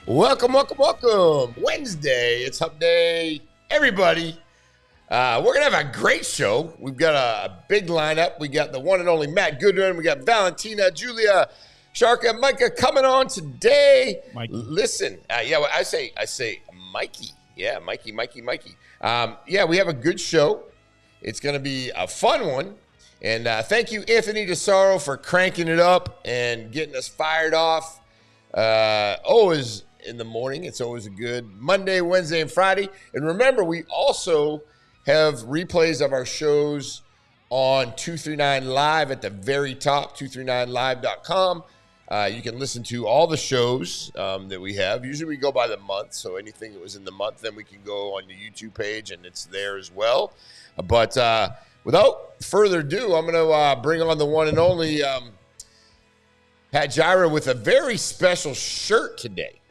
Welcome, welcome, welcome. Wednesday, it's Hump Day, everybody. We're going to have a great show. We've got a big lineup. We got the one and only Matt Goodwin. We got Valentina, Julia, Sarka, and Micah coming on today. Mikey. Listen, I say Mikey. Yeah, Mikey. We have a good show. It's going to be a fun one. And thank you, Anthony DeSaro, for cranking it up and getting us fired off. Always in the morning. It's always a good Monday, Wednesday, and Friday. And remember, we also have replays of our shows on 239 Live at the very top, 239live.com. You can listen to all the shows that we have. Usually we go by the month, so anything that was in the month, then we can go on the YouTube page, and it's there as well. But without further ado, I'm going to bring on the one and only Pat Jira with a very special shirt today.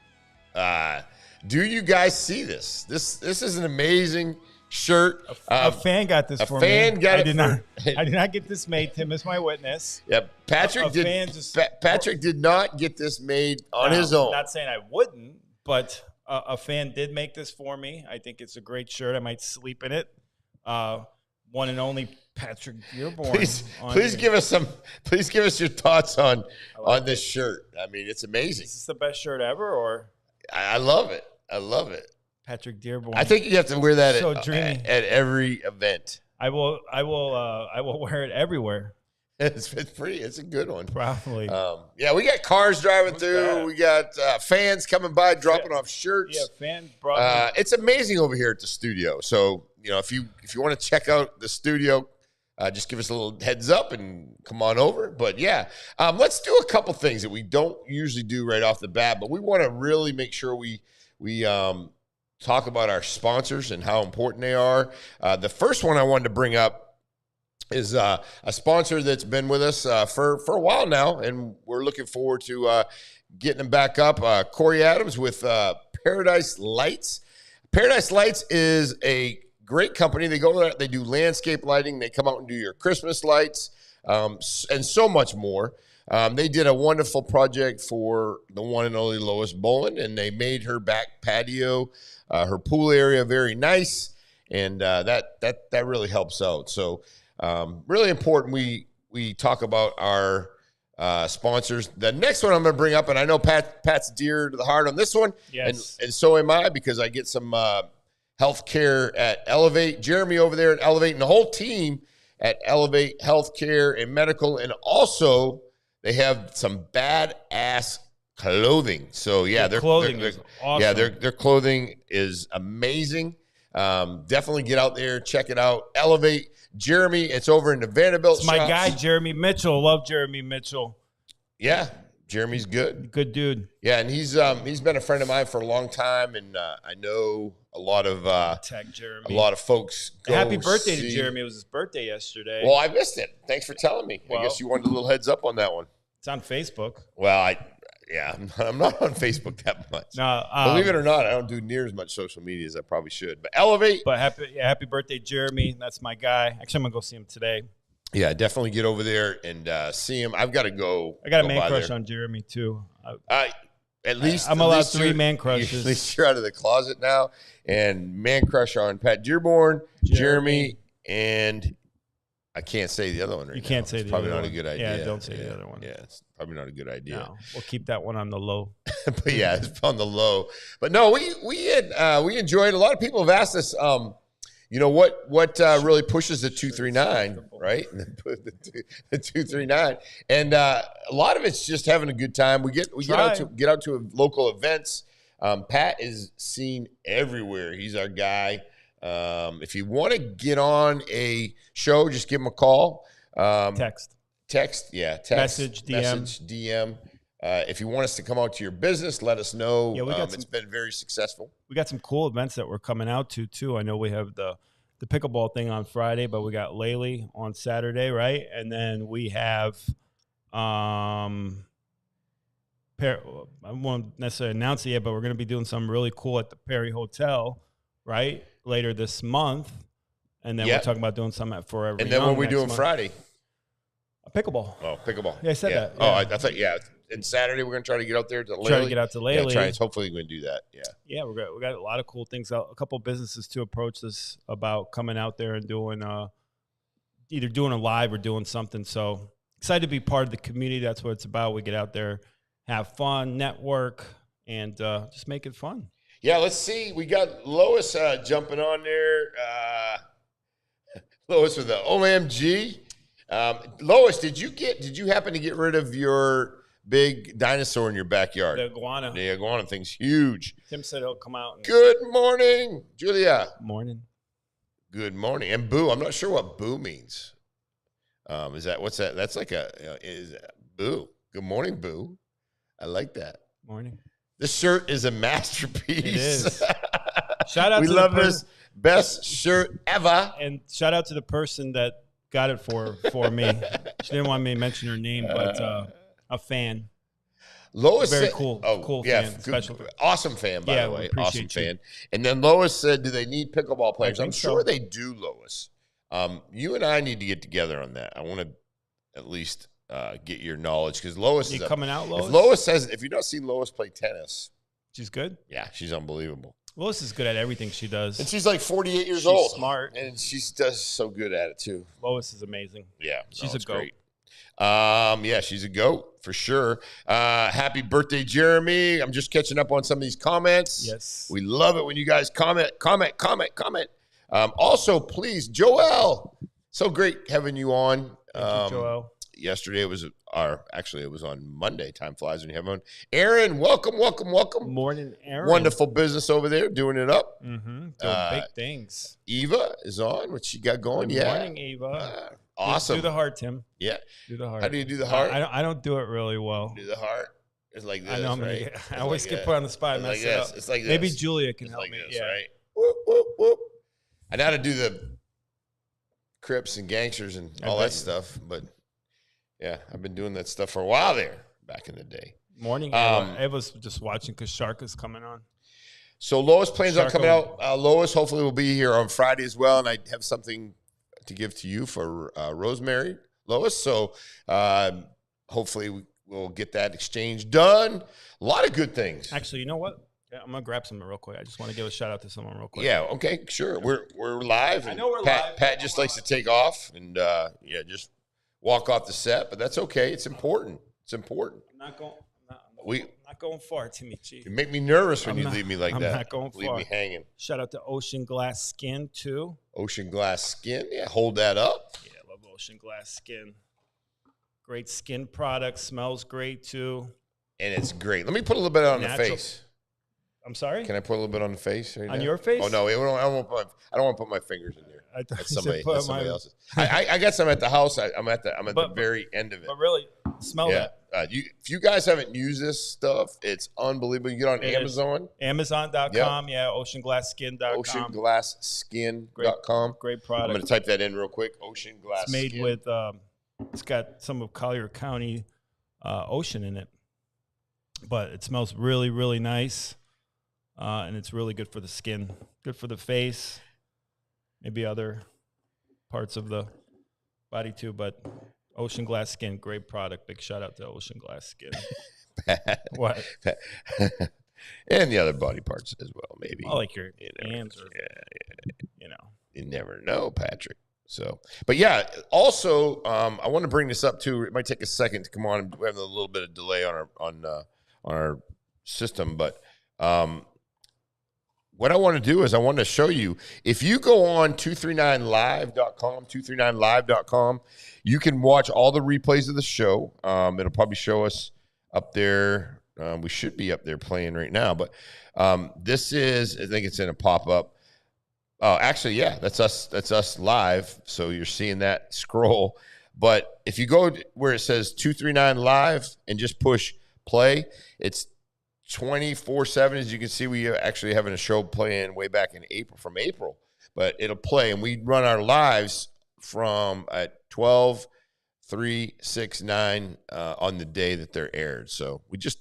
Do you guys see this? This is an amazing shirt. A fan got this for me. A fan got it. I did not get this made. Tim is my witness. Yeah, Patrick did not get this made on his own. Not saying I wouldn't, but a fan did make this for me. I think it's a great shirt. I might sleep in it. One and only Patrick Dearborn. Please give us your thoughts on this shirt. I mean, it's amazing. Is this the best shirt ever, or? I love it. Patrick Dearborn. I think you have to wear that at every event. I will wear it everywhere. It's pretty. It's a good one. Probably. We got cars driving through. We got fans coming by, dropping off shirts. Yeah, fans brought. It's amazing over here at the studio. So if you want to check out the studio, just give us a little heads up and come on over. But let's do a couple things that we don't usually do right off the bat, but we want to really make sure we talk about our sponsors and how important they are. The first one I wanted to bring up is a sponsor that's been with us for a while now, and we're looking forward to getting them back up. Corey Adams with Paradise Lights. Paradise Lights is a great company. They go there, they do landscape lighting. They come out and do your Christmas lights and so much more. They did a wonderful project for the one and only Lois Boland, and they made her back patio, her pool area very nice, and that really helps out. So really important we talk about our sponsors. The next one I'm going to bring up, and I know Pat's dear to the heart on this one, yes, and so am I, because I get some healthcare at Elevate. Jeremy over there at Elevate, and the whole team at Elevate Healthcare and Medical, and also they have some badass clothing. So their clothing is awesome. Yeah, their clothing is amazing. Definitely get out there, check it out. Elevate. Jeremy, it's over in the Vanderbilt It's my guy, Jeremy Mitchell. Love Jeremy Mitchell. Yeah, Jeremy's good. Good dude. Yeah, and he's been a friend of mine for a long time, and I know a lot of folks. Happy birthday to Jeremy. It was his birthday yesterday. Well, I missed it. Thanks for telling me. I guess you wanted a little heads up on that one. It's on Facebook. Well, I'm not on Facebook that much. No, believe it or not, I don't do near as much social media as I probably should. But Elevate. But happy birthday, Jeremy. That's my guy. Actually, I'm gonna go see him today. Yeah, definitely get over there and see him. I've got to go. I got a man crush on Jeremy too. At least I'm allowed 3 man crushes. At least you're out of the closet now. And man crush on Pat Dearborn, Jeremy, and I can't say the other one right now. You can't say the other one. Probably not a good idea. Yeah, don't say the other one. Yeah, it's probably not a good idea. No, we'll keep that one on the low. But it's on the low. But no, we enjoyed. A lot of people have asked us, what really pushes the 239, right? The 239, and a lot of it's just having a good time. We get out to local events. Pat is seen everywhere. He's our guy. If you want to get on a show, just give him a call. Text, message, DM. If you want us to come out to your business, let us know. Yeah, it's been very successful. We got some cool events that we're coming out to too. I know we have the pickleball thing on Friday, but we got Laley on Saturday, right? And then we have I won't necessarily announce it yet, but we're going to be doing something really cool at the Perry Hotel, right, later this month. And then we're talking about doing something at Forever Young. And then what are we doing Friday? A pickleball. Oh, pickleball. Yeah, I said that. Yeah. Oh, I thought, And Saturday we're going to try to get out there to Laley. Try to get out to Laley. Yeah, hopefully we're going to do that. Yeah. Yeah, we got a lot of cool things out. A couple of businesses to approach us about coming out there and doing either doing a live or doing something. So excited to be part of the community. That's what it's about. We get out there, have fun, network, and just make it fun. Yeah, let's see. We got Lois jumping on there. Lois with the OMG. Lois, did you happen to get rid of your big dinosaur in your backyard? The iguana. The iguana thing's huge. Tim said he'll come out. Good morning, Julia. Morning. Good morning. And boo. I'm not sure what boo means. What's that? That's like boo. Good morning, boo. I like that. Morning. This shirt is a masterpiece. It is. Shout out we to love this. Best shirt ever. And shout out to the person that got it for me. She didn't want me to mention her name, but a fan. Lois very said, cool yeah, fan. Special. Awesome fan, by the way. Awesome fan. And then Lois said, do they need pickleball players? I'm sure they do, Lois. You and I need to get together on that. I want to at least get your knowledge because Lois is coming out, Lois? If Lois says, if you've not seen Lois play tennis. She's good? Yeah, she's unbelievable. Lois is good at everything she does. And she's like 48 years old. She's smart. And she does so good at it, too. Lois is amazing. Yeah. She's a goat. Great. Yeah, she's a goat for sure. Happy birthday, Jeremy. I'm just catching up on some of these comments. Yes. We love it when you guys comment. Also, please, Joel, so great having you on. Thank you, Joel. Yesterday it was it was on Monday. Time flies when you have on. Aaron, welcome. Morning, Aaron. Wonderful business over there, doing it up. Mm-hmm. Doing big things. Eva is on. What she got going? Good morning, Eva. Awesome. Do the heart, Tim. Yeah. Do the heart. How do you do the heart? I don't do it really well. Do the heart. It's like this, I know, right? I always get put on the spot and mess it up. It's like this. Maybe Julia can help me. This, right? Whoop, whoop, whoop. I know how to do the Crips and gangsters and all that stuff, but yeah, I've been doing that stuff for a while there back in the day. Morning. Eva's just watching because Sarka's coming on. So Lois plans on coming out. Lois hopefully will be here on Friday as well, and I have something to give to you for Rosemary, Lois. So hopefully we'll get that exchange done. A lot of good things. Actually, you know what? Yeah, I'm gonna grab something real quick. I just want to give a shout out to someone real quick. Yeah. Okay. Sure. We're live. I know we're live. Pat just likes to take off and just walk off the set, but that's okay. It's important. I'm not going far, Timmy G. You make me nervous when you leave me like that. I'm not going far. Leave me hanging. Shout out to Ocean Glass Skin too. Ocean Glass Skin. Yeah, hold that up. Yeah, I love Ocean Glass Skin. Great skin product. Smells great too. And it's great. Let me put a little bit on the face. I'm sorry? Can I put a little bit on the face right now? On your face? Oh, no. I don't want to put my fingers in there. That's somebody else's. I got some at the house. I'm at the very end of it. But really, smell that. If you guys haven't used this stuff, it's unbelievable. You get on Amazon. Amazon.com. Yeah, oceanglassskin.com. Oceanglassskin.com. Great product. I'm going to type that in real quick. Ocean Glass Skin. It's made with, it's got some of Collier County ocean in it. But it smells really, really nice. And it's really good for the skin, good for the face, maybe other parts of the body too. But Ocean Glass Skin, great product. Big shout out to Ocean Glass Skin. What? And the other body parts as well, maybe. Oh, like your hands or, You never know, Patrick. So, but yeah, also, I want to bring this up too. It might take a second to come on. We have a little bit of delay on our system, but what I want to do is I want to show you, if you go on 239live.com, you can watch all the replays of the show. It'll probably show us up there. We should be up there playing right now, but this is, I think it's in a pop-up. Oh, actually, yeah, that's us live. So you're seeing that scroll. But if you go where it says 239 Live and just push play, it's 24/7. As you can see, we are actually having a show playing way back in April, but it'll play, and we run our lives from at 12, 3, 6, 9 on the day that they're aired. So we just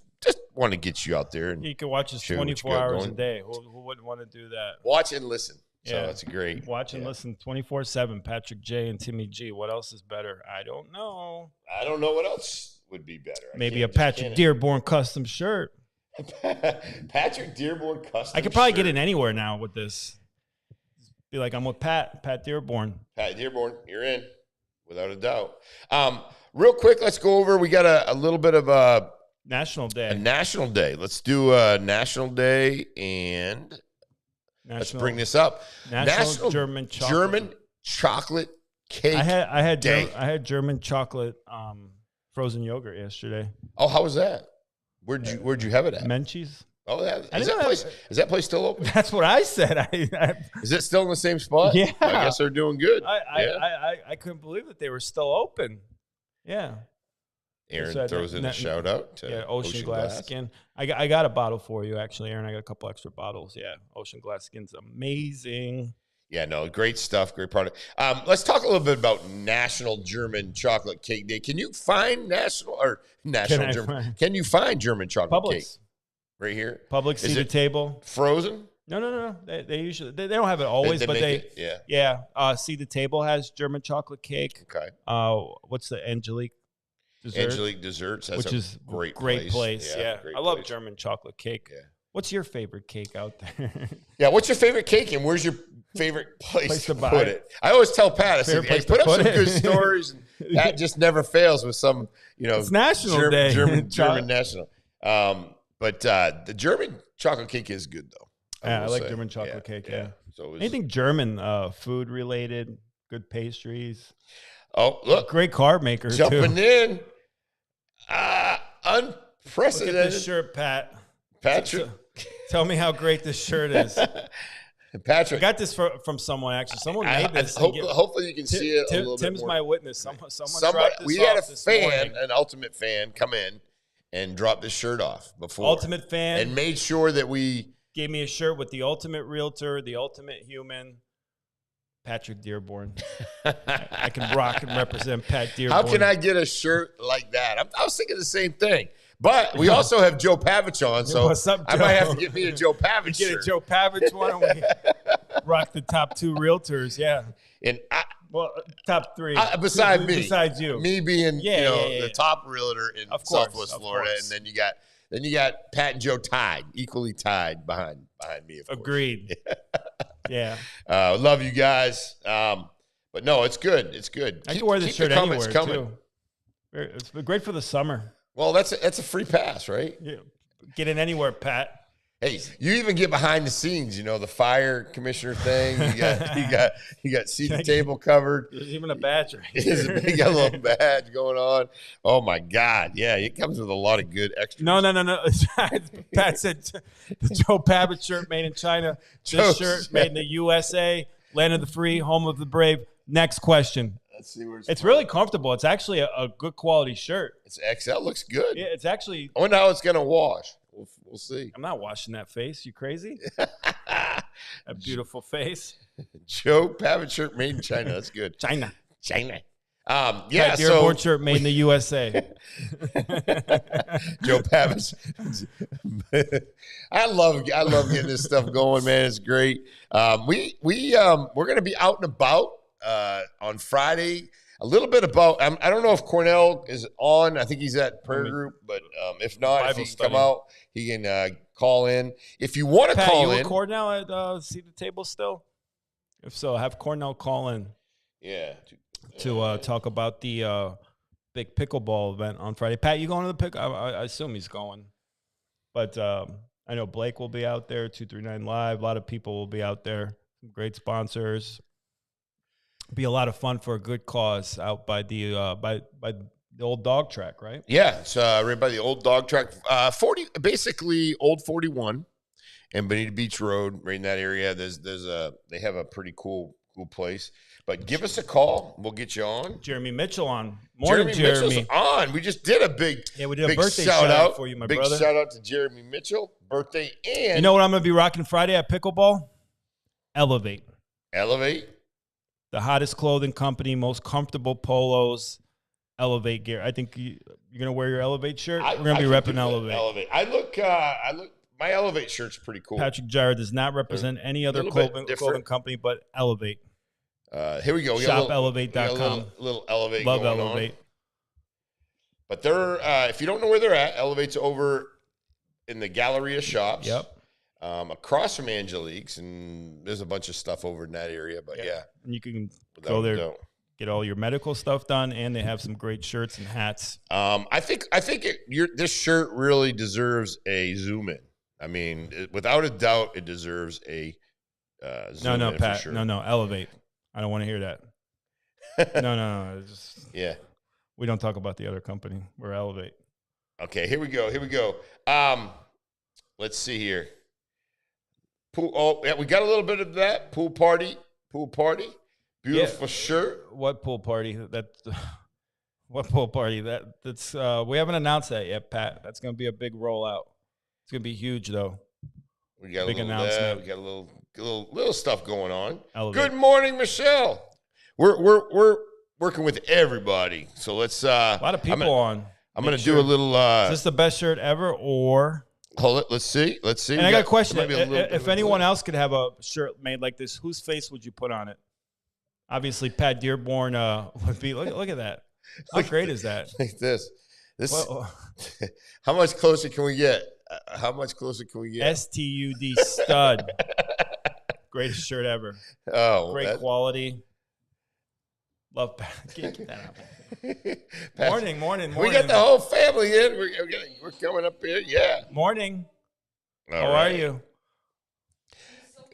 want to get you out there, and you can watch us 24 hours a day. Who wouldn't want to do that? Watch and listen. So yeah, that's great. Watch and listen 24/7. Patrick J and Timmy G. What else is better? I don't know. I don't know what else would be better. Maybe a Patrick Dearborn custom shirt. Patrick Dearborn custom. I could probably get it anywhere now with this. Be like, I'm with Pat Dearborn. Pat Dearborn, you're in, without a doubt. Real quick, let's go over. We got a little bit of a National Day. A National Day. Let's do a National Day, and let's bring this up. National German chocolate cake. I had German chocolate frozen yogurt yesterday. Oh, how was that? Where'd you have it at? Menchie's. Oh, is that place still open? That's what I said. Is it still in the same spot? Yeah. I guess they're doing good. I couldn't believe that they were still open. Yeah. Aaron throws in a shout out to Ocean Glass Skin. I got a bottle for you, actually, Aaron. I got a couple extra bottles. Yeah, Ocean Glass Skin's amazing. Yeah, no, great stuff, great product. Let's talk a little bit about National German Chocolate Cake Day. Can you find Can you find German chocolate cake right here? Publix seated table. Frozen? No. They usually they don't have it always, but seated table has German chocolate cake. Okay. What's the Angelique Dessert? Angelique Desserts, which is great place. Yeah. I love German chocolate cake. Yeah. What's your favorite cake out there? Yeah, what's your favorite cake, and where's your favorite place to put it? I always tell Pat, I said, hey, put up some good stories. And Pat just never fails with some, it's National Day. German National. But the German chocolate cake is good, though. I like German chocolate cake, yeah. So anything German, food related, good pastries. Oh, look. Great card maker, jumping in. Unprecedented. Look at this shirt, Patrick. Tell me how great this shirt is. Patrick. I got this from someone, actually. Someone made this. Hopefully you can see it a little Tim's bit more. my witness. Someone we had a fan, an ultimate fan, come in and drop this shirt off before. Ultimate fan. And made sure that we... Gave me a shirt with the ultimate realtor, the ultimate human, Patrick Dearborn. I can rock and represent Pat Dearborn. How can I get a shirt like that? I was thinking the same thing. But we also have Joe Pavich on, so I might have to get me a Joe Pavich shirt. Get a Joe Pavich one, and we rock the top 2 realtors, yeah. And top 3. Besides you. Me being the top realtor in Southwest Florida, and then you got Pat and Joe equally tied behind me, of course. Agreed. Yeah. Love you guys. But no, it's good. It's good. I can wear this shirt anywhere, too. It's great for the summer. Well, that's a free pass, right? Yeah. Get in anywhere, Pat. Hey, you even get behind the scenes, the fire commissioner thing. You got seat table covered. There's even a badge right here. You got a little badge going on. Oh my God. Yeah, it comes with a lot of good extras. No. Pat said the Joe Pavich shirt made in China. This shirt made in the USA, land of the free, home of the brave. Next question. Let's see where it's really comfortable. It's actually a good quality shirt. It's XL. Looks good. Yeah, it's actually. I wonder how it's gonna wash. We'll see. I'm not washing that face. You crazy? That beautiful face. Joe Pavich shirt made in China. That's good. China. Yeah. Dearborn shirt made in the USA. Joe Pavich. I love getting this stuff going, man. It's great. We're gonna be out and about on Friday. A little bit about, I don't know if Cornell is on. I think he's at prayer group, but if not, if he can come out, he can call in. If you want to call in. You Cornell at seated table still? If so, have Cornell call in. Yeah. To talk about the big pickleball event on Friday. Pat, you going to the pick? I assume he's going. But I know Blake will be out there, 239 Live. A lot of people will be out there. Some great sponsors. Be a lot of fun for a good cause out by the the old dog track, right? Yeah, it's right by the old dog track, basically old 41 and Bonita Beach Road, right in that area. They have a pretty cool place. But give us a call, we'll get you on. Jeremy Mitchell on. Morning, Jeremy. Mitchell's on. We just did a big a birthday shout out for you, my brother. Big shout out to Jeremy Mitchell, birthday, and you know what I'm going to be rocking Friday at pickleball? Elevate. The hottest clothing company, most comfortable polos, Elevate gear. I think you're going to wear your Elevate shirt. We're going to be repping Elevate. I look. My Elevate shirt's pretty cool. Patrick Jira does not represent any other clothing company but Elevate. Here we go. ShopElevate.com. Little Elevate. Love going Elevate. On. But they're if you don't know where they're at, Elevate's over in the Galleria shops. Yep. Across from Angelique's, and there's a bunch of stuff over in that area. But yeah, and you can go there, get all your medical stuff done, and they have some great shirts and hats. I think this shirt really deserves a zoom in. I mean, without a doubt, it deserves a zoom in. Pat. For sure. No, Elevate. I don't want to hear that. No. Just, yeah. We don't talk about the other company. We're Elevate. Okay, here we go. Let's see here. Pool. Oh, yeah, we got a little bit of that. Pool party. Beautiful shirt. What pool party? What pool party? That's we haven't announced that yet, Pat. That's going to be a big rollout. It's going to be huge, though. We got big a little announcement. We got a little stuff going on. Elevate. Good morning, Michelle. We're working with everybody, so let's. A lot of people on. I'm going to do a little. Is this the best shirt ever, or? Hold it. Let's see. And I got a question. If anyone else could have a shirt made like this, whose face would you put on it? Obviously, Pat Dearborn would be. Look at that. How great is that? Like this. How much closer can we get? STUD stud. Greatest shirt ever. Oh, great quality. Love Pat. Get that out. Morning. We got the whole family in. We're coming up here. Yeah. Morning. How right. are you?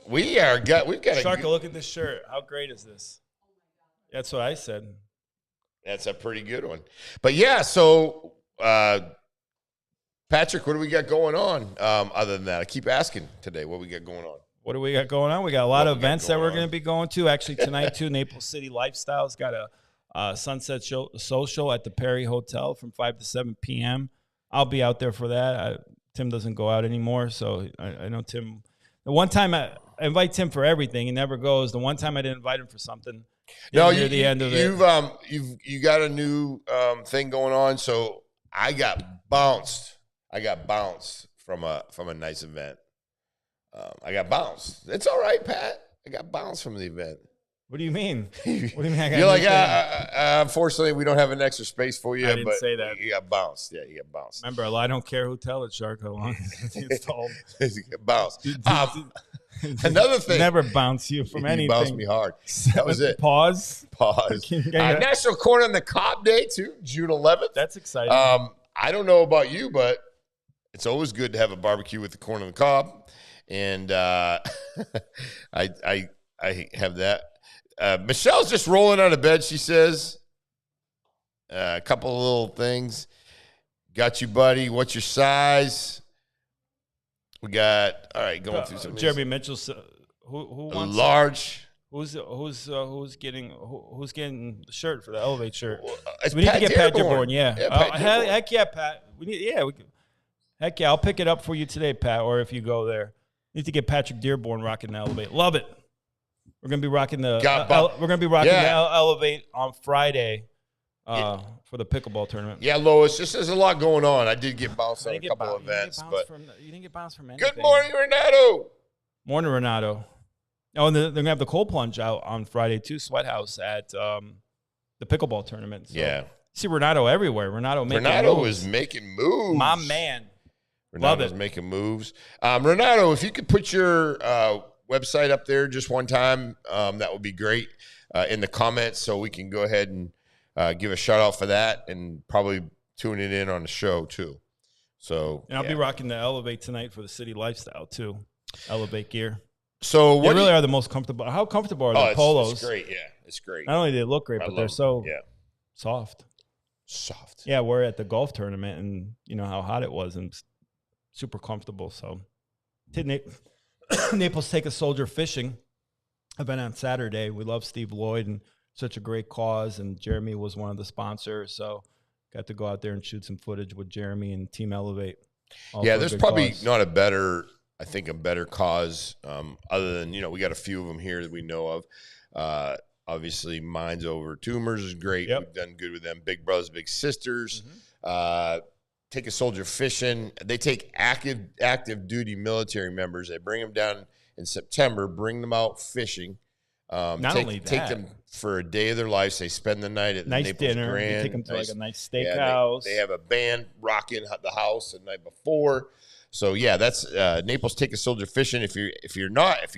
We've got Sarka, look at this shirt. How great is this? That's what I said. That's a pretty good one. But yeah, so Patrick, what do we got going on? Other than that, I keep asking today what we got going on. What do we got going on? We got a lot of events that we're going to be going to. Actually, tonight, too, Naples City Lifestyle's got a sunset social at the Perry Hotel from 5 to 7 p.m. I'll be out there for that. Tim doesn't go out anymore, so I know Tim. The one time I invite Tim for everything, he never goes. The one time I didn't invite him for something, near the end of it. You got a new thing going on. So I got bounced from a nice event. I got bounced. It's all right, Pat. I got bounced from the event. What do you mean? What do you mean? You're like, unfortunately, we don't have an extra space for you. I didn't say that. You got bounced. Yeah, you got bounced. Remember, I don't care who tell it, Shark. How long it's told. You got bounced. Another thing. Never bounce you from anything. You bounced me hard. That was it. Pause. National Corn on the Cob Day, too, June 11th. That's exciting. I don't know about you, but it's always good to have a barbecue with the corn on the cob. And I have that. Michelle's just rolling out of bed, she says. A couple of little things. Got you, buddy. What's your size? We got, all right, going through some. Jeremy Mitchell, who wants large? Who's getting the shirt for the Elevate shirt? We need to get Pat Dearborn. Yeah. Heck yeah, Pat. Heck yeah, I'll pick it up for you today, Pat. Or if you go there, need to get Patrick Dearborn rocking the Elevate. Love it. We're gonna be rocking the Elevate on Friday for the pickleball tournament. Yeah, Lois, just there's a lot going on. I did get bounced on a couple of events, but you didn't get bounced from anything. Good morning, Renato. Morning, Renato. Oh, and they're gonna have the cold plunge out on Friday too. Sweat House at the pickleball tournament. So, yeah, see Renato everywhere. Renato is making moves. My man. Renato's making moves. Renato, if you could put your website up there just one time, that would be great in the comments, so we can go ahead and give a shout out for that, and probably tune it in on the show too. So, and I'll be rocking the Elevate tonight for the City Lifestyle too. Elevate gear. So they really are the most comfortable. How comfortable are the polos? It's great. Yeah, it's great. Not only do they look great, but they're so soft. Soft. Yeah, we're at the golf tournament, and you know how hot it was, and super comfortable. So, Naples Take a Soldier Fishing event on Saturday. We love Steve Lloyd and such a great cause, and Jeremy was one of the sponsors. So, got to go out there and shoot some footage with Jeremy and Team Elevate. Yeah, there's probably not a better cause other than, we got a few of them here that we know of. Obviously, Minds Over Tumors is great. Yep. We've done good with them. Big Brothers Big Sisters. Mm-hmm. Take a Soldier Fishing. They take active duty military members. They bring them down in September, bring them out fishing. Not only take that, them for a day of their lives. They spend the night at the nice Naples dinner. Grand. You take them to nice, like a nice steakhouse. They have a band rocking the house the night before. So yeah, that's Naples Take a Soldier Fishing. If you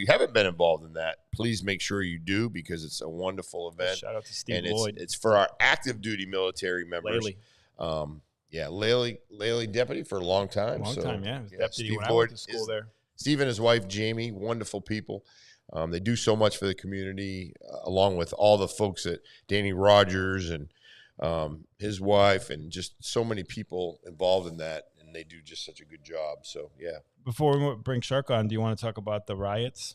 haven't been involved in that, please make sure you do, because it's a wonderful event. Shout out to Steve and Lloyd. It's for our active duty military members. Laley deputy for a long time. Yeah. Deputy Steve when I Lloyd went to school there. Steve and his wife Jamie, wonderful people. They do so much for the community, along with all the folks at Danny Rogers and his wife, and just so many people involved in that, and they do just such a good job. So, yeah. Before we bring Sarka on, do you want to talk about the riots?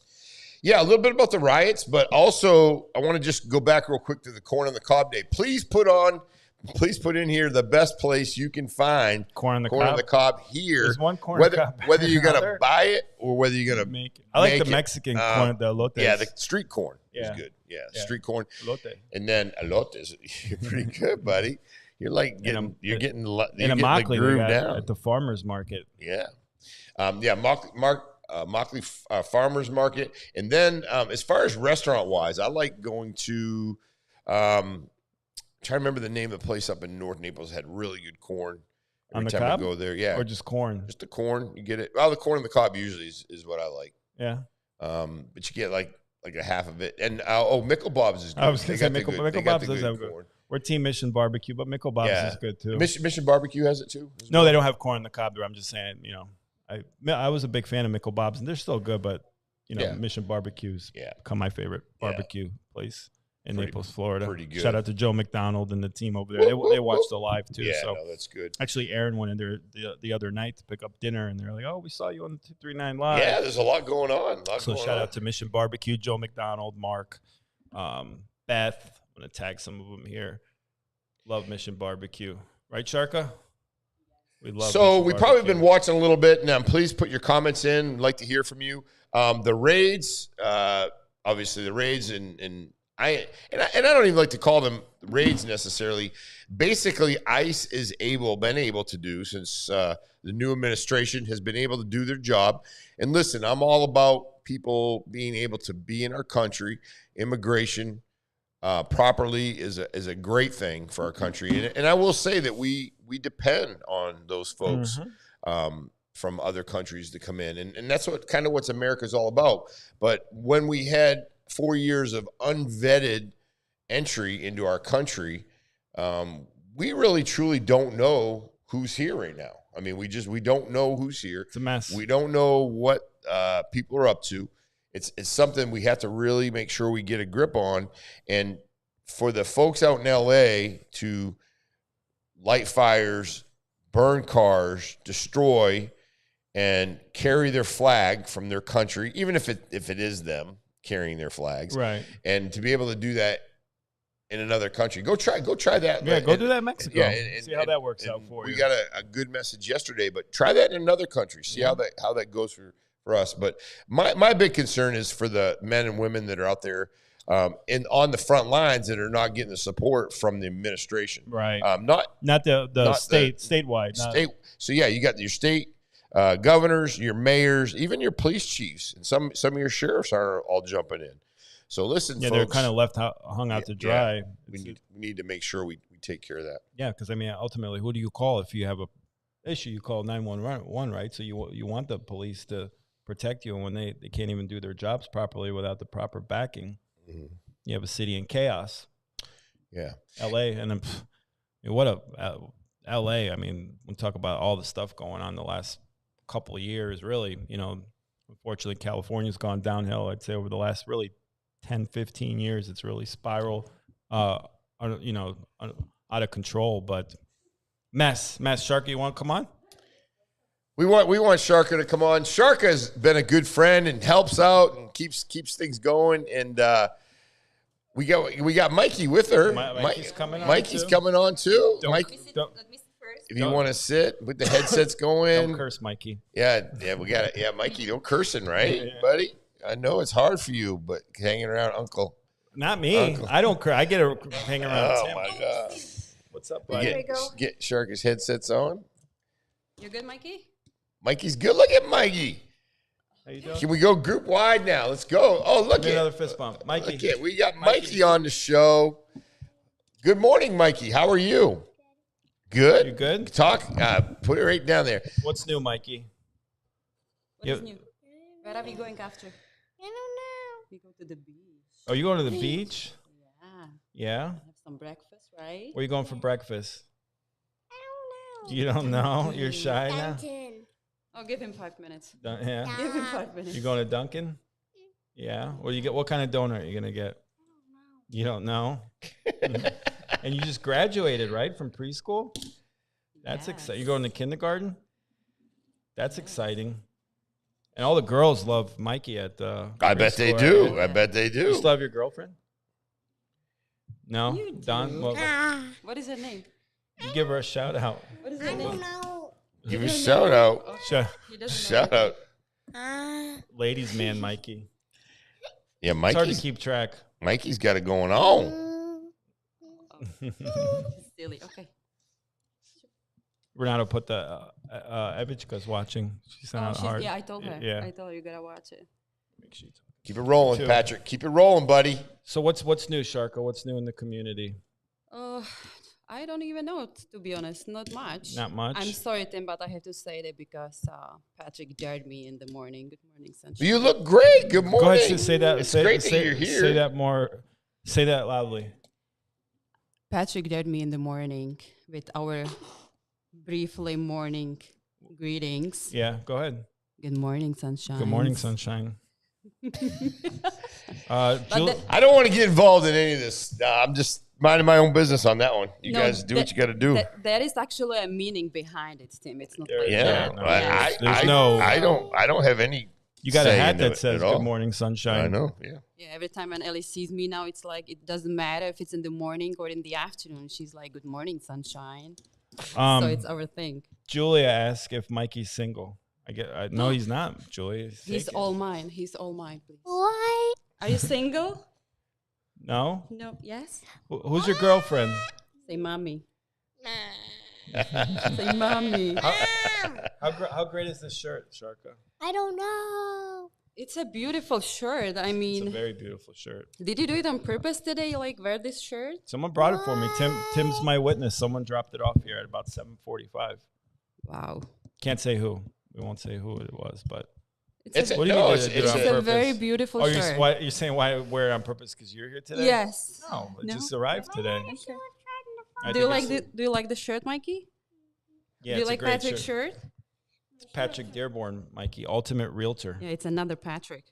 Yeah, a little bit about the riots, but also I want to just go back real quick to the Corn on the Cob Day. Please put in here the best place you can find corn on the cob here. There's one corn on the cob. Whether you're going to buy it or whether you're going to make it. I like the Mexican corn, the elotes. Yeah, the street corn is good. Yeah, street corn. Elote. And then elotes, you're pretty good, buddy. You're like getting Immokalee groove down at the farmers market. Yeah, Immokalee Farmers Market. And then as far as restaurant wise, I like going to trying to remember the name of the place up in North Naples. Had really good corn. Every time cob? I go there, yeah, or just corn. Just the corn, you get it. Well, the corn on the cob usually is what I like. Yeah. But you get like a half of it. And Mickle Bob's is good. I was going to say Mickle Bob's does have good. Corn. We're Team Mission Barbecue, but Mickle Bob's is good too. Mission Barbecue has it too? No, they don't have corn on the cob there. I'm just saying, I was a big fan of Mickle Bob's, and they're still good, but Mission Barbecue's become my favorite barbecue place in Naples, Florida. Pretty good. Shout out to Joe McDonald and the team over there. They watched the live too. Yeah, so that's good. Actually, Aaron went in there the other night to pick up dinner, and they're like, "Oh, we saw you on the 239 Live." Yeah, there's a lot going on. Shout out to Mission Barbecue, Joe McDonald, Mark, Beth. I'm gonna tag some of them here. Love Mission Barbecue, right, Sarka? We love. So we've probably been watching a little bit. Now, please put your comments in. I'd like to hear from you. The raids, obviously the raids, and I don't even like to call them raids necessarily. Basically, ICE is been able to do, since the new administration has been able to do their job. And listen, I'm all about people being able to be in our country. Immigration properly is a great thing for our country. And I will say that we depend on those folks from other countries to come in. And that's what America's all about. But when we had 4 years of unvetted entry into our country, we really truly don't know who's here right now. I mean, we don't know who's here. It's a mess. We don't know what people are up to. It's something we have to really make sure we get a grip on. And for the folks out in LA to light fires, burn cars, destroy, and carry their flag from their country, even if it is them carrying their flags, right? And to be able to do that in another country, go try that. Yeah, go do that in Mexico. Yeah, and see how that works out for you. We got a good message yesterday, but try that in another country. See how that goes for us. But my big concern is for the men and women that are out there on the front lines that are not getting the support from the administration. Right. Not the statewide. So yeah, you got your state governors, your mayors, even your police chiefs, and some of your sheriffs are all jumping in. So listen, folks, they're kind of hung out to dry. Yeah, we need to make sure we take care of that. Yeah, because I mean, ultimately, who do you call if you have a issue? You call 911, right? So you want the police to protect you, and when they can't even do their jobs properly without the proper backing, you have a city in chaos. Yeah, LA, and then LA. I mean, we talk about all the stuff going on the last couple of years. Really, unfortunately, California's gone downhill. I'd say over the last really 10, 15 years, it's really spiraled, out of control. But mess. Sarka, you want to come on? We want Sarka to come on. Sarka's been a good friend and helps out and keeps things going. And we got Mikey with her. Mikey's coming on. Mikey's coming on too. Let me sit first. If you want to sit with the headsets going, don't curse, Mikey. Yeah, we got it. Yeah, Mikey, don't cursing, right, buddy? I know it's hard for you, but hanging around Uncle. Not me. Uncle. I don't curse. I get to hang around. Oh my God. What's up, buddy? Get Sarka's headsets on. You're good, Mikey? Mikey's good. Look at Mikey. How you doing? Can we go group wide now? Let's go. Oh, look Give me at another fist bump. Mikey. Look at we got Mikey on the show. Good morning, Mikey. How are you? Good. You good? Talk. Put it right down there. What's new, Mikey? What is new? Where are we going after? I don't know. We go to the beach. Oh, you going to the beach? Yeah. Yeah? Have some breakfast, right? Where you going for breakfast? I don't know. You don't know? You're shy now? Oh, give him 5 minutes. Yeah? Give him 5 minutes. You going to Dunkin'? Yeah? What do you get? What kind of donut are you going to get? You don't know? And you just graduated, right, from preschool? That's exciting. You're going to kindergarten? That's exciting. And all the girls love Mikey at the I bet they do. I bet they do. You still have your girlfriend? No? You do. Don? Well, What is her name? you give her a shout out. What is her name? Give a shout out. He doesn't Shout know. out. Ladies man Mikey. Yeah, It's hard to Mikey's, keep track. Mikey's got it going on. Silly. Okay. Renato put the Evichka's watching. She sent out hard. Yeah, I told her. Yeah. I told her you gotta watch it. Keep it rolling, Two. Patrick. Keep it rolling, buddy. So what's new, Sarka? What's new in the community? I don't even know, to be honest. Not much. Not much. I'm sorry, Tim, but I have to say that because Patrick dared me in the morning. Good morning, sunshine. You look great. Good morning. Go ahead, say that. It's say, great say, that you're here. Say that more. Say that loudly. Patrick dared me in the morning with our briefly morning greetings. Yeah, go ahead. Good morning, sunshine. Good morning, sunshine. I don't want to get involved in any of this. I'm just minding my own business on that one. You guys do what you got to do. There is actually a meaning behind it, Tim. It's not like Yeah, no, I don't have any. You got a say hat into that it says at all. "Good morning, sunshine." I know. Yeah. Yeah, every time when Ellie sees me now, it's like it doesn't matter if it's in the morning or in the afternoon. She's like, "Good morning, sunshine." So it's our thing. Julia asked if Mikey's single. I know he's not, Julia. He's all mine. He's all mine, please. What? Are you single? No. No. Yes. Who's your girlfriend? Say mommy. Say mommy. How great is this shirt, Sarka? I don't know. It's a beautiful shirt. I It's a mean, very beautiful shirt. did you do it on purpose today? Like wear this shirt? Someone brought it for me. Tim's my witness. Someone dropped it off here at about 7:45. Wow. Can't say who. We won't say who it was, but It's what do you no, mean it's- did it it's on It's a purpose? very beautiful Oh, shirt. you're saying why wear it on purpose because you're here today? Yes. No, it No? just arrived today. Okay. I Do you think like it's- do you like the shirt, Mikey? Yeah, do you it's a like great Patrick's shirt? It's Patrick Dearborn, Mikey, ultimate realtor. Yeah, it's another Patrick.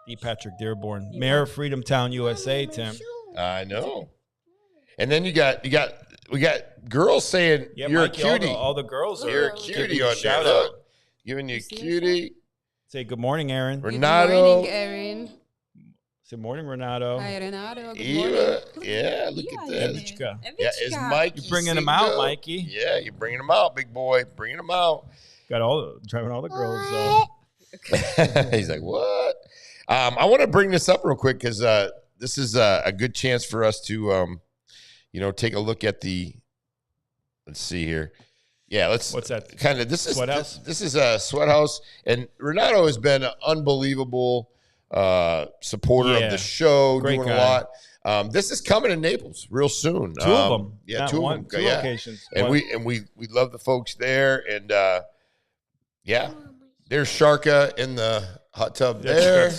The Patrick Dearborn, Mayor of Freedom Town, USA. Tim. I know. And then we got girls saying Yeah, you're Mikey, a cutie. All the girls are You're a giving cutie you on there. shout Look. out. Giving you a You see that cutie. Say good morning, Aaron. Renato. Good morning, Erin. Say morning, Renato. Hi, Renato. Good Eva. morning. Yeah, look at this. Evichka. Yeah, is Mike You're bringing them out, Mikey. Yeah, you're bringing them out, big boy. Bringing them out. Got driving all the girls. Though. He's like, what? I want to bring this up real quick because this is a good chance for us to, take a look at the. Let's see here. Yeah, let's. What's that? Kind of. This is Sweat house? This is a sweat house, and Renato has been an unbelievable supporter Yeah. of the show, Great doing guy. a lot. This is coming to Naples real soon. Two of them. Yeah, Not two one, of them. two Yeah. locations. And One- we love the folks there, and yeah, there's Sarka in the hot tub there.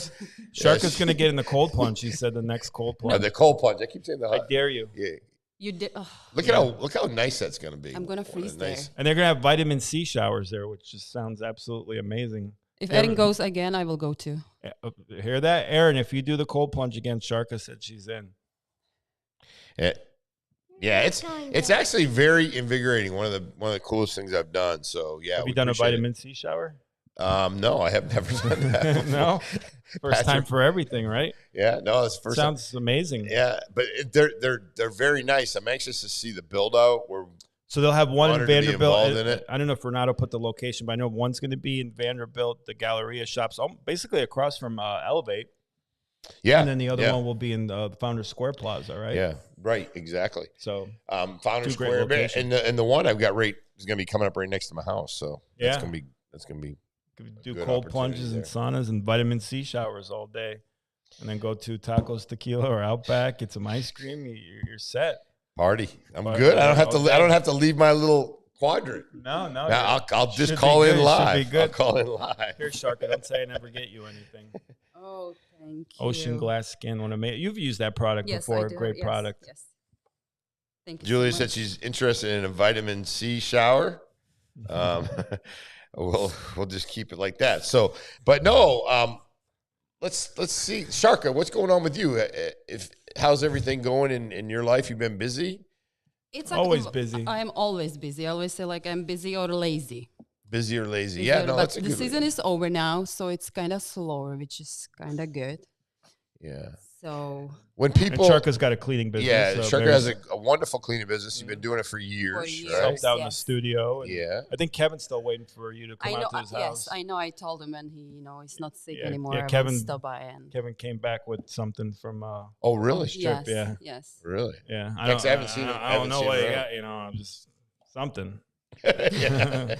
Sarka's going to get in the cold plunge. He said the next cold plunge. The cold plunge. I keep saying the I hot. dare you. Yeah. You did. Oh, Look how nice that's gonna be. I'm gonna freeze there. And they're going to have vitamin C showers there, which just sounds absolutely amazing. If Erin goes again, I will go too. Hear that, Aaron? If you do the cold plunge again, Sarka said she's in. Yeah, it's actually very invigorating. One of the coolest things I've done. So yeah, Have we you done a appreciate it. vitamin C shower? No, I have never done that. before. No, first time Patrick. for everything, right? Yeah, no, it's the first time. Sounds amazing. Yeah, but they're very nice. I'm anxious to see the build out. So they'll have one in Honored to be Vanderbilt. involved in it. I don't know if Renato put the location, but I know one's going to be in Vanderbilt, the Galleria shops, basically across from Elevate. Yeah, And then the other yeah. one will be in the Founders Square Plaza, right? Yeah, right, exactly. So Founders Two great Square, locations. and the one I've got is going to be coming up right next to my house. So Yeah. that's going to be Could do Good cold opportunity plunges and there. saunas and vitamin C showers all day, and then go to Tacos Tequila or Outback, get some ice cream. You're set. Party. I'm But, good. I don't have to. okay. I don't have to leave my little quadrant. No. Now, I'll just should call be in good, live. should be good. I'll call in live. Here, Sarka, don't say I never get you anything. Oh, thank you. Ocean Glass Skin. You've used that product Yes, before. I do. Great Yes, product. Yes. Thank you. Julia so said much. she's interested in a vitamin C shower. We'll just keep it like that. So, but no. Let's see, Sarka, what's going on with you? How's everything going in your life? You've been busy. It's Always busy. I am always busy. I always say like I'm busy or lazy. Busy or lazy? Busy Yeah, or- no, but that's a the good season is over now, so it's kind of slower, which is kind of good. Yeah. So When And people, Sarka's got a cleaning business. yeah, so Sarka there's- has a wonderful cleaning business. You've been doing it for years, years. right? helped out in the Yes. studio. And Yeah. I think Kevin's still waiting for you to I come know. out to his Yes, house. I know. I told him, and he, he's not sick Yeah, anymore. yeah, I will Kevin- stop by and Kevin came back with something from. Oh, really? yes, yeah. yes. Really? Yeah, Yeah, 'cause I haven't seen him- I haven't don't know seen what him he around. got. I'm just something. Yeah.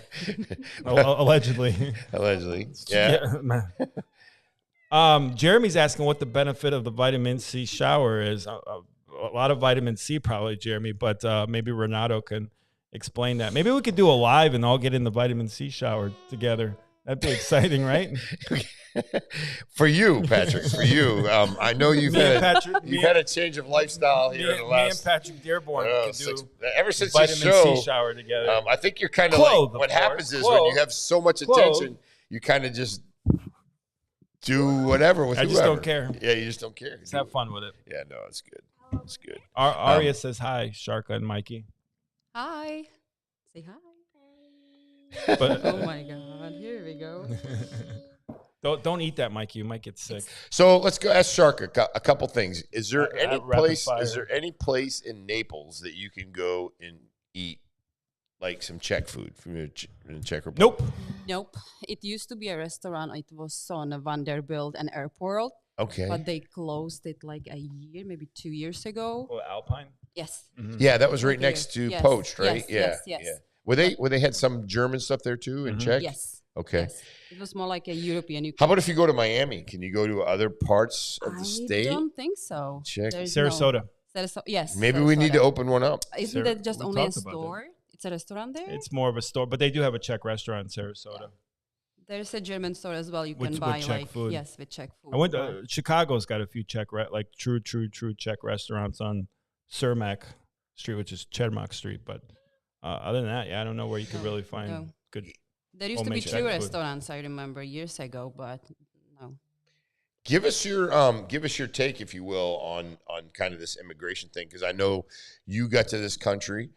Allegedly. Allegedly. Yeah. Jeremy's asking what the benefit of the vitamin C shower is. A lot of vitamin C, probably, Jeremy, but maybe Renato can explain that. Maybe we could do a live and all get in the vitamin C shower together. That'd be exciting, right? For you, Patrick. For you. I know you've Me and had Patrick- you've had a change of lifestyle here in the Me and last. Patrick Dearborn could do Ever since this vitamin show, C shower together. I think you're kind of Clothed, like what of course. happens is when Clothed. you have so much Clothed. attention, you kind of just do whatever with I just whoever. don't care. Yeah, you just don't care. Let's have fun with it. Yeah, no, it's good. It's good. Aria says hi, Sarka and Mikey. Hi. Say hi. But Oh my God! Here we go. don't eat that, Mikey. You might get sick. So let's go ask Sarka a couple things. Is there any rapid place? fire. Is there any place in Naples that you can go and eat like some Czech food from the Czech Republic? Nope. Nope. It used to be a restaurant. It was on a Vanderbilt and Airport, Okay. but they closed it like a year, maybe 2 years ago. Oh, Alpine. Yes. Yeah, that was right Okay. next to Yes, Poached, right? yes, yeah. yes, yes. Yeah. Were they had some German stuff there too in Czech? Yes. Okay. Yes. It was more like a European. You How about if you go to Miami? Can you go to other parts of the I state? don't think so. Check. There's Sarasota. No, Sarasota. Yes. Maybe we need to Sarasota. open one up. Isn't that just we only a talked about that. store? It's a restaurant there. It's more of a store, but they do have a Czech restaurant in Sarasota. There's a German store as well. You With- can with buy Czech like food. yes, with Czech food. I went. but- Chicago's got a few Czech, like true Czech restaurants on Cermak Street, which is Cermak Street. But other than that, yeah, I don't know where you could really find no. good. There used to be homemade Czech two food. restaurants I remember years ago, but no. Give us your take, if you will, on kind of this immigration thing, because I know you got to this country,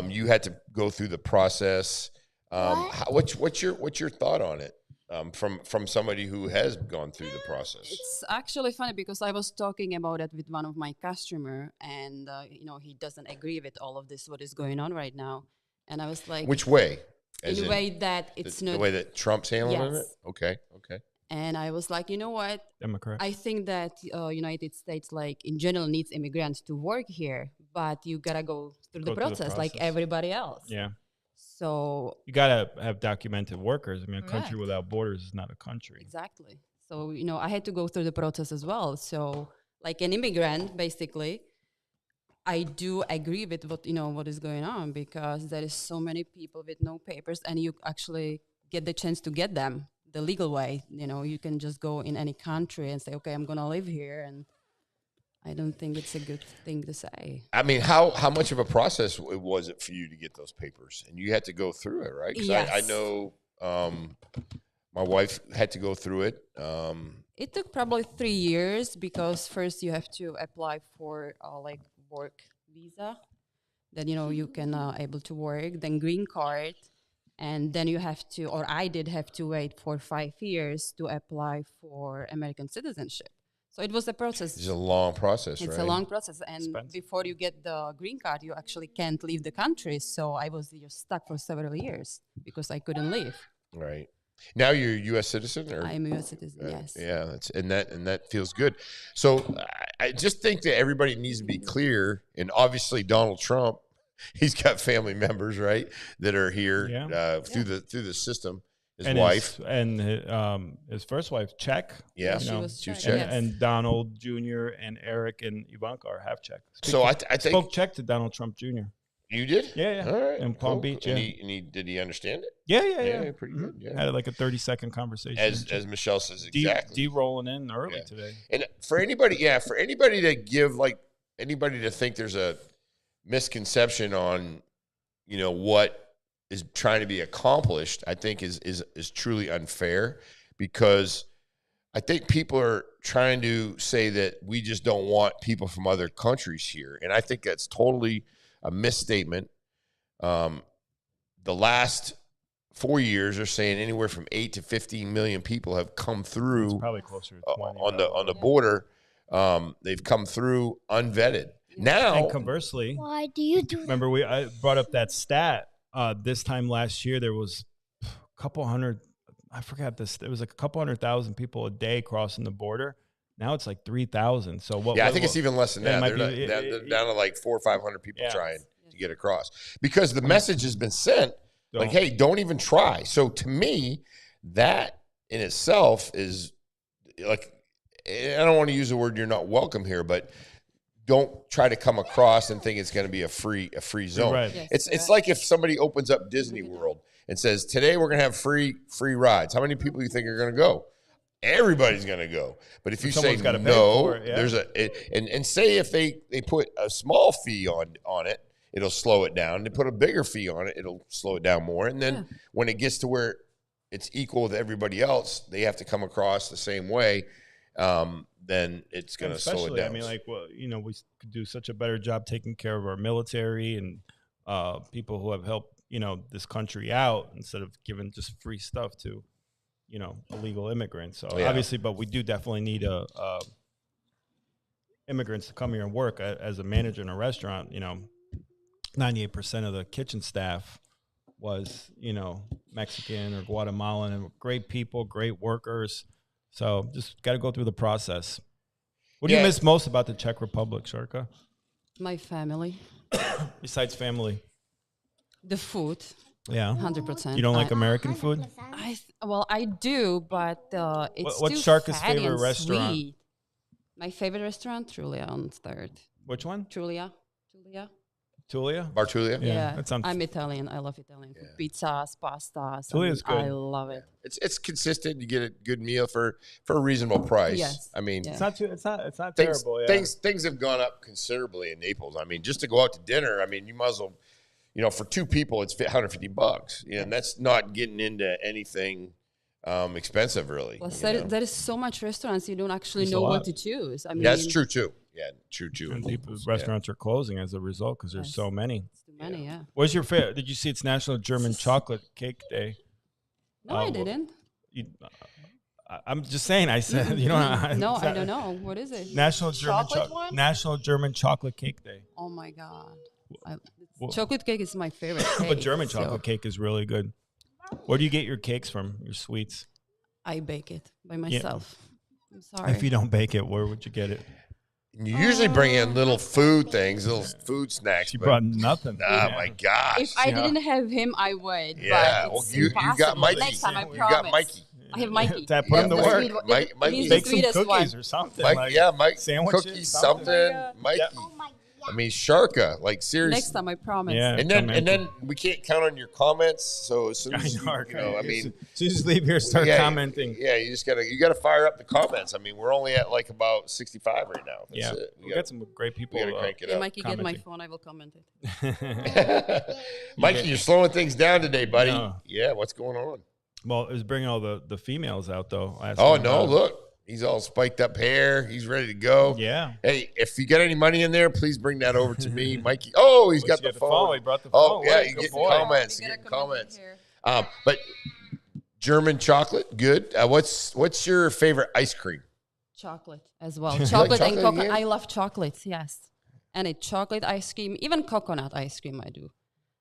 you had to go through the process. What's your thought on it from somebody who has gone through the process? It's actually funny because I was talking about it with one of my customer, and he doesn't agree with all of this what is going on right now, and I was like, Which way? As in a way that it's the not. way that Trump's handling it? Yes. Okay. And I was like, you know what? Democrat. I think that United States, like in general, needs immigrants to work here, but you gotta go through the process like everybody else. Yeah. So You gotta have documented workers. I mean, a country Correct. without borders is not a country. exactly. So I had to go through the process as well. So like an immigrant, basically, I do agree with what is going on because there is so many people with no papers, and you actually get the chance to get them the legal way. You can just go in any country and say, okay, I'm gonna live here, and I don't think it's a good thing to say. I mean, how much of a process was it for you to get those papers? And you had to go through it, right? 'Cause I Yes. know my wife had to go through it. It took probably 3 years because first you have to apply for like work visa, then you can able to work, then green card, and then you have to, or I did have to wait for 5 years to apply for American citizenship. So it was a process. It's a long process, It's right? a long process, and Expensive. before you get the green card, you actually can't leave the country. So I was just stuck for several years because I couldn't leave. Right. Now you're a U.S. citizen, or I'm a U.S. citizen. Yes. yeah, and that feels good. So I just think that everybody needs to be clear, and obviously Donald Trump, he's got family members, right, that are here Yeah. through the system. His wife. His first wife, Czech. Yeah, she was Czech. Czech, yes. And Donald Jr. and Eric and Ivanka are half Czech. So I think spoke Czech to Donald Trump Jr. You did? Yeah. All right. In Palm Beach, yeah. And did he understand it? Yeah. Pretty good. Yeah. Had like a 30-second conversation. As Michelle says, exactly. D rolling in early today. And for anybody to give, like, anybody to think there's a misconception on, what is trying to be accomplished, I think is truly unfair, because I think people are trying to say that we just don't want people from other countries here. And I think that's totally a misstatement. The last 4 years are saying anywhere from 8 to 15 million people have come through. It's probably closer to 20 on the border. They've come through unvetted. Now, and conversely, Why do you do that? remember I brought up that stat. This time last year, there was a couple hundred. I forgot this. It was like a couple 100,000 people a day crossing the border. Now it's like 3,000. So what? I think it's even less than Yeah, that. They're down to like 400 or 500 people trying to get across, because the message has been sent like, "Hey, don't even try." So to me, that in itself is like, I don't want to use the word "you're not welcome" here, but don't try to come across and think it's going to be a free zone. Right. Yes, It's like if somebody opens up Disney World and says, "Today we're going to have free rides." How many people do you think are going to go? Everybody's going to go. But if you say Someone's gotta pay no, for it, yeah. there's and say if they put a small fee on it, it'll slow it down. They put a bigger fee on it, it'll slow it down more. And then when it gets to where it's equal with everybody else, they have to come across the same way. Then it's going to slow it down. I mean, like, we could do such a better job taking care of our military and people who have helped, this country out, instead of giving just free stuff to, illegal immigrants. So obviously, but we do definitely need immigrants to come here and work. As a manager in a restaurant, 98% of the kitchen staff was, Mexican or Guatemalan, and great people, great workers. So just got to go through the process. What do you miss most about the Czech Republic, Sarka? My family. Besides family? The food. Yeah. 100%. You don't like American food? I do, but it's What's too Sarka's fatty favorite and restaurant? sweet. My favorite restaurant, Julia on 3rd. Which one? Julia. Tulia? Bartulia? Yeah, that sounds- I'm Italian. I love Italian food. Pizzas, pastas. Julia's good. I love it. It's consistent. You get a good meal for a reasonable price. Yes. I mean, It's not things, terrible. Yeah. things have gone up considerably in Naples. I mean, just to go out to dinner, I mean, you might as well, for two people, it's $150. And that's not getting into anything expensive, really. Plus, there is so much restaurants you don't actually There's know a what lot. to choose. I mean, That's true too. Yeah, true. And restaurants are closing as a result because there's so many. It's too many, yeah. What's your favorite? Did you see it's National German Chocolate Cake Day? No, I didn't. I'm just saying. I said you don't. No, I don't know. What is it? National German Chocolate one? National German Chocolate Cake Day. Oh my god, Well- chocolate cake is my favorite. Cake, But German so chocolate cake is really good. Where do you get your cakes from? Your sweets? I bake it by myself. I'm sorry. If you don't bake it, where would you get it? You usually bring in little food things, little food snacks. She but- brought nothing. Oh my gosh! if I didn't have him, I would. Yeah, but well, it's you got impossible. Mikey. Next time, I You promise. got Mikey. I have Mikey. That put him to The work. sweet one. Mike- Mikey. He's the Bake some sweetest cookies one. or something. Mike, sandwiches, cookies, something. something. Mikey. Oh my god. I mean, Sarka, like seriously. Next time, I promise. Yeah. And then we can't count on your comments. So as soon I as you, know. I mean, so you just leave here, start commenting. Yeah, you gotta fire up the comments. I mean, we're only at like about 65 right now. That's Yeah, it. we got some great people. We gotta crank it Yeah, up. Mikey, get my commenting. phone. I will comment it. Mikey, you're slowing things down today, buddy. No. Yeah, what's going on? Well, it was bringing all the females out though. I asked Oh them no, about it. look, he's all spiked up hair. He's ready to go. Yeah. Hey, if you got any money in there, please bring that over to me, Mikey. Oh, he's got You the got phone. He brought the Oh phone. yeah, What a you good get boy. comments. You You gotta get comment comments. here. But German chocolate, good. What's your favorite ice cream? Chocolate as well. like Chocolate and chocolate coconut. again? I love chocolates. Yes, and it's chocolate ice cream, even coconut ice cream. I do.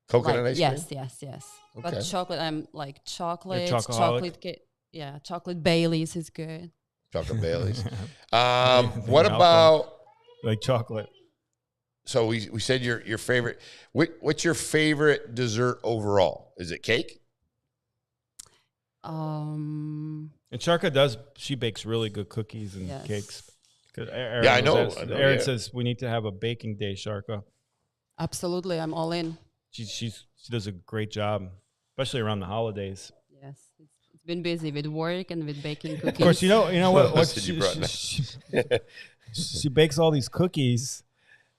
Coconut Like, ice yes, cream? yes. Okay. But chocolate, I'm like chocolate, chocoholic? chocolate cake. Yeah, chocolate Bailey's is good. Chocolate Baileys. Anything What else? about? Like chocolate. So we said your favorite. What's your favorite dessert overall? Is it cake? Um, And Sarka she bakes really good cookies and Yes. cakes. I know, Aaron yeah. says we need to have a baking day, Sarka. absolutely, I'm all in. She does a great job, especially around the holidays. Yes, it's been busy with work and with baking cookies. Of course, you know what Listen, you brought she bakes all these cookies,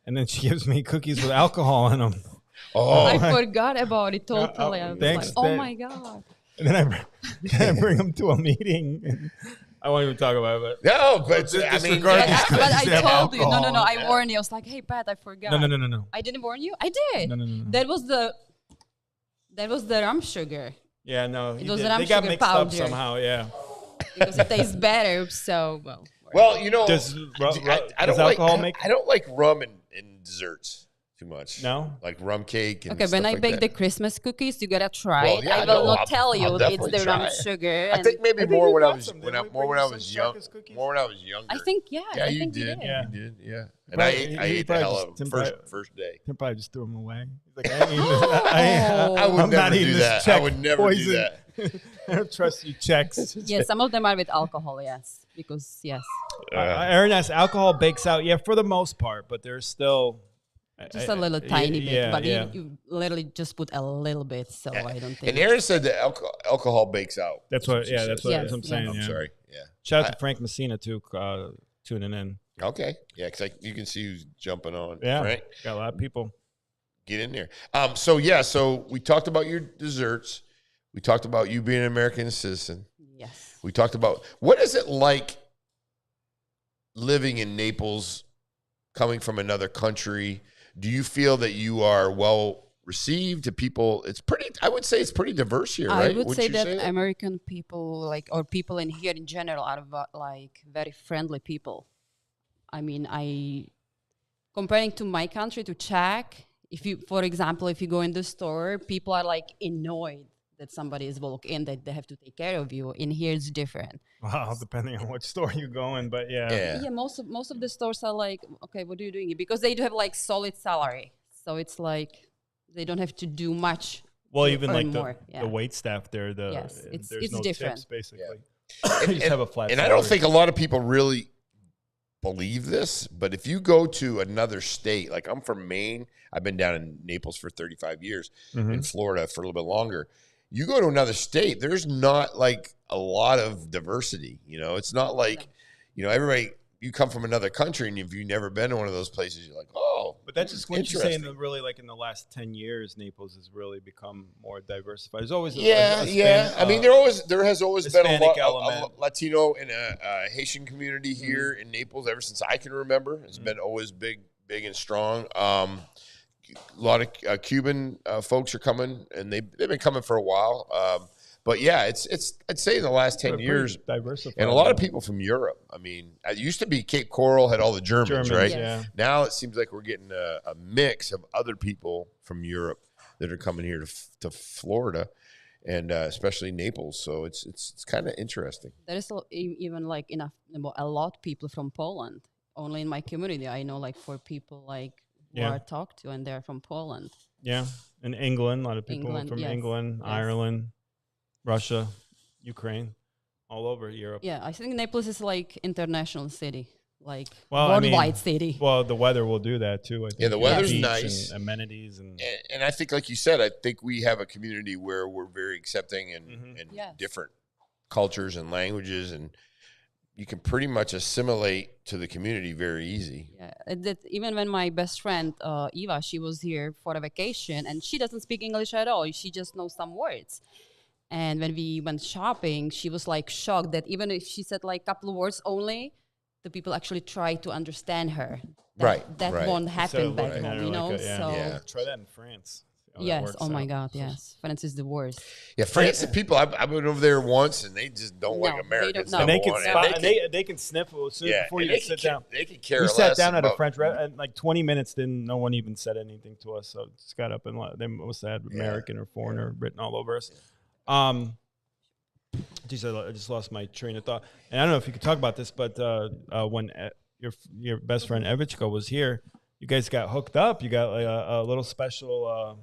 and then she gives me cookies with alcohol in them. I Oh, forgot about it totally. I was thanks, like, oh thank- my god. And then I bring them to a meeting. And I won't even talk about it. no, but I mean, disregard that these happens. But I They have told you, no, alcohol. I warned you. I was like, hey, Pat, I forgot. No. I didn't warn you. I did. No. That was the rum sugar Yeah, no. It was did. rum They got sugar mixed up powder. somehow. Yeah. because it tastes better. So Well, you know, Does I don't like alcohol make? I don't like rum in desserts too much. No? Like rum cake. And okay, when stuff I like bake that. the Christmas cookies, you gotta try Well, it. yeah, I I will know. not tell you I'll it's definitely the try rum it. sugar. I think maybe think more you when I got was some, when didn't I we more bring when I you was some young. Sarka's cookies? More when I was younger. I think Yeah, I you think did. Yeah. You did. Yeah. And Probably- I he ate the probably hell just- out Tim of probably- first day. Tim probably just threw them away. He's like, I ain't eating this. I I would I'm not never eating do this that. I check would never poison. do that. I don't trust you checks. yeah, some of them are with alcohol. Yes, because yes, Aaron asks, alcohol bakes out. Yeah, for the most part, but there's still just a little tiny bit. Yeah, But yeah. you literally just put a little bit. So I don't think. And Aaron said that alcohol bakes out. That's what. she Yeah, said. that's what Yes, I'm saying. yes. I'm yeah. sorry. Yeah. Shout out to Frank Messina too, tuning in. Okay. Yeah, because you can see who's jumping on. Yeah, Right. got a lot of people. Get in there. So we talked about your desserts. We talked about you being an American citizen. Yes. We talked about what is it like living in Naples, coming from another country. Do you feel that you are well received to people? It's pretty. I would say it's pretty diverse here, right? I would Wouldn't say you that American people, or people in here in general, are very friendly people. I mean, comparing to my country, to Czech, for example, if you go in the store, people are like annoyed that somebody is walk in, that they have to take care of you. In here, it's different. Wow, depending on which store you go in, but yeah. Yeah, most of the stores are like, okay, what are you doing? Because they do have like solid salary, so it's like they don't have to do much. Well, to even earn like more. Yeah. the wait staff there, Yes, there's it's no different. tips basically. And, You just have a flat and I don't salary. think a lot of people really believe this, but if you go to another state, like I'm from Maine, I've been down in Naples for 35 years, Mm-hmm. in Florida for a little bit longer. You go to another state, there's not like a lot of diversity. You know, it's not like, everybody, you come from another country and if you've never been to one of those places, you're like, oh, But that's just what you're saying. interesting. That really, like in the last 10 years, Naples has really become more diversified. There's always Yeah. I mean, there has always been Hispanic a element. Latino and a Haitian community here in Naples ever since I can remember. It's been always big and strong. A lot of Cuban folks are coming, and they've been coming for a while. But yeah, it's I'd say in the last 10 years, diversified, and a lot of people from Europe. I mean, it used to be Cape Coral had all the Germans, right? Yeah. Now it seems like we're getting a mix of other people from Europe that are coming here to Florida, and especially Naples. So it's kind of interesting. There is even like a lot of people from Poland. Only in my community, I know like 4 people who Yeah. I talk to, and they're from Poland. Yeah, in England, a lot of people England, from yes, England, yes. Ireland, Russia, Ukraine, all over Europe. Yeah, I think Naples is like international city, like Well, I mean, worldwide city. Well, the weather will do that too. I think. Yeah, the You got weather's beach nice. and amenities and And I think, like you said, I think we have a community where we're very accepting and Yes. different cultures and languages, and you can pretty much assimilate to the community very easy. Yeah, that even when my best friend Eva, she was here for a vacation, and she doesn't speak English at all. She just knows some words. And when we went shopping, she was like shocked that even if she said like a couple of words only, the people actually try to understand her. That Right. won't happen So, back right, home, yeah, you know. like a- So Yeah. try that in France. How that yes, works oh my out. God, yes, France is the worst. Yeah, France, the people, I've been over there once, and they just don't No, like they Americans. don't- And they can number one. spot, And and they can sniffle as soon before and you they sit can down. They can care We less sat down at a about- French restaurant, and like 20 minutes, no one even said anything to us. So just got up and they must have had American or foreigner written all over us. Geez, I just lost my train of thought. And I don't know if you could talk about this, but when your best friend Evichko was here, you guys got hooked up. You got like a little special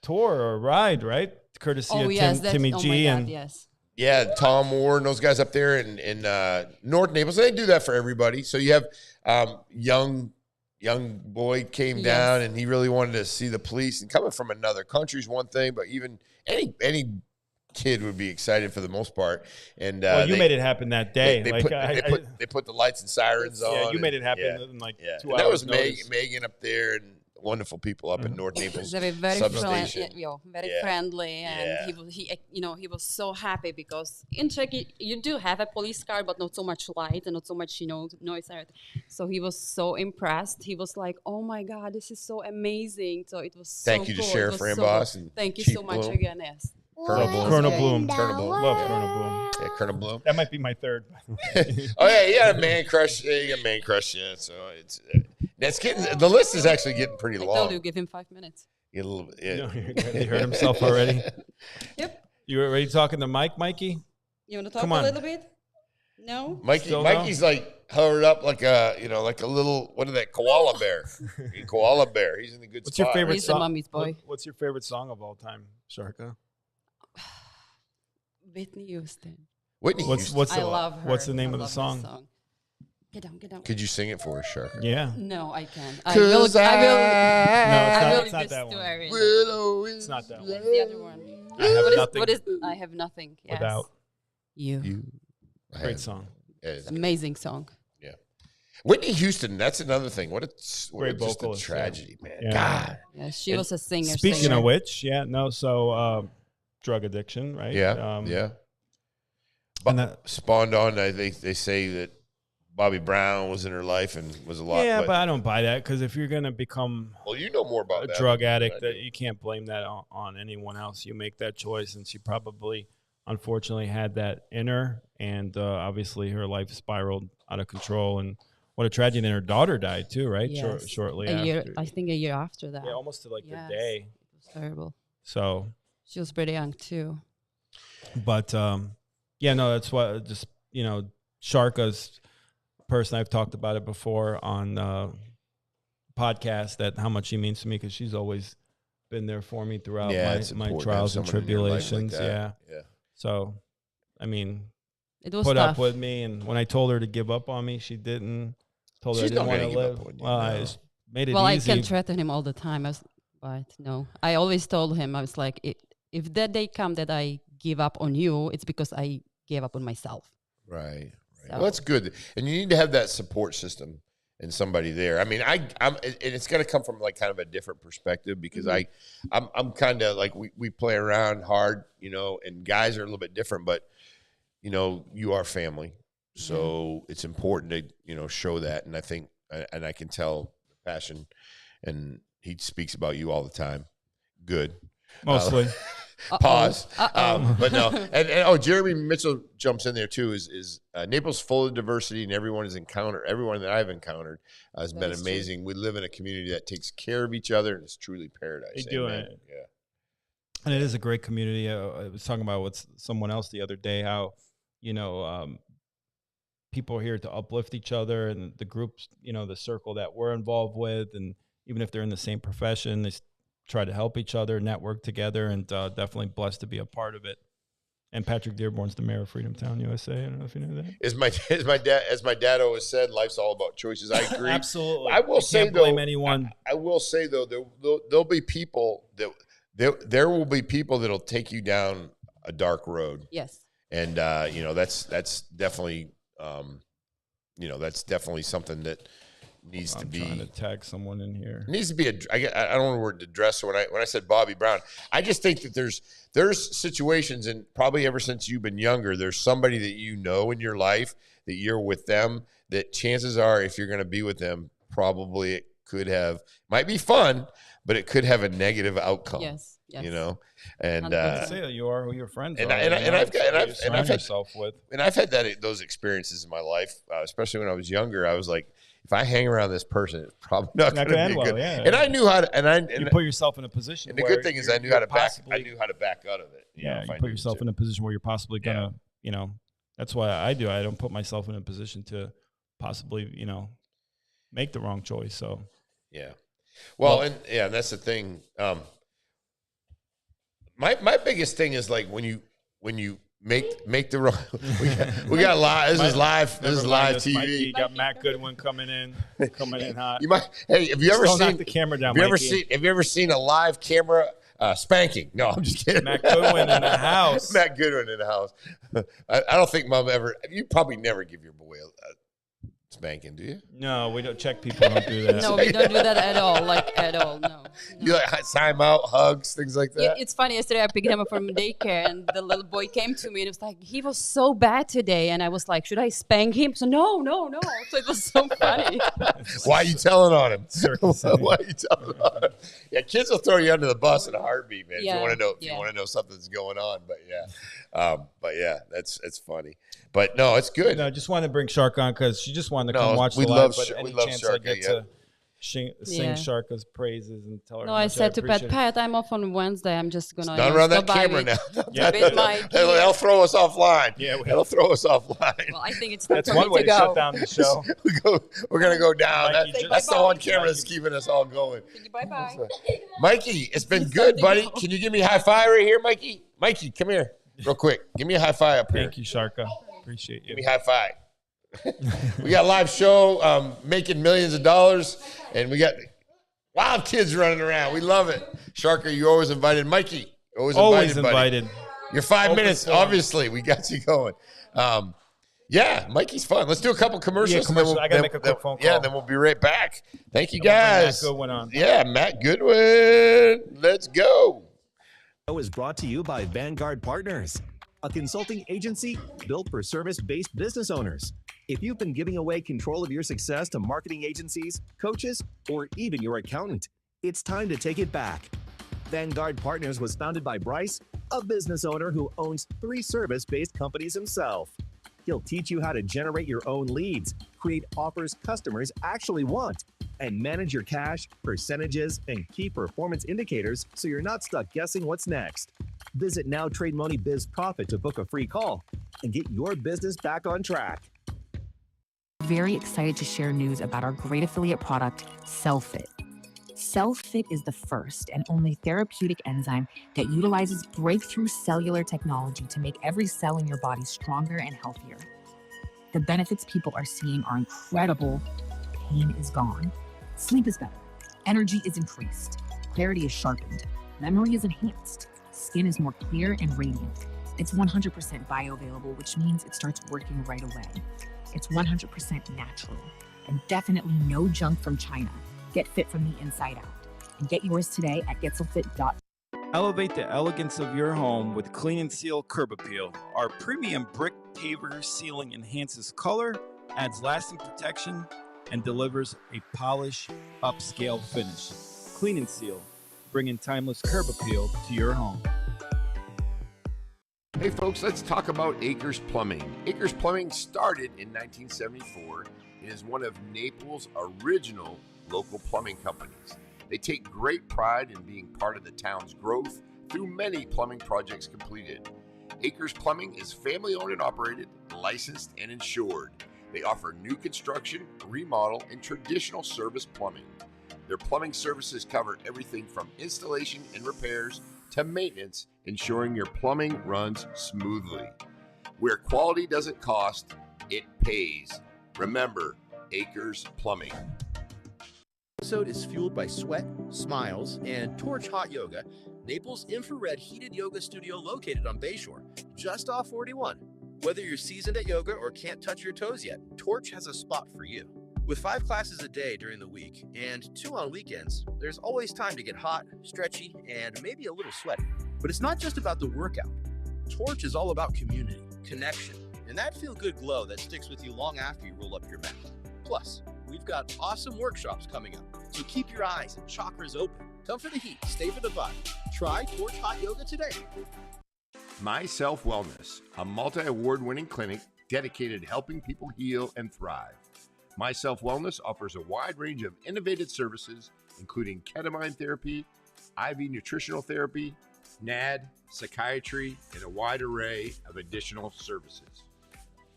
tour or ride, right? courtesy Oh of yes, that's Timmy oh G my God, and yes. Yeah, Tom Moore and those guys up there in North Naples. They do that for everybody. So you have young boy came down and he really wanted to see the police. And coming from another country is one thing, but even any kid would be excited for the most part. And well, you made it happen that day. They put the lights and sirens on. Yeah, you made it happen in 2 hours. That was notice. Megan up there and wonderful people up in North Naples. They were very substation. friendly, and he was so happy because in Czech you do have a police car, but not so much light and not so much noise. So he was so impressed. He was like, "Oh my God, this is so amazing!" So it was so Thank you to cool. Sheriff Ramboss and thank you Chief so much Bloom. again. Yes. Colonel Bloom. Colonel Bloom. Colonel Bloom. Love Colonel Bloom. Yeah, Colonel Bloom. That might be my third. Oh yeah, you got a man crush. Yeah, you got a man crush. Yeah, so it's that's getting the list is actually getting pretty I long. told you, give him 5 minutes. Get a little bit. Yeah. No, he heard himself already. Yep. You already talking to Mikey? You want to talk Come a on. little bit? No. Mikey's like hovered up like a like a little what is that koala bear? Koala bear. He's in the good What's spot. your favorite He's the song? mommy's boy. What's your favorite song of all time, Sarka? Whitney Houston. Whitney Houston. I love her. What's the name I of the love song? that song. Get down. Could you sing it for us, Shark? Yeah. No, I can't. No, No, I it's will not just that do one. everything. It's not that one. What's the other one? I have What is- nothing what is? I have nothing. Yes. without. You. Great song. Yeah, it's Amazing song. yeah. Whitney Houston. That's another thing. What just a vocalist, tragedy, man. Yeah. God. Yeah, she was a singer. Speaking singer. of which, so drug addiction, right? Yeah. Yeah. And that, Spawned on. They say that Bobby Brown was in her life and was a lot. yeah, but I don't buy that because if you're gonna become well, you know more about a that drug than I addict, do. that you can't blame that on anyone else. You make that choice, and she probably, unfortunately, had that in her, and obviously her life spiraled out of control. And what a tragedy! And her daughter died too, right? Yes. Shortly a after. year, I think a year after that. Yeah, almost to like Yes. the day. It was terrible. So, She was pretty young too. but yeah, no, that's what just Sharka's person. I've talked about it before on podcast that how much she means to me because she's always been there for me throughout it's my important to have trials and someone in your life like tribulations. that. Yeah. So, I mean, It was put tough. up with me, and when I told her to give up on me, she didn't. Told her She's I didn't not want gonna to give live. up on you, Well, I no. just made it Well, easy. I can threaten him all the time, but no. I always told him, I was like, if that day come that I give up on you, it's because I gave up on myself. Right. So- Well, that's good, and you need to have that support system and somebody there. I mean, and it's got to come from like kind of a different perspective because Mm-hmm. I'm kind of like we play around hard, and guys are a little bit different, but you are family, so it's important to show that, and I think and I can tell the passion, and he speaks about you all the time. Good. Mostly. Pause. Uh-oh. But no, and Jeremy Mitchell jumps in there too. Is Naples full of diversity, and everyone that I've encountered has been is true. amazing. We live in a community that takes care of each other, and it's truly paradise. They do Amen. it. Yeah. And it is a great community. I was talking about with someone else the other day how, people are here to uplift each other and the groups, the circle that we're involved with. And even if they're in the same profession, they try to help each other, network together, and definitely blessed to be a part of it. And Patrick Dearborn's the mayor of Freedom Town, USA. I don't know if you knew that. As my dad always said, life's all about choices. I agree. Absolutely. I will say can't blame though, anyone. I will say though, there'll be people there will be people that'll take you down a dark road. Yes. And that's definitely that's definitely something that needs to I'm be trying to tag someone in here. needs to be I don't know the word to address. So when I said Bobby Brown, I just think that there's situations, and probably ever since you've been younger, there's somebody that in your life that you're with them that chances are if you're going to be with them, probably it might be fun, but it could have a negative outcome. Yes. And Say that you are who your friends and are. I've had yourself with. and I've had those experiences in my life, especially when I was younger. I was like, if I hang around this person, it's probably not going to be well, good. yeah. And I knew how to. You put yourself in a position. And the where good thing is, you're- I knew how to you're back. possibly- I knew how to back out of it. Yeah, if I you put needed yourself to. in a position where you're possibly gonna, that's why I do. I don't put myself in a position to possibly, make the wrong choice. So Yeah. Well, and that's the thing. My biggest thing is like when you make the wrong. We got live. This is live. This is live TV. Mikey, you got Matt Goodwin coming in hot. You might. Hey, have you ever Don't seen knock the camera down? Have you ever seen a live camera spanking? No, I'm just kidding. Matt Goodwin in the house. Matt Goodwin in the house. I don't think Mom ever. You probably never give your boy a spanking, do you? No, we don't. Czech people don't do that. No, we don't do that at all. Like at all. No. You like time out, hugs, things like that. Yeah, it's funny. Yesterday I picked him up from daycare, and the little boy came to me and was like, "He was so bad today," and I was like, "Should I spank him?" So no. So it was so funny. Why are you telling on him? Circus. Why are you telling on him? Yeah, kids will throw you under the bus in a heartbeat, man. Yeah, if you want to know, if yeah. you want to know something's going on. But yeah, it's funny. But no, it's good. No, I just wanted to bring Sarka on because she just wanted to come watch we the love live. But we any love chance Sarka, I get to sing Sarka's praises and tell her. No, how I much said to appreciate Pat, I'm off on Wednesday. I'm just gonna Not around that stop by camera with- now. Yeah. with my That'll throw us offline. Yeah, that'll throw us offline. Well, I think it's time That's for one me way to to go. shut down the show. We're gonna go down. Mikey, That's the bye-bye. one camera that's keeping us all going. Bye-bye. Mikey, it's been good, buddy. Can you give me a high five right here, Mikey? Mikey, come here, real quick. Give me a high five up here. Thank you, Sarka. Appreciate you. Give me a high five. We got a live show, making millions of dollars, and we got wild kids running around. We love it. Sarka, you're always invited. Mikey, Always buddy. invited. Your 5 Open minutes, forum. obviously. We got you going. Yeah, Mikey's fun. Let's do a couple commercials. Yeah, and then commercials. I gotta make a quick phone Yeah, call. then we'll be right back. Thank you, And we'll bring guys. Matt Goodwin on. Yeah, Matt Goodwin. Let's go. Show is brought to you by Vanguard Partners, a consulting agency built for service-based business owners. If you've been giving away control of your success to marketing agencies, coaches, or even your accountant, it's time to take it back. Vanguard Partners was founded by Bryce, a business owner who owns 3 service-based companies himself. He'll teach you how to generate your own leads, create offers customers actually want, and manage your cash, percentages, and key performance indicators so you're not stuck guessing what's next. Visit Now Trade Money Biz Profit to book a free call and get your business back on track. Very excited to share news about our great affiliate product, CellFit. CellFit is the first and only therapeutic enzyme that utilizes breakthrough cellular technology to make every cell in your body stronger and healthier. The benefits people are seeing are incredible. Pain is gone. Sleep is better. Energy is increased. Clarity is sharpened. Memory is enhanced. Skin is more clear and radiant. It's 100% bioavailable, which means it starts working right away. It's 100% natural and definitely no junk from China. Get fit from the inside out and get yours today at getselfit.com. Elevate the elegance of your home with Clean and Seal Curb Appeal. Our premium brick paver sealing enhances color, adds lasting protection, and delivers a polished, upscale finish. Clean and Seal, bringing timeless curb appeal to your home. Hey folks, let's talk about Acres Plumbing. Acres Plumbing started in 1974 and is one of Naples' original local plumbing companies. They take great pride in being part of the town's growth through many plumbing projects completed. Acres Plumbing is family owned and operated, licensed and insured. They offer new construction, remodel, and traditional service plumbing. Their plumbing services cover everything from installation and repairs to maintenance, ensuring your plumbing runs smoothly. Where quality doesn't cost, it pays. Remember, Acres Plumbing. Episode is fueled by sweat, smiles, and Torch Hot Yoga, Naples' infrared heated yoga studio located on Bayshore, just off 41. Whether you're seasoned at yoga or can't touch your toes yet, Torch has a spot for you. With 5 classes a day during the week and 2 on weekends, there's always time to get hot, stretchy, and maybe a little sweaty. But it's not just about the workout. Torch is all about community, connection, and that feel-good glow that sticks with you long after you roll up your mat. Plus, we've got awesome workshops coming up, so keep your eyes and chakras open. Come for the heat, stay for the vibe. Try Torch Hot Yoga today. My Self Wellness, a multi-award-winning clinic dedicated to helping people heal and thrive. My Self Wellness offers a wide range of innovative services, including ketamine therapy, IV nutritional therapy, NAD, psychiatry, and a wide array of additional services.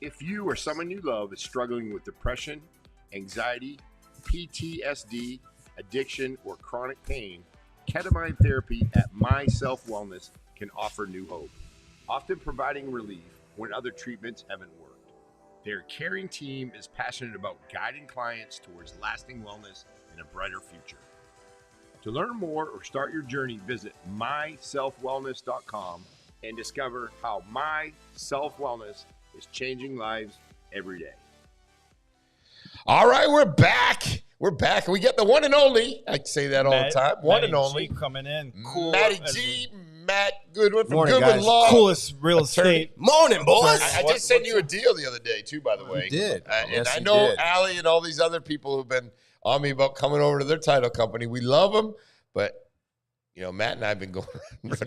If you or someone you love is struggling with depression, anxiety, PTSD, addiction, or chronic pain, ketamine therapy at My Self Wellness can offer new hope, often providing relief when other treatments haven't worked. Their caring team is passionate about guiding clients towards lasting wellness and a brighter future. To learn more or start your journey, visit myselfwellness.com and discover how My Self Wellness is changing lives every day. All right, we're back. We're back. We get the one and only. I say that all the time. One and only. G coming in. Cool. Matty G, Matt Goodwin from Morning, Goodwin guys. Law. Coolest real estate. Morning, boys. I just sent you a deal the other day, too, by the way. You did. And Yes, I you know did. Allie and all these other people who've been on me about coming over to their title company. We love them, but, you know, Matt and I have been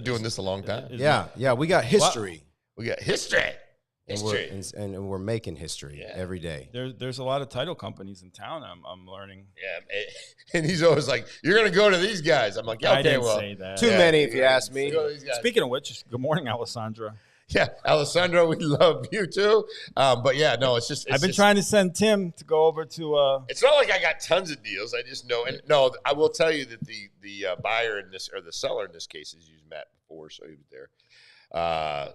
doing this a long time. Yeah, we got history. We got history. And History. and we're making history every day. There's a lot of title companies in town. I'm learning. Yeah, and he's always like, "You're gonna go to these guys." I'm like, "Yeah, I okay, didn't well, say that. Too many, if you ask me. go to these guys." Speaking of which, good morning, Alessandra. Yeah, Alessandro, we love you too. But yeah, no, it's just I've been trying to send Tim to go over to. It's not like I got tons of deals. I just know, and no, I will tell you that the buyer in this, or the seller in this case, has used Matt before, so he was there.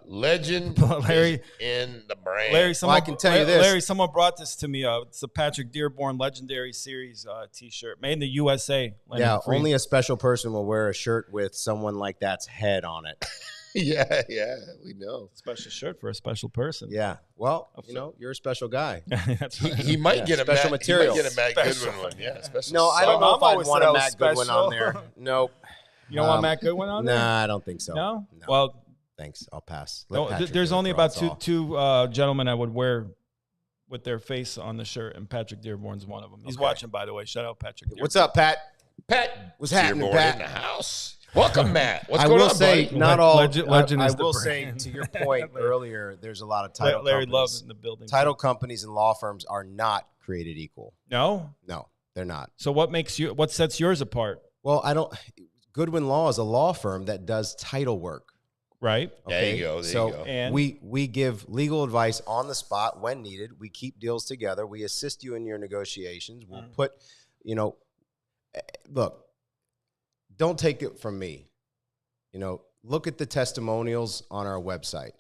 Legend Larry in the brand. Larry, I can tell you this. Larry, someone brought this to me. It's a Patrick Dearborn Legendary Series T-shirt made in the USA. Yeah, only a special person will wear a shirt with someone like that's head on it. yeah, we know. Special shirt for a special person. Yeah, well, you're a special guy. That's right. He might get a special Matt, material. He might get a Matt Special. Goodwin one. Yeah, special. No, I don't know if I'm I'd always want said I a was Matt Goodwin on special. there. Nope. You don't want Matt Goodwin on there? Nah, I don't think so. No? No. Well, Thanks. I'll pass. there's only about two gentlemen I would wear with their face on the shirt, and Patrick Dearborn's one of them. He's watching, by the way. Shout out Patrick Dearborn. What's up, Pat? Pat, What's happening, Dearborn Pat? in the house. Welcome, Matt. What's I going will on, say, buddy? not all. Legend I is the will say, brand. to your point earlier, there's a lot of title Larry companies. Love in the building. Title companies and law firms are not created equal. No? No, they're not. So what sets yours apart? Well, Goodwin Law is a law firm that does title work. Right? There you go. There so you go. And we give legal advice on the spot when needed. We keep deals together. We assist you in your negotiations. We'll put, look, don't take it from me. Look at the testimonials on our website.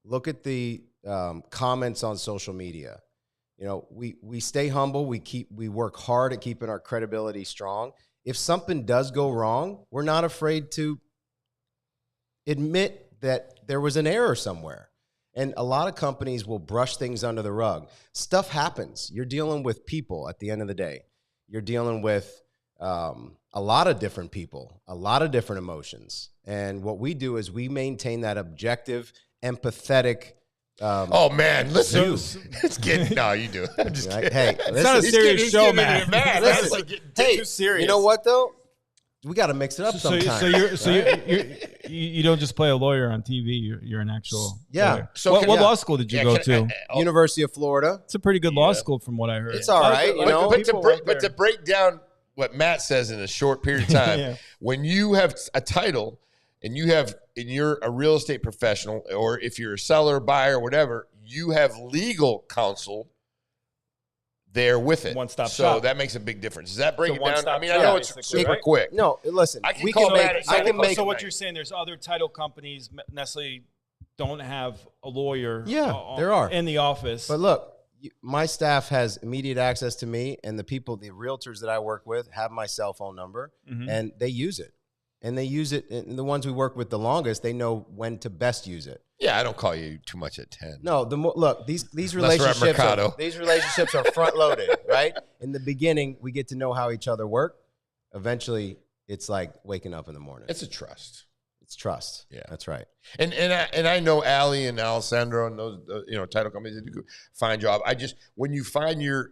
Look at the comments on social media. We stay humble. We work hard at keeping our credibility strong. If something does go wrong, we're not afraid to admit that there was an error somewhere. And a lot of companies will brush things under the rug. Stuff happens. You're dealing with people at the end of the day. You're dealing with a lot of different people, a lot of different emotions. And what we do is we maintain that objective, empathetic. Oh, man, listen. It's getting, no, you do it. I'm just kidding. Hey, it's not a serious show, man. That's like hey, too serious. you know what, though? We got to mix it up sometimes. So you don't just play a lawyer on TV. You're an actual lawyer. So what law school did you go to? University of Florida. It's a pretty good law school from what I heard. It's all right, But to break down what Matt says in a short period of time, when you have a title and you're a real estate professional, or if you're a seller, buyer, whatever, you have legal counsel there with it. One-stop so shop. that makes a big difference. Does that break it down? one-stop I mean, I shop, know it's basically, super right? quick. No, listen. I can we call can Matt make. at I can make. So what you're saying, there's other title companies necessarily don't have a lawyer. Yeah, there are in the office. But look, my staff has immediate access to me, and the realtors that I work with have my cell phone number, and they use it. And they use it, and the ones we work with the longest, they know when to best use it. Yeah, I don't call you too much at 10. No, look, these Unless we're at Mercado. these relationships are front loaded, right? In the beginning, we get to know how each other work. Eventually, it's like waking up in the morning. It's a trust. It's trust. Yeah, that's right. And I know Allie and Alessandro and those title companies that do a fine job. When you find your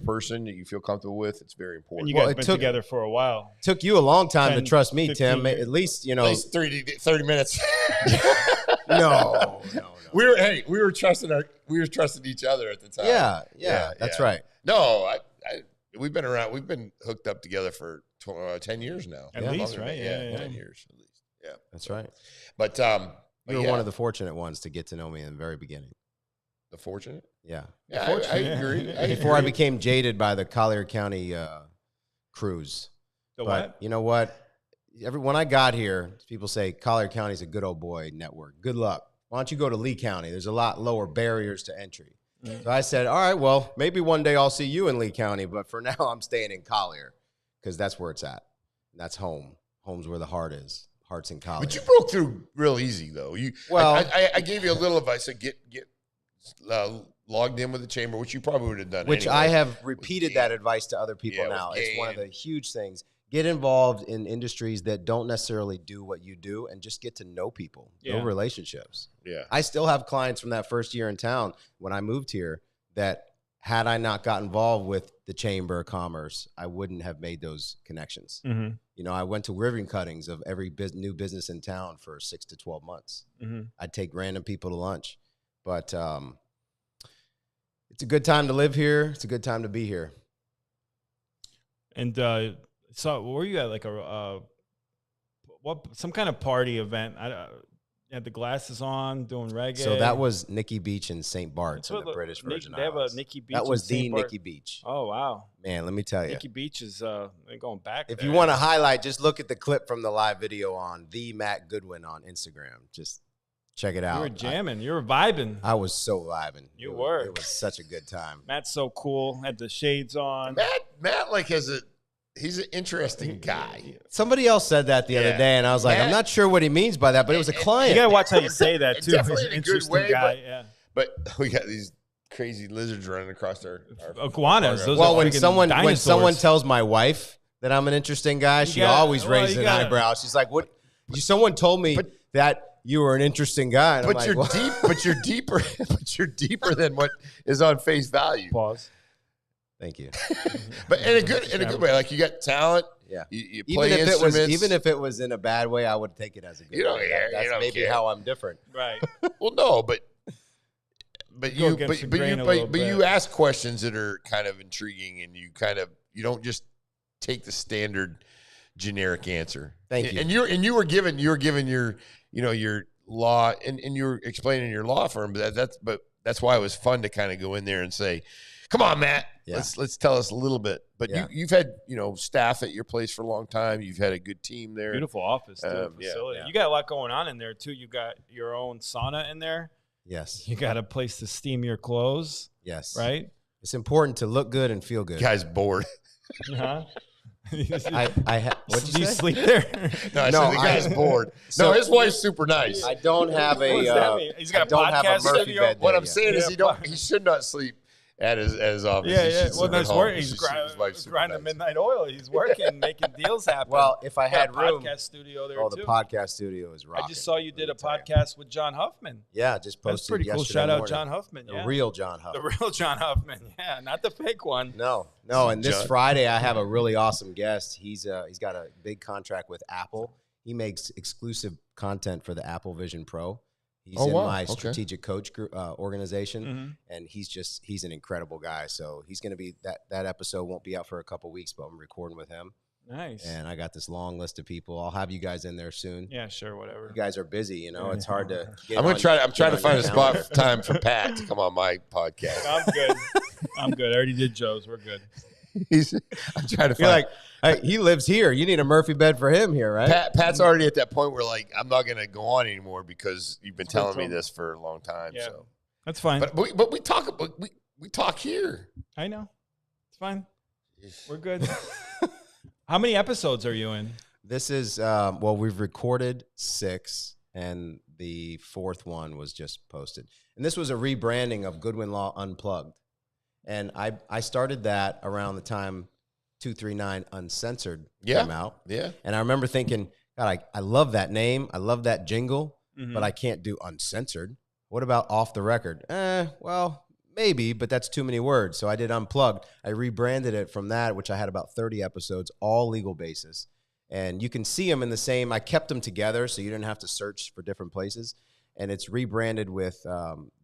person that you feel comfortable with, it's very important. And you guys have been together for a while. Took you a long time to trust me, 15 Tim. years. At least 30 minutes. No. We were trusting each other at the time. Yeah, that's right. No, we've been around. We've been hooked up together for 10 years now. At least, right? Yeah, 10 years at least. Yeah, that's right. But you were one of the fortunate ones to get to know me in the very beginning. The fortunate? Yeah. I agree. Before I became jaded by the Collier County cruise. The but what? you know what? when I got here, people say Collier County is a good old boy network. Good luck. Why don't you go to Lee County? There's a lot lower barriers to entry. So I said, all right, well, maybe one day I'll see you in Lee County, but for now I'm staying in Collier because that's where it's at. And that's home. Home's where the heart is. Heart's in Collier. But you broke through real easy, though. I gave you a little advice. I said get logged in with the chamber, which you probably would have done. Which anyway. I have repeated that advice to other people now. It's one of the huge things. Get involved in industries that don't necessarily do what you do and just get to know people, build relationships. Yeah. I still have clients from that first year in town when I moved here that had I not got involved with the Chamber of Commerce, I wouldn't have made those connections. Mm-hmm. You know, I went to ribbon cuttings of every new business in town for 6 to 12 months. Mm-hmm. I'd take random people to lunch. But it's a good time to live here. It's a good time to be here. And so were you at like some kind of party event? You had the glasses on, doing reggae. So that was Nikki Beach in St. Bart's in the British Virgin Islands. They have a Nikki Beach. That was in the St. Bart. Nikki Beach. Oh wow, man! Let me tell you, Nikki Beach is going back. If there. you want to highlight, just look at the clip from the live video on the Matt Goodwin on Instagram. Just check it out. You were jamming. You were vibing. I was so vibing. You were. It was such a good time. Matt's so cool. Had the shades on. Matt like he's an interesting guy. Somebody else said that the other day, and I was like, I'm not sure what he means by that, but it was a client. You got to watch how you say that, too. Definitely He's an in a good interesting way, guy, but we got these crazy lizards running across our iguanas. Those well, are when someone dinosaurs. tells my wife that I'm an interesting guy, she always raises an eyebrow. She's like, "What? Someone told me that you were an interesting guy." And but you're deep. But you're deeper. But you're deeper than what is on face value. Pause. Thank you. But in a good way. Like you got talent. Yeah. You play instruments. Even if it was in a bad way, I would take it as a good way. That's maybe how I'm different. Right. Well, no, but you ask questions that are kind of intriguing, and you don't just take the standard generic answer. Thank you. And you were given your your law, and you were explaining your law firm. But that's why it was fun to kind of go in there and say, "Come on, Matt, let's tell us a little bit." But you've had staff at your place for a long time. You've had a good team there. Beautiful office, facility. Yeah. You got a lot going on in there too. You got your own sauna in there. Yes. You got a place to steam your clothes. Yes. Right. It's important to look good and feel good. Guy's bored. Huh? What'd you say? Sleep there? No, I said the guy's bored. No, his wife's super nice. I don't have a. What does that mean? He's got a podcast Murphy studio. bed. What I'm saying is he should not sleep at his office. Yeah. Well, that's work. He's grinding the midnight oil. He's working, making deals happen. Well, if I had room, podcast studio there the too. podcast studio is rocking. I just saw you did a podcast with John Huffman. Yeah, just posted. That's pretty cool. Shout out John Huffman. The real John Huffman. The real John Huffman. Yeah, not the fake one. No. And this Friday, I have a really awesome guest. He's got a big contract with Apple. He makes exclusive content for the Apple Vision Pro. He's in my strategic coach organization, and he's an incredible guy. So he's going to be that episode won't be out for a couple weeks, but I'm recording with him. Nice. And I got this long list of people. I'll have you guys in there soon. Yeah, sure, whatever. You guys are busy, It's hard to. I'm trying to find a spot time for Pat to come on my podcast. I'm good. I already did Joe's. We're good. I'm trying to find. You're like, hey, he lives here. You need a Murphy bed for him here, right? Pat's already at that point where I'm not going to go on anymore because you've been telling me this for a long time. Yeah. So that's fine. But we talk here. I know. It's fine. We're good. How many episodes are you in? This is we've recorded 6, and the 4th one was just posted. And this was a rebranding of Goodwin Law Unplugged. And I started that around the time 239 Uncensored came out. Yeah. And I remember thinking, God, I love that name. I love that jingle, but I can't do Uncensored. What about Off the Record? Well, maybe, but that's too many words. So I did Unplugged. I rebranded it from that, which I had about 30 episodes, all legal basis. And you can see them in the same. I kept them together so you didn't have to search for different places. And it's rebranded with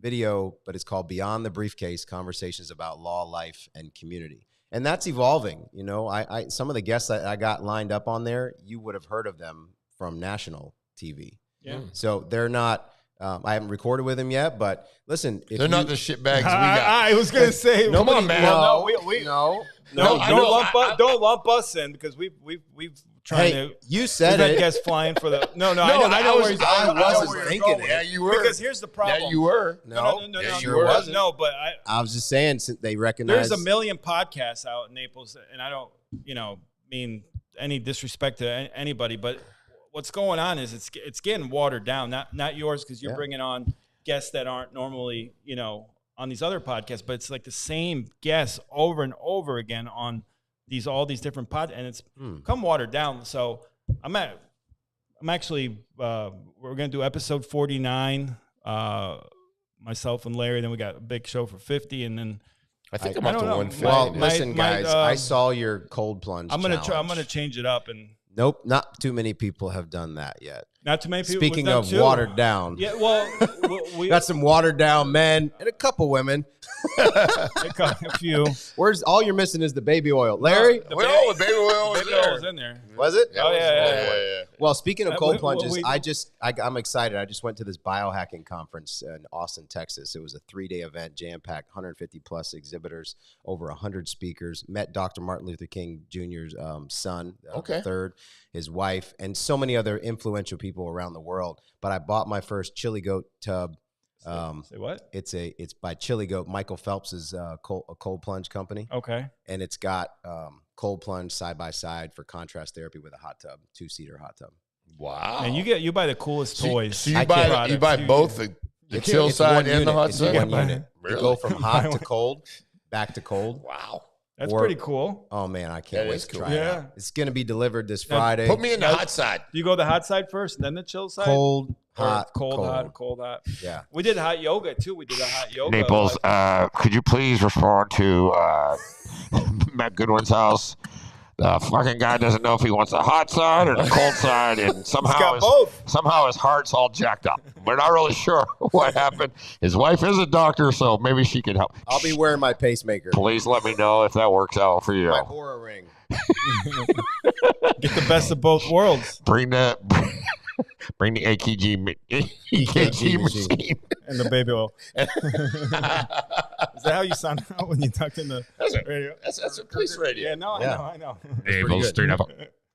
video, but it's called Beyond the Briefcase, Conversations About Law, Life, and Community. And that's evolving. I some of the guests that I got lined up on there, you would have heard of them from national TV. Yeah. So they're not, I haven't recorded with them yet, but listen. They're not the shitbags we got. I was going to say. Come on, man. Don't lump us in because we've trying Hey, to. you said that it. guess flying for the no. No, I know where he's. I know wasn't where you're thinking going. it. Yeah, you were. Because here's the problem. Yeah, you were. No, no. Yeah, sure you were. wasn't. No, but I was just saying since they recognize. there's a million podcasts out in Naples, and I don't, mean any disrespect to anybody, but what's going on is it's getting watered down. Not yours because you're bringing on guests that aren't normally, on these other podcasts, but it's like the same guests over and over again on all these different podcasts, and it's come watered down. So I'm actually we're gonna do episode 49, myself and Larry. Then we got a big show for 50, and then I think I'm up to 150. Well, now. listen, guys, I saw your cold plunge. I'm gonna challenge. change it up, and Nope, not too many people have done that yet. not too many people. Speaking we've done of two. watered down, Yeah, well, we got some watered down men and a couple women. a few. Where's all you're missing is the baby oil, Larry? The Well, the baby oil was baby oil there. was in there. Was it? Oh, yeah. Well, speaking of Uh, cold we- plunges, we- I'm excited. I just went to this biohacking conference in Austin, Texas. It was a 3-day event, jam-packed, 150 plus exhibitors, over 100 speakers. Met Dr. Martin Luther King Jr.'s son, Okay. third, his wife, and so many other influential people around the world. But I bought my first chili goat tub. Say what? It's by Chili Goat, Michael Phelps's cold plunge company, Okay. and it's got cold plunge side by side for contrast therapy with a hot tub, 2-seater hot tub. Wow. And you buy the coolest toys. So you I buy can't- both the It's- chill it's side one and the unit. hot It's side? one Yeah, unit. You Really? go from hot to cold, back to cold. Wow. That's or- pretty cool. Oh man, I can't That wait is to cool. try it Yeah. out. It's going to be delivered this Now, Friday. Put me in the hot side. Do you go the hot side first, and then the chill side? cold, Or hot, cold, hot, cold, hot. Yeah. We did hot yoga too. We did a hot yoga. Naples, like- could you please respond to Matt Goodwin's house? The fucking guy doesn't know if he wants the hot side or the cold side, and He's got both. somehow his heart's all jacked up. We're not really sure what happened. His wife is a doctor, so maybe she can help. I'll be wearing my pacemaker. Please let me know if that works out for you. My Aura ring. Get the best of both worlds. Bring the EKG machine. And the baby oil. Is that how you sound out when you talk in the radio? That's a police radio. Yeah, no, I know. Naples, good.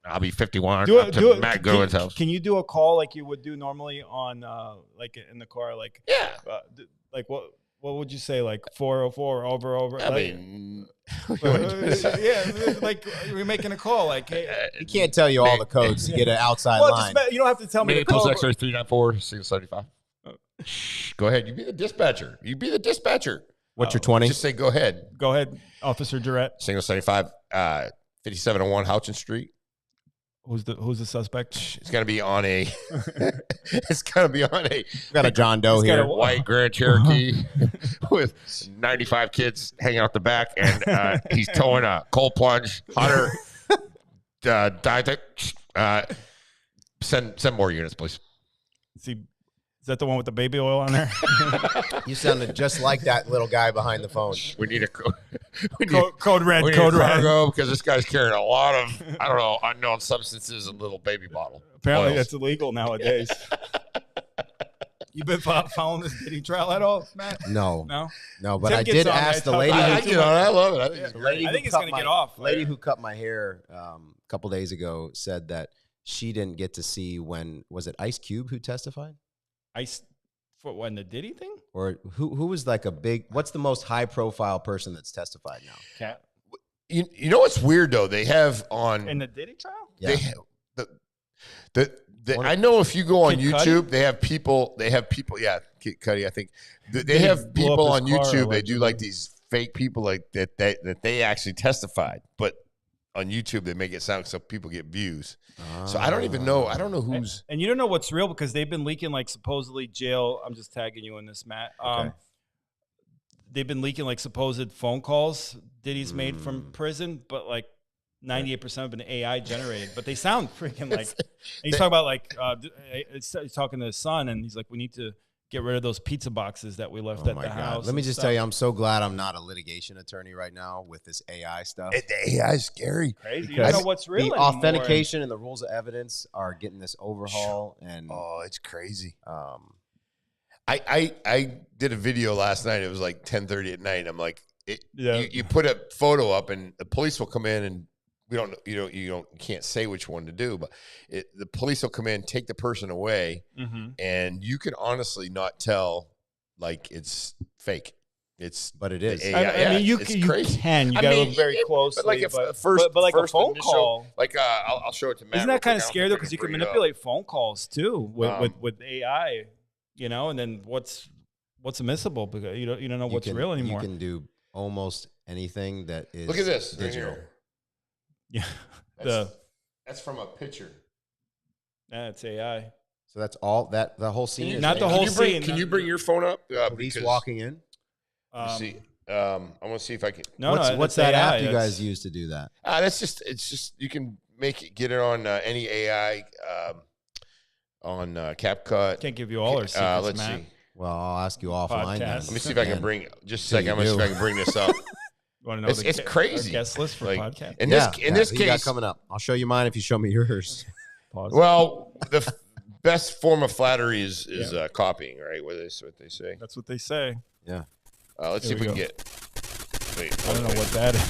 I'll be 51. Do up it. to Do it. Matt Goodwin's house. Can you do a call like you would do normally on, like in the car? Like, Yeah. like what would you say? Like 404 over. I like, mean, yeah, like we're making a call. Like, hey, He can't tell you all the codes to get an outside well, line. you don't have to tell me the Naples call. X-ray 394 675. go ahead. You be the dispatcher. What's your 20? Just say go ahead. Go ahead, Officer Jira. Single 75, 5701 Houchin Street. Who's the suspect? It's gonna be on a. It's gonna be on a Got a John Doe He's got here. a- white Grand Cherokee with 95 kids hanging out the back, and he's towing a cold plunge, hotter, diet. Send more units, please. Is that the one with the baby oil on there? You sounded just like that little guy behind the phone. We need a Code red. we need Code a red. cargo because this guy's carrying a lot of unknown substances in a little baby bottle. Apparently, Oils. that's illegal nowadays. You been following this Diddy trial at all, Matt? No, but Tim I gets did on ask that the lady. I topic. get on it. I love it. I think it's The great. lady I who think it's cut gonna get off. Lady who cut my hair a couple days ago said that she didn't get to see was it Ice Cube who testified, For when the Diddy thing? or who was like a big? What's the most high profile person that's testified now? Cat. You know what's weird though? They have on In the Diddy trial? Yeah. they have I know if you go on Kid YouTube, Cudi? they have people. Yeah, Kid Cudi. I think they Diddy have blew people up on his car, YouTube. They do allegedly. like these fake people like that they actually testified, but on YouTube they make it sound so people get views. So I don't even know. I don't know who's. And you don't know what's real because they've been leaking like supposedly jail. I'm just tagging you in this, Matt. Okay. They've been leaking like supposed phone calls Diddy's made from prison, but like 98% have been AI generated. But they sound freaking like. And he's talking about like he's talking to his son, and he's like, "We need to get rid of those pizza boxes that we left at the house." Let me and just stuff. tell you, I'm so glad I'm not a litigation attorney right now with this AI stuff. The AI is scary. Crazy. You Because don't know what's real the anymore. authentication and the rules of evidence are getting this overhaul, and Oh, it's crazy. I did a video last night. It was like 10:30 at night. I'm like, Yeah. you put a photo up, and the police will come in and we don't, you can't say which one to do, but the police will come in, take the person away, and you can honestly not tell, like, it's fake. But it is. I mean, you can. You got to look very closely. But like a phone call, like I'll show it to Matt. Isn't that kind of scary though? Because you can manipulate phone calls too with AI, and then what's admissible because you don't know what's real anymore. You can do almost anything that is. Look at this digital. right here. Yeah, that's from a picture. That's AI. So that's all that the whole scene. Not the whole scene. Can you bring your phone up? Police walking in. See, I want to see if I can. What's that app you guys use to do that? It's just you can get it on any AI on CapCut. Can't give you all our secrets, let's Matt. see. Well, I'll ask you offline. Let me see if I can bring just a second. I'm gonna see if I can bring this up. Want to know it's crazy. Guest list for podcast. In this case, got coming up. I'll show you mine if you show me yours. Pause. Well, the best form of flattery is copying, right? What they say. That's what they say. Yeah. Let's see if we can get. Wait, I don't know what that is.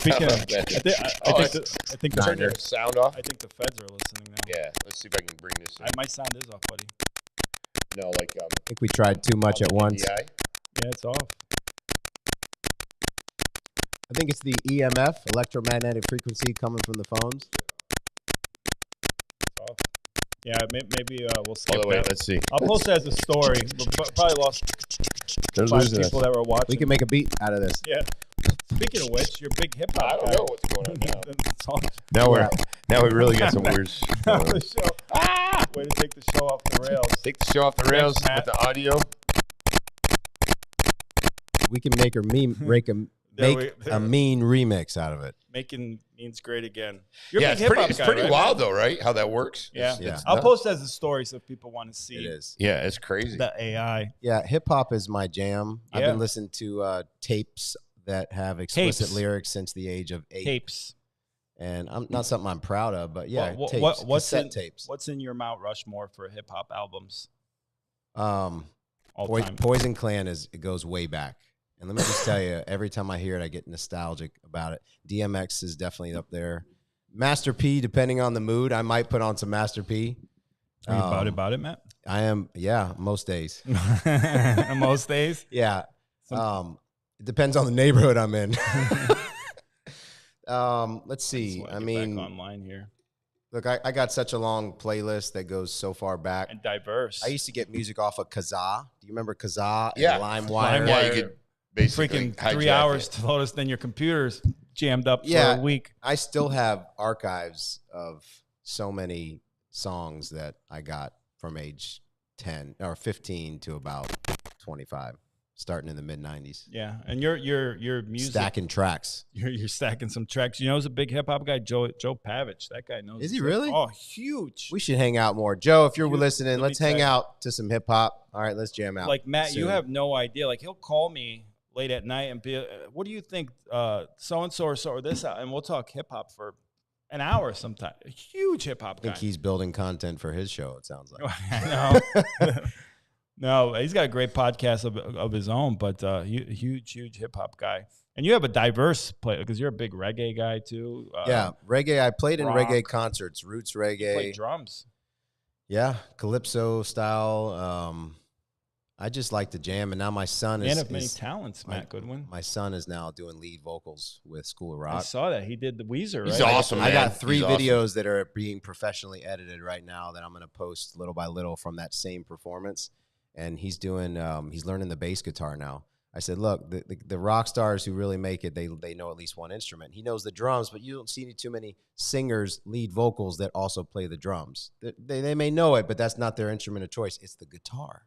Speaking of, I think turn your sound off. I think the feds are listening now. Yeah, let's see if I can bring this in. My sound is off, buddy. No, like I think we tried too much at once. Yeah, it's off. I think it's the EMF, electromagnetic frequency, coming from the phones. It's off. Yeah, maybe we'll skip the way. that. Let's see. I'll post it as a story. Probably lost 5 people that were watching. We can make a beat out of this. Yeah. Speaking of which, you're a big hip hop. I don't know what's going on now. Now we really got some weird. The show. Way to take the show off the rails. Take the show off the rails with the audio. We can make a mean remix out of it. Making means great again. It's pretty wild though, right? How that works. Yeah. I'll post it as a story so if people want to see. It is. Yeah, it's crazy. The AI. Yeah, hip hop is my jam. I've been listening to tapes that have explicit lyrics since the age of 8. Tapes. And I'm not something I'm proud of, but yeah, tapes. Tapes. What's in your Mount Rushmore for hip hop albums? Poison Clan it goes way back. And let me just tell you, every time I hear it, I get nostalgic about it. DMX is definitely up there. Master P, depending on the mood, I might put on some Master P. Are you about it, Matt? I am, most days. Most days? Yeah. It depends on the neighborhood I'm in. Let's see. I mean, back online here. Look, I got such a long playlist that goes so far back. And diverse. I used to get music off of Kazaa. Do you remember Kazaa? Yeah. And LimeWire? Yeah, you could basically freaking 3 hours to load us, then your computer's jammed up for a week. I still have archives of so many songs that I got from age 10 or 15 to about 25. Starting in the mid-90s. Yeah, and your music stacking tracks. You're stacking some tracks. You know, who's a big hip hop guy, Joe Pavich. That guy knows. Is he really? Oh, huge. We should hang out more, Joe. If you're listening, let's hang out to some hip hop. All right, let's jam out. Like Matt, soon. you have no idea. Like he'll call me late at night and be, "What do you think? So and so or this?" And we'll talk hip hop for an hour sometime. A huge hip hop guy. I think he's building content for his show. It sounds like. I know. No, he's got a great podcast of his own, but huge hip hop guy. And you have a diverse play because you're a big reggae guy too. Yeah, reggae. I played in reggae concerts, roots reggae. You play drums. Yeah, calypso style. I just like to jam, and now my son is. Man of many talents, Matt Goodwin. My son is now doing lead vocals with School of Rock. I saw that he did the Weezer. He's right? awesome. I got 3 videos that are being professionally edited right now that I'm going to post little by little from that same performance. And he's doing, he's learning the bass guitar now. I said, look, the rock stars who really make it, they know at least one instrument. He knows the drums, but you don't see too many singers, lead vocals that also play the drums. They may know it, but that's not their instrument of choice. It's the guitar.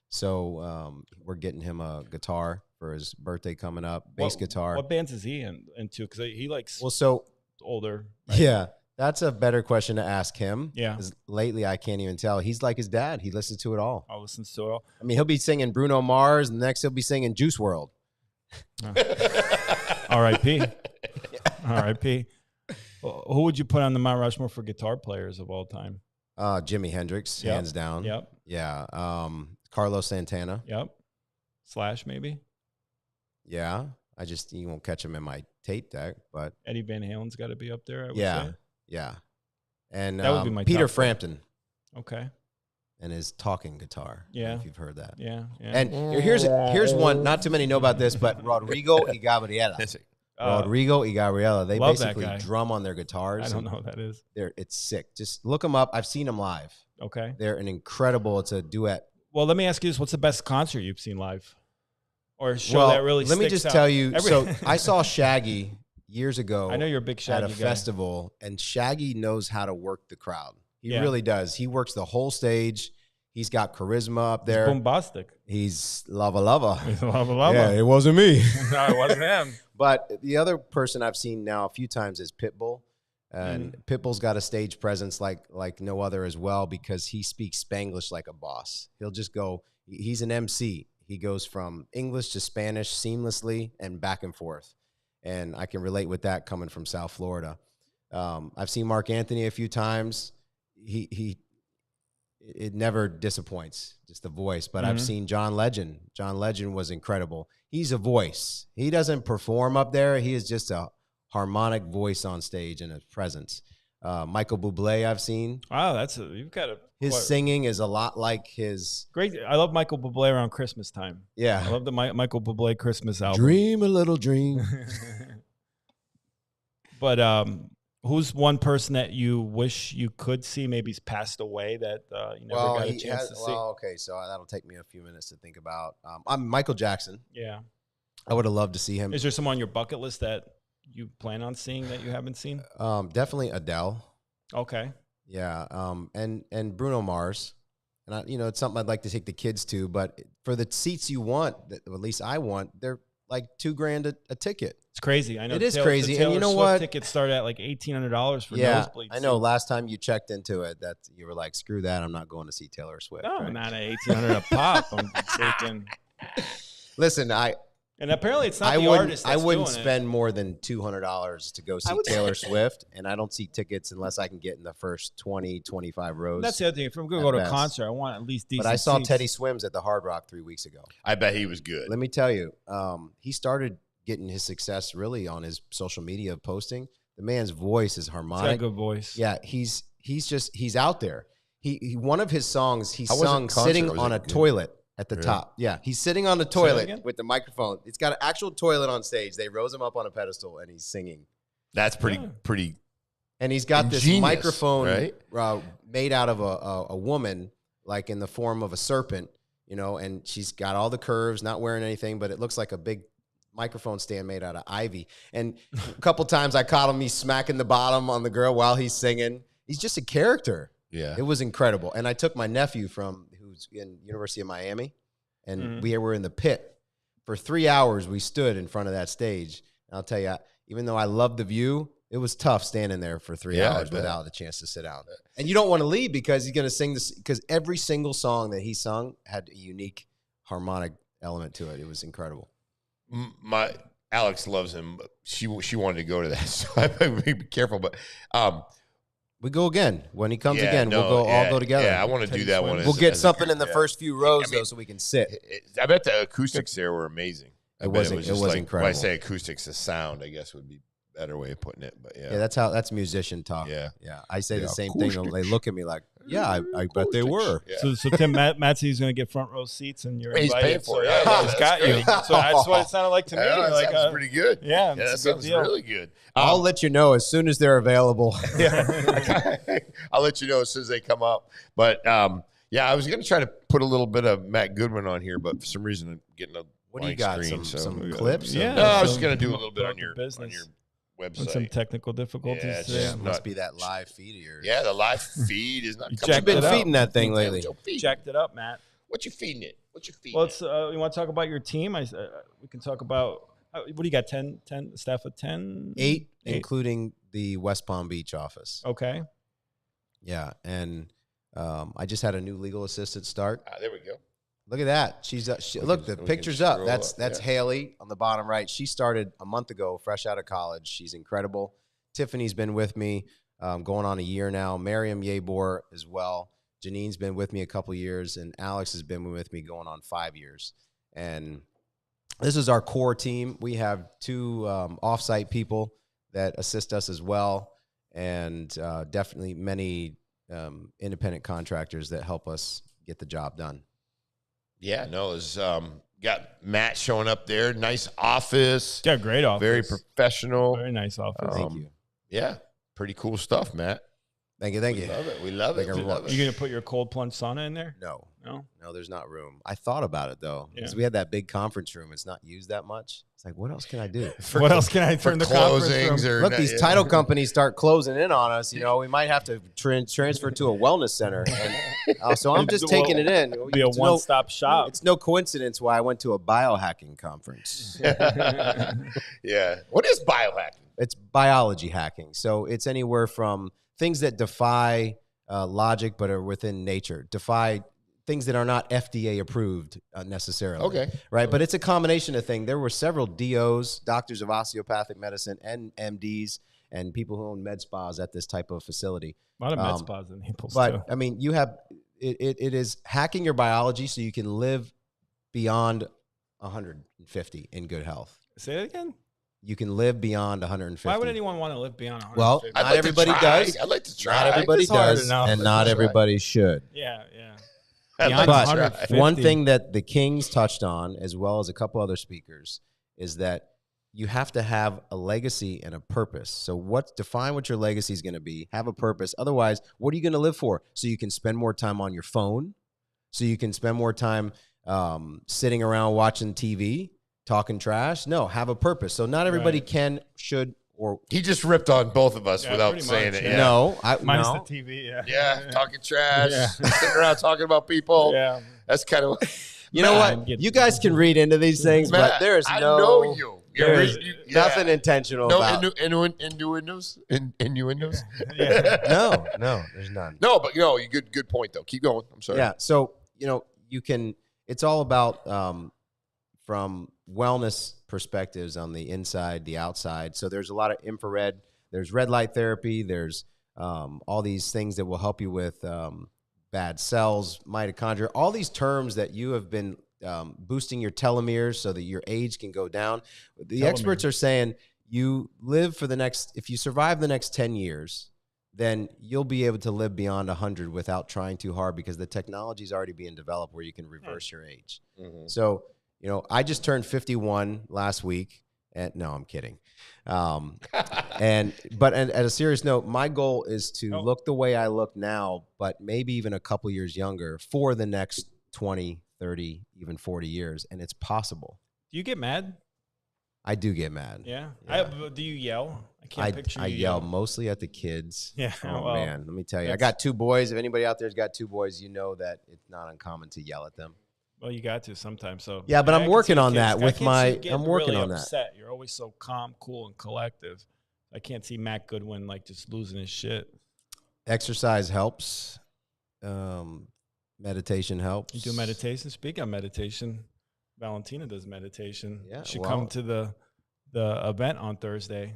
So we're getting him a guitar for his birthday coming up, bass guitar. What bands is he into? Because he likes older. Right? Yeah. That's a better question to ask him. Yeah. Because lately, I can't even tell. He's like his dad. He listens to it all. I'll listen to it all. I mean, he'll be singing Bruno Mars, and next he'll be singing Juice WRLD. R.I.P. R.I.P. Who would you put on the Mount Rushmore for guitar players of all time? Jimi Hendrix, hands down. Yep. Yeah. Carlos Santana. Yep. Slash, maybe? Yeah. You won't catch him in my tape deck, but Eddie Van Halen's got to be up there. I would yeah, say. yeah. And That would be my Peter top four. Frampton Okay. and his talking guitar. I don't know Yeah. if you've heard that. Yeah. And here's one. Not too many know about this, but Rodrigo y Gabriela. Rodrigo y Gabriela. They love that basically guy. drum on their guitars. I don't know who that is. It's sick. Just look them up. I've seen them live. Okay. They're an incredible. It's a duet. Well, let me ask you this: what's the best concert you've seen live, or a show that really? Let me sticks just out? tell you. So I saw Shaggy years ago. I know you're a big Shaggy at a guy. festival, and Shaggy knows how to work the crowd. He Yeah. really does. He works the whole stage. He's got charisma up there. He's bombastic. He's lava. He's lava. Yeah, it wasn't me. No, it wasn't him. But the other person I've seen now a few times is Pitbull. And Pitbull's got a stage presence like no other as well, because he speaks Spanglish like a boss. He'll just go, he's an MC. He goes from English to Spanish seamlessly and back and forth. And I can relate with that coming from South Florida. I've seen Mark Anthony a few times. It never disappoints, just the voice. But I've seen John Legend. John Legend was incredible. He's a voice. He doesn't perform up there. He is just a harmonic voice on stage and a presence. Michael Bublé I've seen. Wow, you've got His singing is a lot like his. Great. I love Michael Bublé around Christmas time. Yeah. I love the Michael Bublé Christmas album. Dream a little dream. But who's one person that you wish you could see? Maybe he's passed away that you never got a chance to see. Well, okay, so that'll take me a few minutes to think about. I'm Michael Jackson. Yeah. I would have loved to see him. Is there someone on your bucket list that you plan on seeing that you haven't seen? Definitely Adele. Okay. Yeah. And Bruno Mars. And it's something I'd like to take the kids to, but for the seats you want, or at least I want, they're like $2,000 a ticket. It's crazy. I know it is crazy. And you know Swift what? Tickets start at like $1,800 for Yeah, nosebleeds. I know. Last time you checked into it, that you were like, "Screw that! I'm not going to see Taylor Swift." No, right? not at $1,800 a pop. I'm thinking. Listen, And apparently, it's not I the wouldn't. artist. That's I wouldn't doing spend more than $200 to go see Taylor Swift, and I don't see tickets unless I can get in the first 20, 25 rows. That's the other thing. If I'm going to go to a concert, I want at least decent. But I saw seats. Teddy Swims at the Hard Rock 3 weeks ago. I bet he was good. Let me tell you, he started getting his success really on his social media posting. The man's voice is harmonic. He's got a good voice. Yeah, he's out there. He one of his songs he How was sung the concert? sitting Was on it a good? toilet at the Really? top. Yeah, he's sitting on the again? toilet with the microphone. It's got an actual toilet on stage. They rose him up on a pedestal and he's singing. That's pretty. And he's got this Ingenious, microphone right? made out of a woman, like in the form of a serpent, and she's got all the curves, not wearing anything, but it looks like a big microphone stand made out of ivy. And a couple times I caught him, he's smacking the bottom on the girl while he's singing. He's just a character. Yeah. It was incredible. And I took my nephew who's in University of Miami, and we were in the pit. For 3 hours, we stood in front of that stage. And I'll tell you, even though I loved the view, it was tough standing there for 3 Yeah, I hours bet. without a chance to sit down. And you don't want to leave because he's going to sing this, because every single song that he sung had a unique harmonic element to it. It was incredible. My Alex loves him. But she wanted to go to that, so I might be careful. But we go again when he comes yeah, again. no, we'll go all go together. Yeah, I want to do that one. We'll get as a something group, in the yeah. first few rows I mean, though, so we can sit. I bet the acoustics there were amazing. It was just incredible. When I say acoustics, the sound, I guess, would be a better way of putting it. But yeah, Yeah, that's musician talk. Yeah. I say Yeah, the same thing. acoustics. They look at me like, yeah, I bet they were. Yeah. So Tim, Matt said he's going to get front row seats, and you're He's invited. paying for So, it. yeah, Yeah, he's that's got great. you. So that's what it sounded like to me. Yeah, that Like, sounds pretty good. Yeah, that it's a good sounds deal. really good. I'll let you know as soon as they're available. I'll let you know as soon as they come up. But yeah, I was going to try to put a little bit of Matt Goodwin on here, but for some reason I'm getting a What do you blank got? screen, Some clips? Yeah. No, I was some- just going to do a little bit about on the your business. website. With some technical difficulties. Yeah, it's today. just It must be that live feed of yours. Yeah, the live feed is not You coming. checked You've been it out. feeding that thing lately. Jacked it up, Matt. What you feeding it? What you feeding Well, it? it's, you want to talk about your team? We can talk about what do you got? 10 staff of 10? 8, including the West Palm Beach office. Okay. Yeah, and I just had a new legal assistant start. There we go. Look at that. Look, the we can picture's up. scroll That's up, yeah. Haley on the bottom right. She started a month ago, fresh out of college. She's incredible. Tiffany's been with me going on a year now. Miriam Yabor as well. Janine's been with me a couple years, and Alex has been with me going on 5 years. And this is our core team. We have 2 offsite people that assist us as well, and definitely many independent contractors that help us get the job done. Yeah, no, it's got Matt showing up there. Nice office. Yeah, great office. Very professional. Very nice office. Thank you. Yeah, pretty cool stuff, Matt. Thank you. Thank you. Love it. We love it. We love it. You going to put your cold plunge sauna in there? No. No? No, there's not room. I thought about it, though, because we had that big conference room. It's not used that much. It's like, what else can I do? What else can I turn the conference room? Look, these title companies start closing in on us. You know, we might have to transfer to a wellness center. And, so I'm just taking it in. It'll be a one-stop shop. It's no coincidence why I went to a biohacking conference. Yeah. What is biohacking? It's biology hacking. So it's anywhere from things that defy logic but are within nature, defy things that are not FDA approved necessarily. Okay. Right. But it's a combination of things. There were several DOs, doctors of osteopathic medicine, and MDs and people who own med spas at this type of facility. A lot of med spas in Naples, but too. I mean, you have it is hacking your biology so you can live beyond 150 in good health. Say that again? You can live beyond 150. Why would anyone want to live beyond 150? Well, not everybody does. I'd like to try. Not everybody It's hard does, enough. and not everybody should. Yeah, yeah. I'd like But to try. one thing that the Kings touched on, as well as a couple other speakers, is that you have to have a legacy and a purpose. So define what your legacy is going to be, have a purpose. Otherwise, what are you going to live for? So you can spend more time on your phone, so you can spend more time sitting around watching TV, talking trash. No, have a purpose. So not everybody can, should, or he just ripped on both of us without saying it. Yeah. No, minus no. the TV. Yeah, Yeah, talking trash, Yeah. sitting around talking about people. Yeah. That's kind of. You know what? You guys can read into these things, but Matt, there's I no. know you. There's Yeah. nothing intentional No about. innuendos. Innuendos. No, there's none. No, but good point though. Keep going. I'm sorry. Yeah. So you can. It's all about from wellness perspectives on the inside, the outside. So there's a lot of infrared. There's red light therapy. There's all these things that will help you with bad cells, mitochondria, all these terms that you have been boosting your telomeres so that your age can go down. The experts are saying you live for if you survive the next 10 years, then you'll be able to live beyond 100 without trying too hard because the technology is already being developed where you can reverse your age. Mm-hmm. So, I just turned 51 last week. And no, I'm kidding. But at a serious note, my goal is to look the way I look now, but maybe even a couple years younger for the next 20, 30, even 40 years. And it's possible. Do you get mad? I do get mad. Yeah. Yeah. Do you yell? I can't picture you. I yell mostly at the kids. Yeah. Oh, well, man. Let me tell you. I got 2 boys. If anybody out there's got 2 boys, you know that it's not uncommon to yell at them. Well, you got to sometimes. So yeah, but I I'm can working see on kids- that I with can see my. you getting I'm working really on that. upset. You're always so calm, cool, and collective. I can't see Matt Goodwin like just losing his shit. Exercise helps. Meditation helps. You do meditation. Speak of meditation, Valentina does meditation. Yeah, You should well- come to the event on Thursday.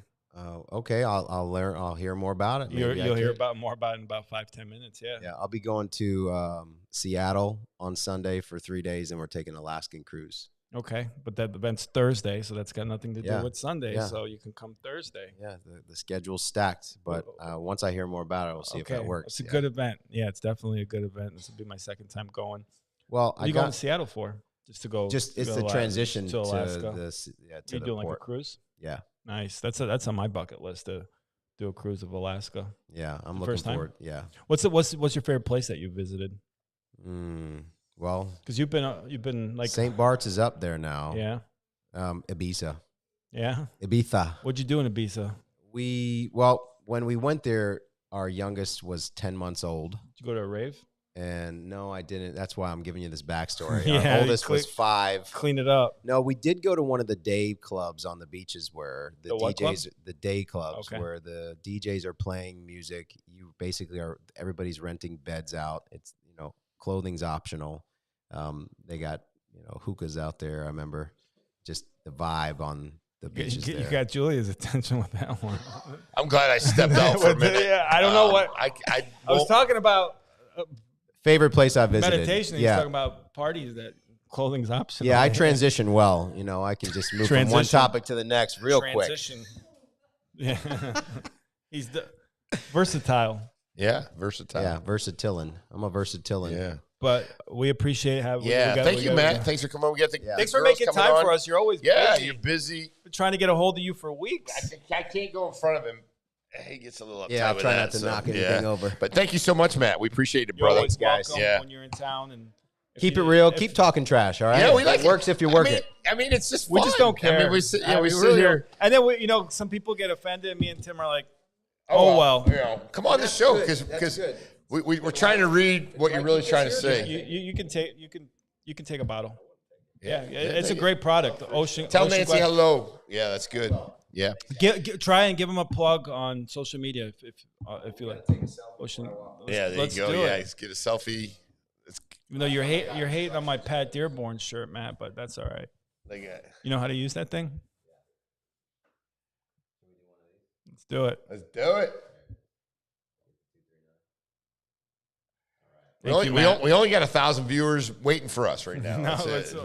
Okay, I'll learn. I'll hear more about it. You'll Maybe I hear could. more about it in about 5-10 minutes. Yeah. Yeah, I'll be going to Seattle on Sunday for 3 days, and we're taking an Alaskan cruise. Okay, but that event's Thursday, so that's got nothing to do Yeah, with Sunday. yeah. So you can come Thursday. Yeah, the schedule's stacked, but once I hear more about it, we'll see if that works. It's a good event. Yeah, it's definitely a good event. This will be my second time going. Well, What are you going to Seattle for? Just to go? Just it's to the Alaska- transition to Alaska. to You're the doing port. like a cruise? Yeah, Nice. That's on my bucket list to do a cruise of Alaska. yeah, I'm The looking first time? forward. Yeah. What's your favorite place that you visited? Well, Because you've been like St. Bart's is up there now. Yeah. Ibiza. Yeah. Ibiza. What'd you do in Ibiza? When we went there, our youngest was 10 months old. Did you go to a rave? And no, I didn't. That's why I'm giving you this backstory. Yeah, Our oldest was 5. Clean it up. No, we did go to one of the day clubs on the beaches where The what club? the day clubs, Okay. where the DJs are playing music. You basically everybody's renting beds out. It's, clothing's optional. They got, hookahs out there. I remember just the vibe on the beaches You there. got Julia's attention with that one. I'm glad I stepped out for a minute. Yeah, I don't know what I was talking about. Favorite place I visited. Meditation. He's Yeah. talking about parties that clothing's optional. Yeah, I transition well. You know, I can just move from one Transition. topic to the next real quick. Yeah. He's versatile. Yeah, versatile. Yeah, versatilin. I'm a versatilin. Yeah. But we appreciate having Thank you, Matt. Thanks for coming on. We got the Thanks for girls making coming time on. for us. You're always busy. You're busy. Been trying to get a hold of you for weeks. I can't go in front of him. He gets a little uptight. Yeah, I'll with try that, not to knock anything over. But thank you so much, Matt. We appreciate it, You're brother. always guys. welcome when you're in town. And Keep it real. Keep talking trash, all right? Yeah, we like it. Works if you work it. I mean, it's just we fun. just don't care. I mean, we sit really here. don't. And then some people get offended. Me and Tim are like, oh well. You know, come on the show because we're trying to read what you're really trying to say. You can take a bottle. Yeah, it's a great product. Ocean. Tell Ocean Nancy Glass. hello. Yeah, that's good. Yeah. Try and give him a plug on social media if you like. Ocean. There you go. Yeah, let's get a selfie. Even though you're hating on my Pat Dearborn shirt, Matt, but that's all right. You know how to use that thing? Let's do it. Let's do it. We only got 1,000 viewers waiting for us right now. No,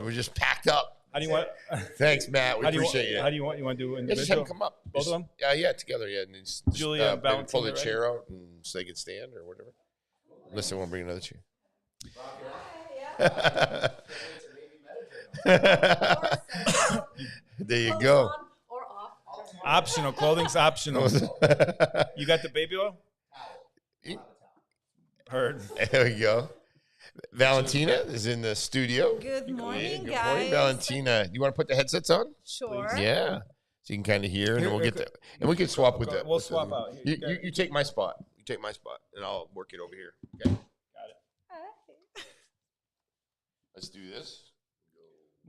we're just packed up. How do you want? Thanks, Matt. We appreciate it. How do you want? You want to do individual? Just have them come up. Both of them? Yeah, together. Yeah. And just, Julia and maybe Valentina, pull the right? chair out and so they can stand or whatever. Unless they want to bring another chair. There you go. Optional. Clothing's optional. You got the baby oil? Heard. There we go. Valentina is in the studio. Good morning, Good guys. morning, Valentina. You want to put the headsets on? Sure. Yeah. So you can kind of hear, and then we'll get the, and we can swap with the. We'll swap out. You take my spot. You take my spot, and I'll work it over here. Okay. Got it. Let's do this.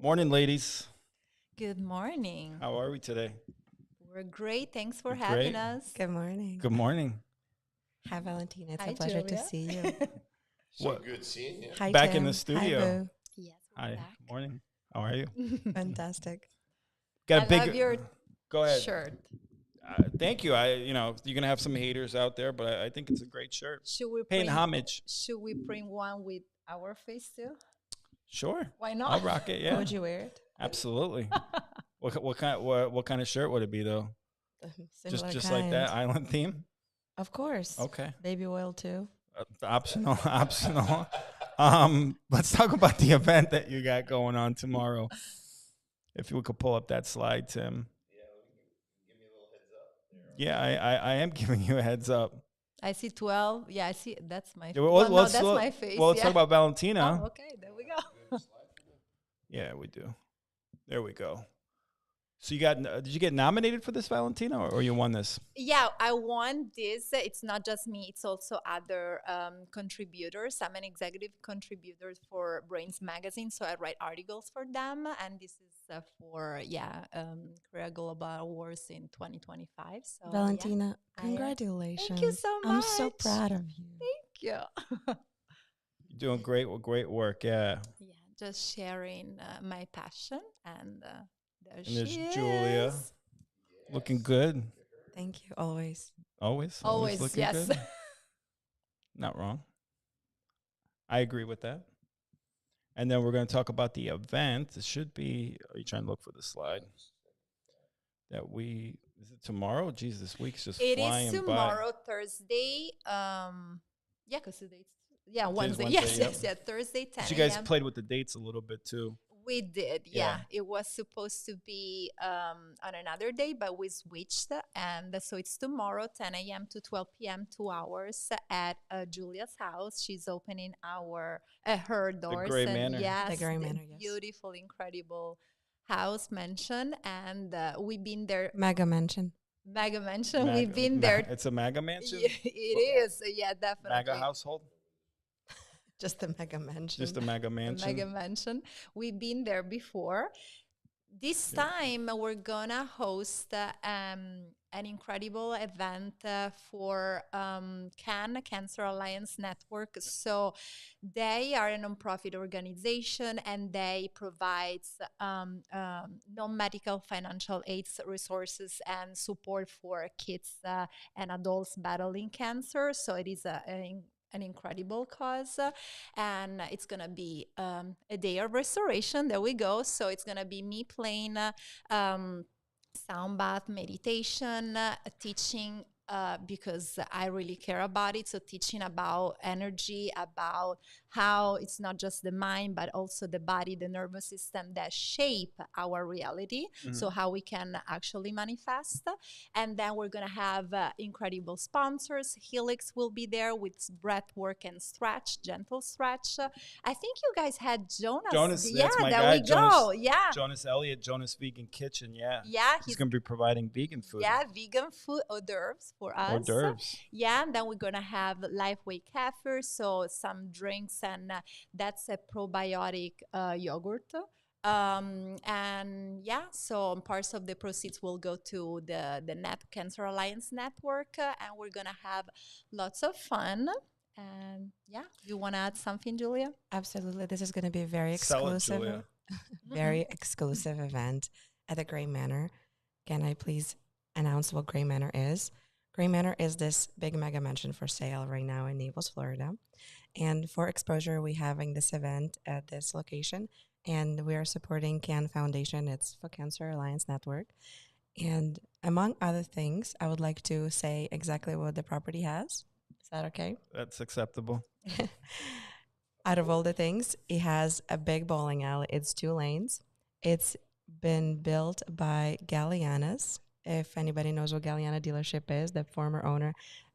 Morning, ladies. Good morning. How are we today? We're great. Thanks for Great. having us. Good morning. Good morning. Hi, Valentina. It's Hi, a pleasure to Julia. see you. So good seeing you. Hi, Back Tim. in the studio. Hi, Boo. Yes. Hi. Good morning. How are you? Fantastic. Got a big. love your Go ahead. shirt. Thank you. You're gonna have some haters out there, but I think it's a great shirt. Should we Paying print, homage. Should we print one with our face too? Sure. Why not? I'll rock it. Yeah. Would you wear it? Absolutely. What kind of shirt would it be though? Similar Just kind. like that island theme. Of course. Okay. Baby oil too. Optional. Let's talk about the event that you got going on tomorrow. If we could pull up that slide, Tim. Yeah, I am giving you a heads up. I see 12. Yeah, I see. That's my. Yeah, that's my face. Well, let's yeah. talk about Valentina. Oh, okay, there we go. Yeah, we do. There we go. So did you get nominated for this, Valentina, or you won this? Yeah, I won this. It's not just me, it's also other contributors. I'm an executive contributor for Brains Magazine, so I write articles for them. And this is for, Korea Global Awards in 2025. So, Valentina, yeah, congratulations. Thank you so much. I'm so proud of you. Thank you. You're doing great work, yeah. Yeah, just sharing my passion. And And there's she Julia. is. Looking good. Thank you, always. Always looking yes. good. Not wrong. I agree with that. And then we're going to talk about the event. It should be, are you trying to look for the slide? Is it tomorrow? Jeez, this week's just It flying is by. tomorrow, Thursday. Because today, Wednesday. Wednesday, Yes. Thursday, 10 You guys a.m. played with the dates a little bit too. We did, Yeah. It was supposed to be on another day, but we switched. And so it's tomorrow, 10 a.m. to 12 p.m., 2 hours at Julia's house. She's opening her doors. Gray Manor. Yes, The Gray Manor, yes. beautiful, incredible house mansion. And we've been there. Mega mention. Mega mansion. We've been there. It's a MAGA mansion? It is. Yeah, definitely. MAGA household? Just the mega mention. Just a MAGA mansion? Mega mansion. We've been there before. This time we're gonna host an incredible event for Cancer Alliance Network. So they are a nonprofit organization and they provide non-medical financial aids, resources, and support for kids and adults battling cancer. So it is an incredible cause. And it's going to be a day of restoration. There we go. So it's going to be me playing sound bath, meditation, teaching, because I really care about it. So teaching about energy, about how it's not just the mind, but also the body, the nervous system that shape our reality. So how we can actually manifest. And then we're going to have incredible sponsors. Helix will be there with breath work and stretch, gentle stretch. I think you guys had Jonas. That's my there guy. we go. Yeah. Jonas Elliott, Jonas Vegan Kitchen. Yeah. Yeah. He's going to be providing vegan food. Yeah, vegan food, hors d'oeuvres for us. Hors d'oeuvres. Yeah, and then we're going to have Lifeway Kefir, so some drinks, and that's a probiotic yogurt. And yeah, so parts of the proceeds will go to the Cancer Alliance Network, and we're going to have lots of fun. And yeah, you want to add something, Julia? Absolutely. This is going to be a very Sell it, exclusive, Julia. very exclusive event at the Gray Manor. Can I please announce what Gray Manor is? Gray Manor is this big mega mansion for sale right now in Naples, Florida. And for exposure, we're having this event at this location. And we are supporting CAN Foundation. It's for Cancer Alliance Network. And among other things, I would like to say exactly what the property has. Is that okay? That's acceptable. Out of all the things, it has a big bowling alley. It's 2 lanes. It's been built by Gallianas. If anybody knows what Galliana dealership is, the former owner,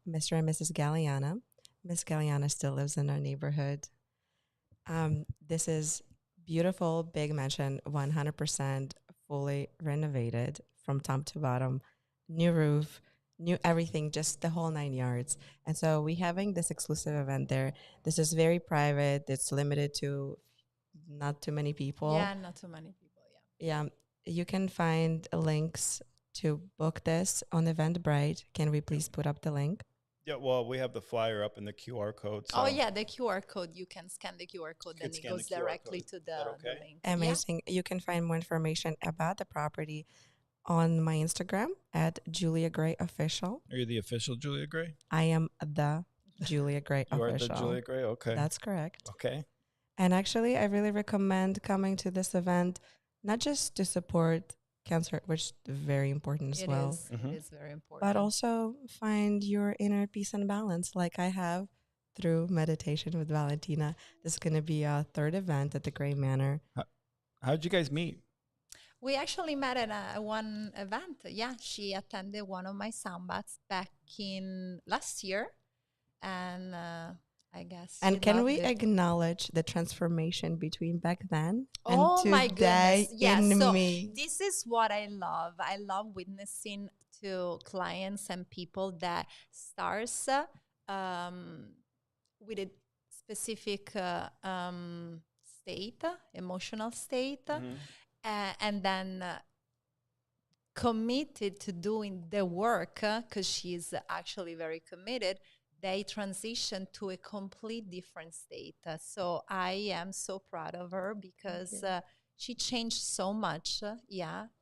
Mr. and Mrs. Galliana. Miss Galliana still lives in our neighborhood. This is beautiful, big mansion, 100% fully renovated from top to bottom. New roof, new everything, just the whole 9 yards. And so we're having this exclusive event there. This is very private. It's limited to not too many people. Yeah, not too many people, Yeah, you can find links to book this on Eventbrite. Can we please put up the link? Yeah, well, we have the flyer up in the QR code. So Oh, yeah, the QR code. You can scan the QR code, then it scan goes the QR directly code. to Is the, that okay? the link. Amazing. You can find more information about the property on my Instagram at Julia Gray Official. Are you the official Julia Gray? I am the Julia Gray You Official. are the Julia Gray? Okay. That's correct. Okay. And actually, I really recommend coming to this event, not just to support cancer, which is very important as well, It is very important. but also find your inner peace and balance like I have through meditation with Valentina. This is going to be our 3rd event at the Gray Manor. How'd you guys meet? We actually met at one event. Yeah, she attended one of my sound baths back in last year. And I guess. And she can loved we it. acknowledge the transformation between back then and Oh my today goodness. Yeah, in so me? this is what I love. I love witnessing to clients and people that starts with a specific state, emotional state, and then committed to doing the work because she's actually very committed. They transition to a complete different state. So I am so proud of her because she changed so much,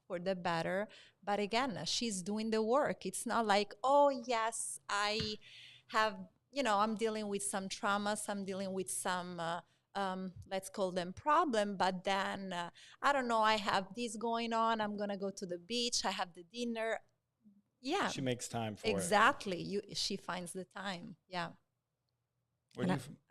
for the better. But again, she's doing the work. It's not like, oh, yes, I have, I'm dealing with some traumas. I'm dealing with some, let's call them problem. But then, I don't know, I have this going on. I'm going to go to the beach. I have the dinner. Yeah. She makes time for it. Exactly. She finds the time. Yeah.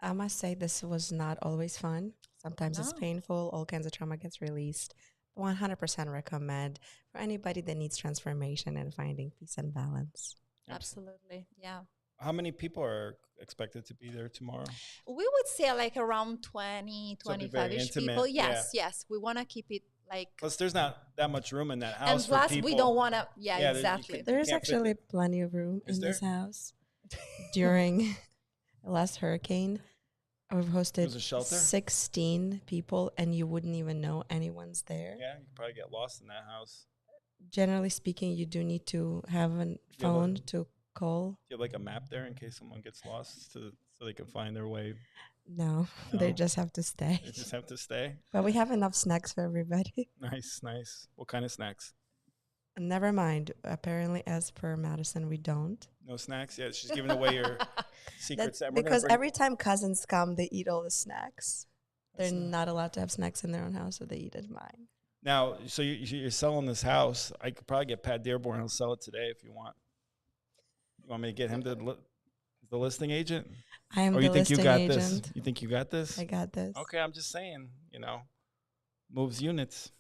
I must say this was not always fun. Sometimes it's painful. All kinds of trauma gets released. 100% recommend for anybody that needs transformation and finding peace and balance. Absolutely. Yeah. How many people are expected to be there tomorrow? We would say like around 20, So it'd be very 25-ish intimate, people. Yes. We want to keep it like. Plus, there's not that much room in that house And plus, for people. we don't want to. Yeah, Yeah, exactly. There's can't fit actually plenty of room Is in this there? house. During the last hurricane, we've hosted There's a shelter? 16 people, and you wouldn't even know anyone's there. Yeah, you could probably get lost in that house. Generally speaking, you do need to have a phone to call. Do you have like a map there in case someone gets lost so they can find their way? No, they No? just have to stay. They just have to stay? But we have enough snacks for everybody. Nice. What kind of snacks? Never mind. Apparently, as per Madison, we don't. No snacks? Yeah, she's giving away your secrets. That's because every time cousins come, they eat all the snacks. They're not allowed to have snacks in their own house, so they eat at mine. Now, so you're selling this house. I could probably get Pat Dearborn. He'll sell it today if you want. You want me to get him to the listing agent? I am or the you think listing you got agent. this? You think you got this? I got this. Okay, I'm just saying, moves units.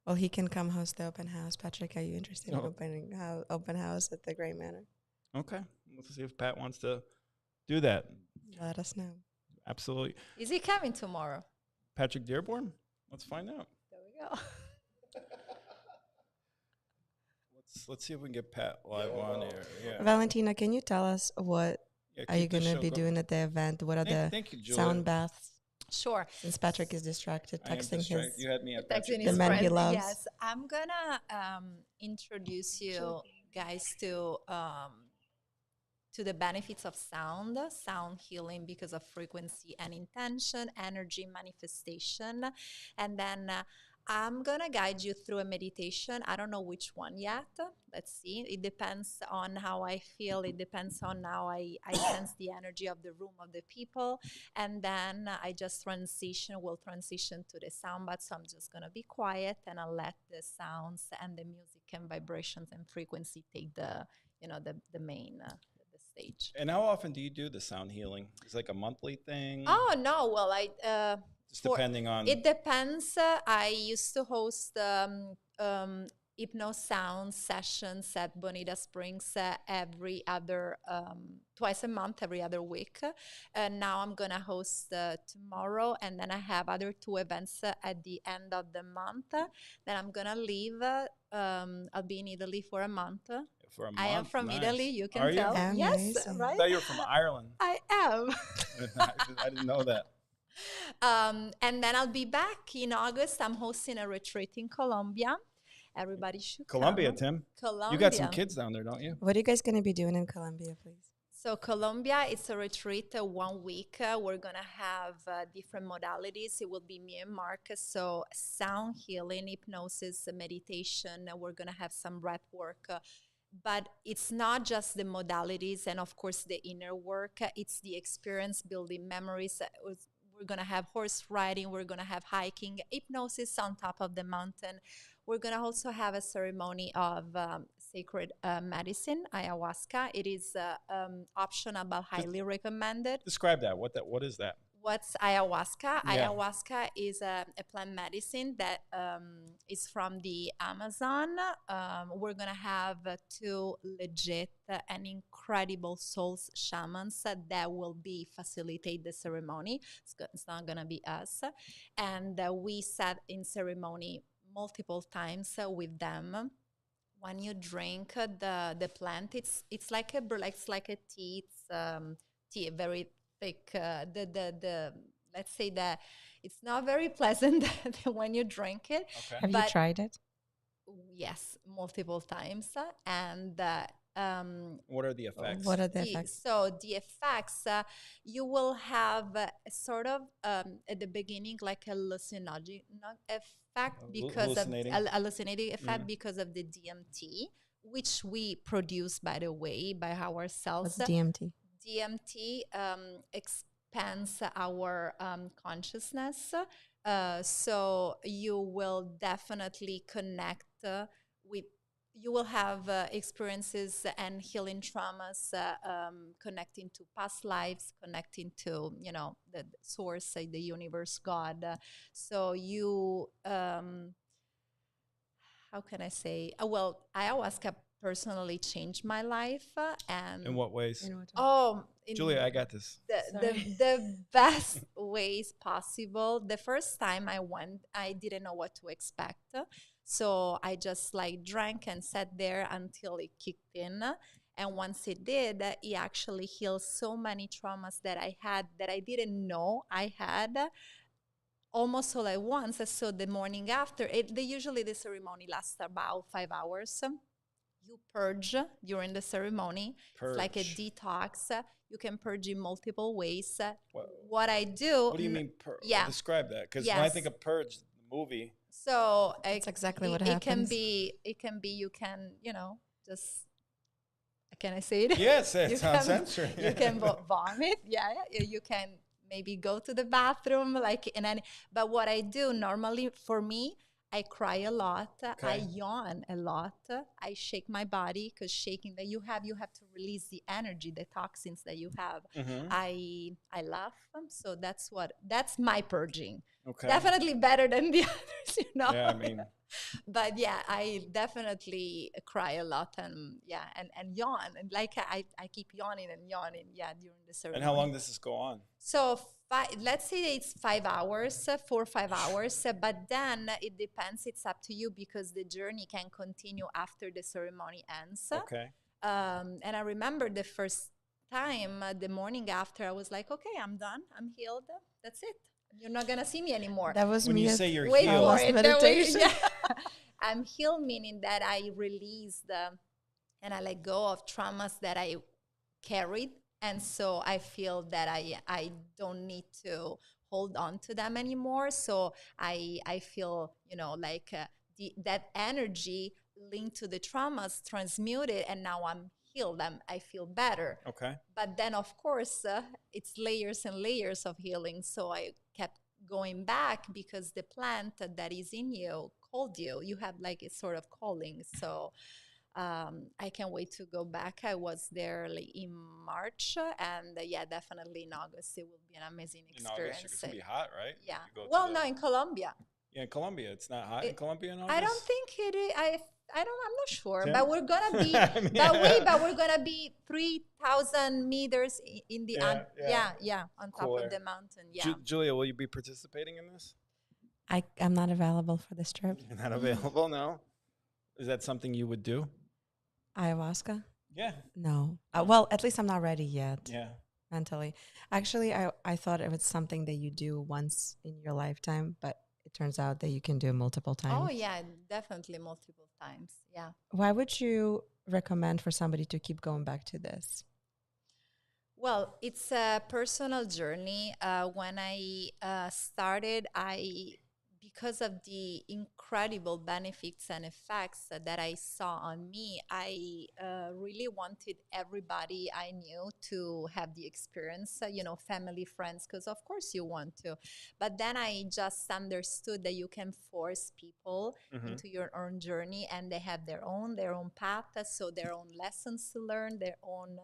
Well, he can come host the open house. Patrick, are you interested in opening open house at the Gray Manor? Okay. Let's see if Pat wants to do that. Let us know. Absolutely. Is he coming tomorrow? Patrick Dearborn? Let's find out. There we go. Let's see if we can get Pat live on here. Yeah. Valentina, can you tell us what are you going to be doing at the event? What are Thank you, the Julia. sound baths? Sure. Since Patrick is distracted, texting his You had me at Texting the his man he friend. loves. Yes, I'm gonna introduce you guys to the benefits of sound healing because of frequency and intention, energy manifestation, and then I'm gonna guide you through a meditation. I don't know which one yet. Let's see. It depends on how I feel. It depends on how I sense the energy of the room, of the people. And then I just will transition to the sound bath. So I'm just gonna be quiet and I'll let the sounds and the music and vibrations and frequency take the main the stage. And how often do you do the sound healing? It's like a monthly thing? Oh no, well depending on... It depends. I used to host hypno sound sessions at Bonita Springs twice a month, every other week. Now I'm going to host tomorrow, and then I have other 2 events at the end of the month. Then I'm going to leave. I'll be in Italy for a month. For a month? I am from Nice. Italy, you can Are you? tell. Yes, Amazing. right? I thought you were from Ireland. I am. I didn't know that. And then I'll be back in August. I'm hosting a retreat in Colombia. Everybody should Colombia, come. Tim. Colombia. You got some kids down there, don't you? What are you guys going to be doing in Colombia, please? So Colombia, it's a retreat, 1 week. We're going to have different modalities. It will be me and Mark. So sound healing, hypnosis, meditation. We're going to have some breath work. But it's not just the modalities and, of course, the inner work. It's the experience, building memories. We're going to have horse riding. We're going to have hiking, hypnosis on top of the mountain. We're going to also have a ceremony of sacred medicine, ayahuasca. It is optional but highly recommended. Describe that. What is that? What's ayahuasca? Yeah. Ayahuasca is a plant medicine that is from the Amazon. We're going to have 2 legit and incredible souls shamans that will facilitate the ceremony. It's not going to be us. And we sat in ceremony multiple times with them. When you drink the plant, it's like a tea. It's tea, very thick. Let's say that it's not very pleasant when you drink it. Okay. Have you tried it? Yes, multiple times. And What are the effects? What are the effects? So the effects, you will have sort of at the beginning like a hallucinogen effect because of hallucinating effect because of the DMT, which we produce, by the way, by ourselves. What's DMT? DMT expands our consciousness. So you will definitely connect with, you will have experiences and healing traumas connecting to past lives, connecting to, the source, the universe, God. So you, how can I say? Well, ayahuasca personally changed my life. And In what ways? Julia, I got this. The best ways possible. The first time I went, I didn't know what to expect. So I just drank and sat there until it kicked in. And once it did, it actually healed so many traumas that I had that I didn't know I had almost all at once. So the morning after, usually the ceremony lasts about 5 hours. You purge during the ceremony. Purge. It's like a detox. You can purge in multiple ways. What I do... What do you mean purge? Yeah. Describe that. Because Yes. when I think of purge, movie. So That's exactly what it can happens. be. It can be. You can, just. Can I say it? Yes, it You sounds can- censoring. You can vomit. Yeah, you can maybe go to the bathroom, like in any. But what I do normally, for me, I cry a lot. I Okay. yawn a lot. I shake my body, because shaking that you have to release the energy, the toxins that you have. Mhm. I laugh. So that's my purging. Okay. Definitely better than the others, Yeah, I mean, But yeah, I definitely cry a lot, and yawn, and like I keep yawning and yawning, during the ceremony. and how long does this go on? So let's say it's 5 hours, 4 or 5 hours, but then it depends. It's up to you, because the journey can continue after the ceremony ends. Okay. And I remember the first time, the morning after, I was like, okay, I'm done. I'm healed. That's it. You're not going to see me anymore. That was When me. you at say you're Wait healed, for it. meditation. I'm healed, meaning that I released and I let go of traumas that I carried. And so I feel that I don't need to hold on to them anymore. So I feel, like that energy linked to the traumas transmuted, and now I'm healed. I feel better. Okay. But then, of course, it's layers and layers of healing. So I kept going back, because the plant that is in you called you. You have like a sort of calling. So I can't wait to go back. I was there like in March, and definitely in August it will be an amazing In experience. August, it's gonna be hot, right? Yeah. You go to Well, the- no, in Colombia. Yeah, in Colombia, it's not hot in Colombia in August. I don't think it is. I'm not sure, Tim? but we're gonna be. I mean- but we're gonna be 3,000 meters in the on top Cooler. of the mountain. Yeah. Julia, will you be participating in this? I'm not available for this trip. You're not available now. Is that something you would do? Ayahuasca? Yeah. No. Well, at least I'm not ready yet. Yeah. Mentally. Actually, I thought it was something that you do once in your lifetime, but it turns out that you can do it multiple times. Oh yeah, definitely multiple times. Yeah. Why would you recommend for somebody to keep going back to this? Well, it's a personal journey. When I started, because of the incredible benefits and effects that I saw on me, I really wanted everybody I knew to have the experience, family, friends, because of course you want to. But then I just understood that you can force people into your own journey, and they have their own path, so their own lessons to learn, their own,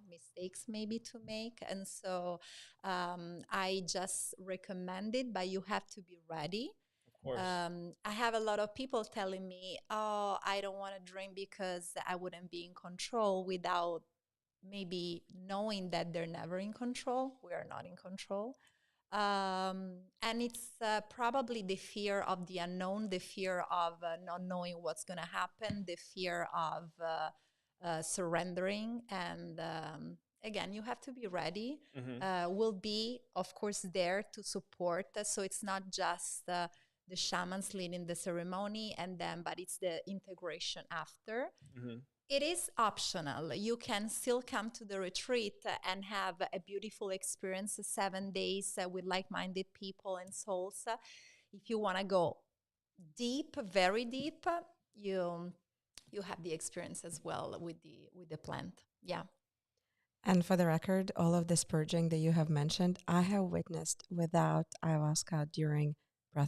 mistakes maybe to make. And so I just recommend it, but you have to be ready. I have a lot of people telling me, oh, I don't want to drink because I wouldn't be in control, without maybe knowing that they're never in control. We are not in control. And it's probably the fear of the unknown, the fear of not knowing what's going to happen, the fear of surrendering. And again, you have to be ready. We'll be, of course, there to support. So it's not just the shamans leading the ceremony, but it's the integration after. It is optional. You can still come to the retreat and have a beautiful experience, 7 days with like-minded people and souls. If you want to go deep, very deep, you have the experience as well with the plant. Yeah. And for the record, all of this purging that you have mentioned, I have witnessed without ayahuasca during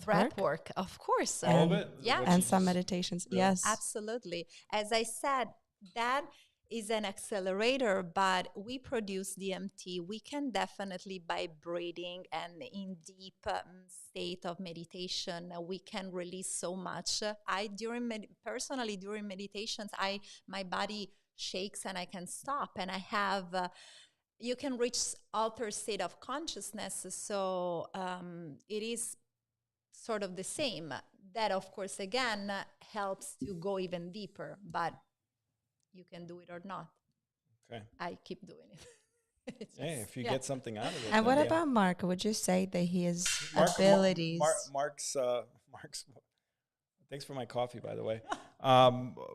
breath work, of course. All of it? Yeah. And some meditations. Yeah. Yes. Absolutely. As I said, that is an accelerator, but we produce DMT. We can definitely, by breathing and in deep state of meditation, we can release so much. Personally, during meditations, my body shakes and I can stop, and I have you can reach altered state of consciousness. So it is sort of the same. That, of course, again, helps to go even deeper, but you can do it or not. Okay. I keep doing it. Hey, if you get something out of it. And what then about Mark? Would you say that his Mark- abilities? Mark's. Thanks for my coffee, by the way.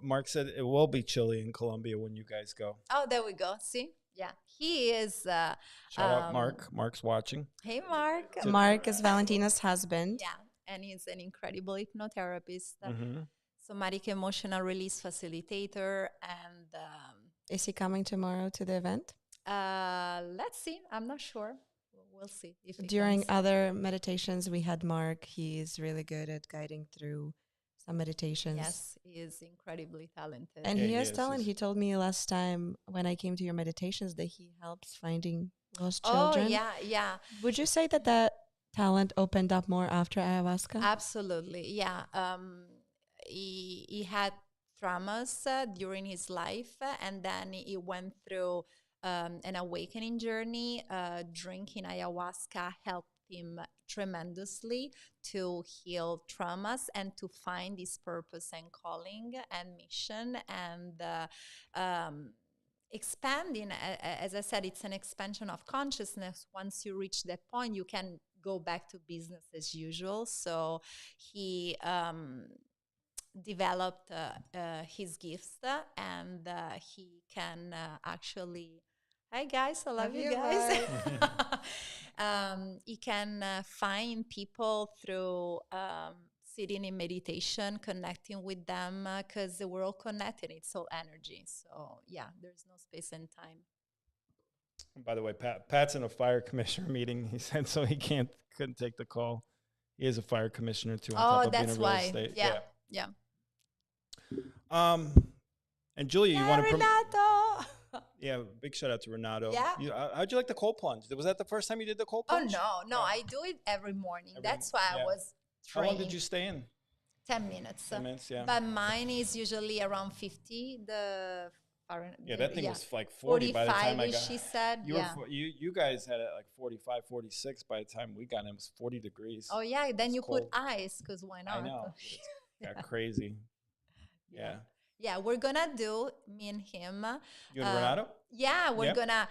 Mark said it will be chilly in Colombia when you guys go. Oh, there we go. See? Yeah. He is. Shout out Mark. Mark's watching. Hey, Mark. Mark is Valentina's husband. Yeah. and he's an incredible hypnotherapist, Mm-hmm. somatic emotional release facilitator, and Is he coming tomorrow to the event? let's see. I'm not sure. We'll see if he During comes. other meditations, we had Mark. He's really good at guiding through some meditations. Yes, he is incredibly talented. And Yeah, he he is is. telling, He's- he told me last time when I came to your meditations that he helps finding lost Oh children. yeah. Would you say that that talent opened up more after ayahuasca? Absolutely, yeah. He had traumas during his life, and then he went through an awakening journey. Drinking ayahuasca helped him tremendously to heal traumas and to find his purpose and calling and mission, and expanding. As I said, it's an expansion of consciousness. Once you reach that point, you can go back to business as usual. So he developed his gifts, and he can actually. Hi guys, I love you guys. He can find people through sitting in meditation, connecting with them, because we're all connected. It's all energy. So yeah, there's no space and time. By the way, Pat's in a fire commissioner meeting. He said so he couldn't take the call. He is a fire commissioner too. On top of being a That's real why. estate. Yeah. And Julia, you want to Renato. yeah, big shout out to Renato. Yeah. How'd you like the cold plunge? Was that the first time you did the cold Oh plunge? no, I do it every morning. That's why I was How training. long did you stay in? 10 minutes. 10 minutes, yeah. But mine is usually around 50. Yeah, that thing was like 40 by the time I got. she said. You guys had it like 45, 46 by the time we got in. It was 40 degrees. Oh yeah, then you cold. put ice, because why not? I know. Got crazy. Yeah. Yeah, we're gonna do, me and him. You and Renato? Yeah, we're gonna,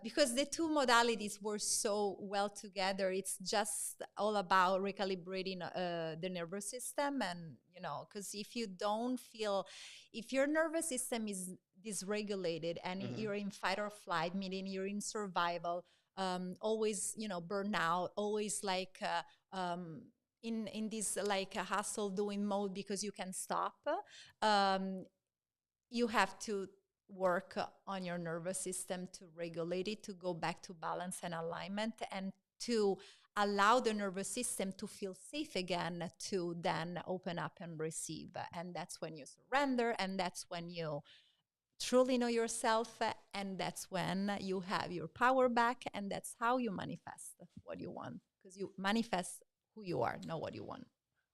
because the two modalities were so well together. It's just all about recalibrating the nervous system. And, because if you don't feel, if your nervous system is dysregulated and you're in fight or flight, meaning you're in survival, always, burnout, always like, in this like a hustle doing mode because you can stop, you have to work on your nervous system to regulate it, to go back to balance and alignment, and to allow the nervous system to feel safe again, to then open up and receive. And that's when you surrender, and that's when you truly know yourself, and that's when you have your power back, and that's how you manifest what you want, because you manifest who you are, not what you want.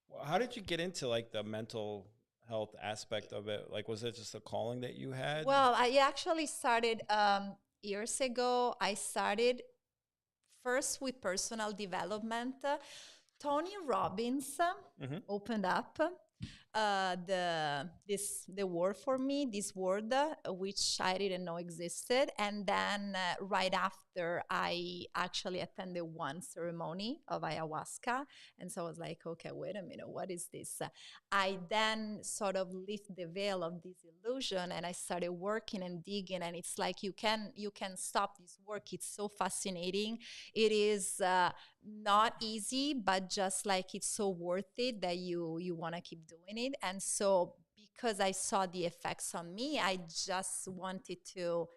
Well, how did you get into like the mental health aspect of it? Like, was it just a calling that you had? Well, I actually started years ago. I started first with personal development. Tony Robbins opened up the word for me, this word which I didn't know existed. And then right after, I actually attended one ceremony of ayahuasca, and so I was like, okay, wait a minute, what is this? I then sort of lift the veil of this illusion, and I started working and digging, and it's like you can stop this work. It's so fascinating. It is not easy, but just like it's so worth it that you want to keep doing it. And so because I saw the effects on me, I just wanted to,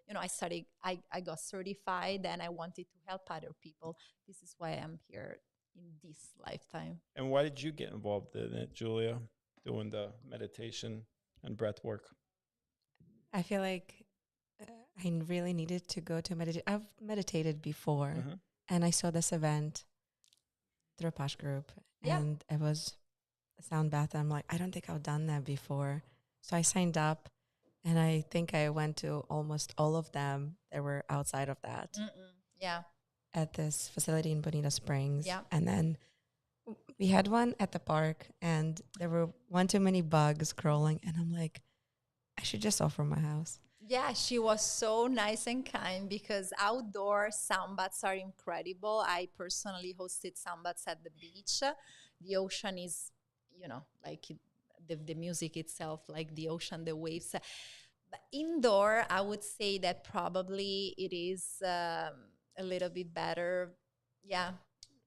I got certified, and I wanted to help other people. This is why I'm here in this lifetime. And why did you get involved in it, Julia, doing the meditation and breath work? I feel like I really needed to go to meditate. I've meditated before, and I saw this event through a Posh group, and it was a sound bath. And I'm like, I don't think I've done that before. So I signed up, and I think I went to almost all of them that were outside of that. Yeah. At this facility in Bonita Springs. Yeah. And then we had one at the park, and there were one too many bugs crawling. And I'm like, I should just offer my house. Yeah, she was so nice and kind, because outdoor sound baths are incredible. I personally hosted sound baths at the beach. The ocean is, like the music itself, like the ocean, the waves. But indoor, I would say that probably it is a little bit better. Yeah.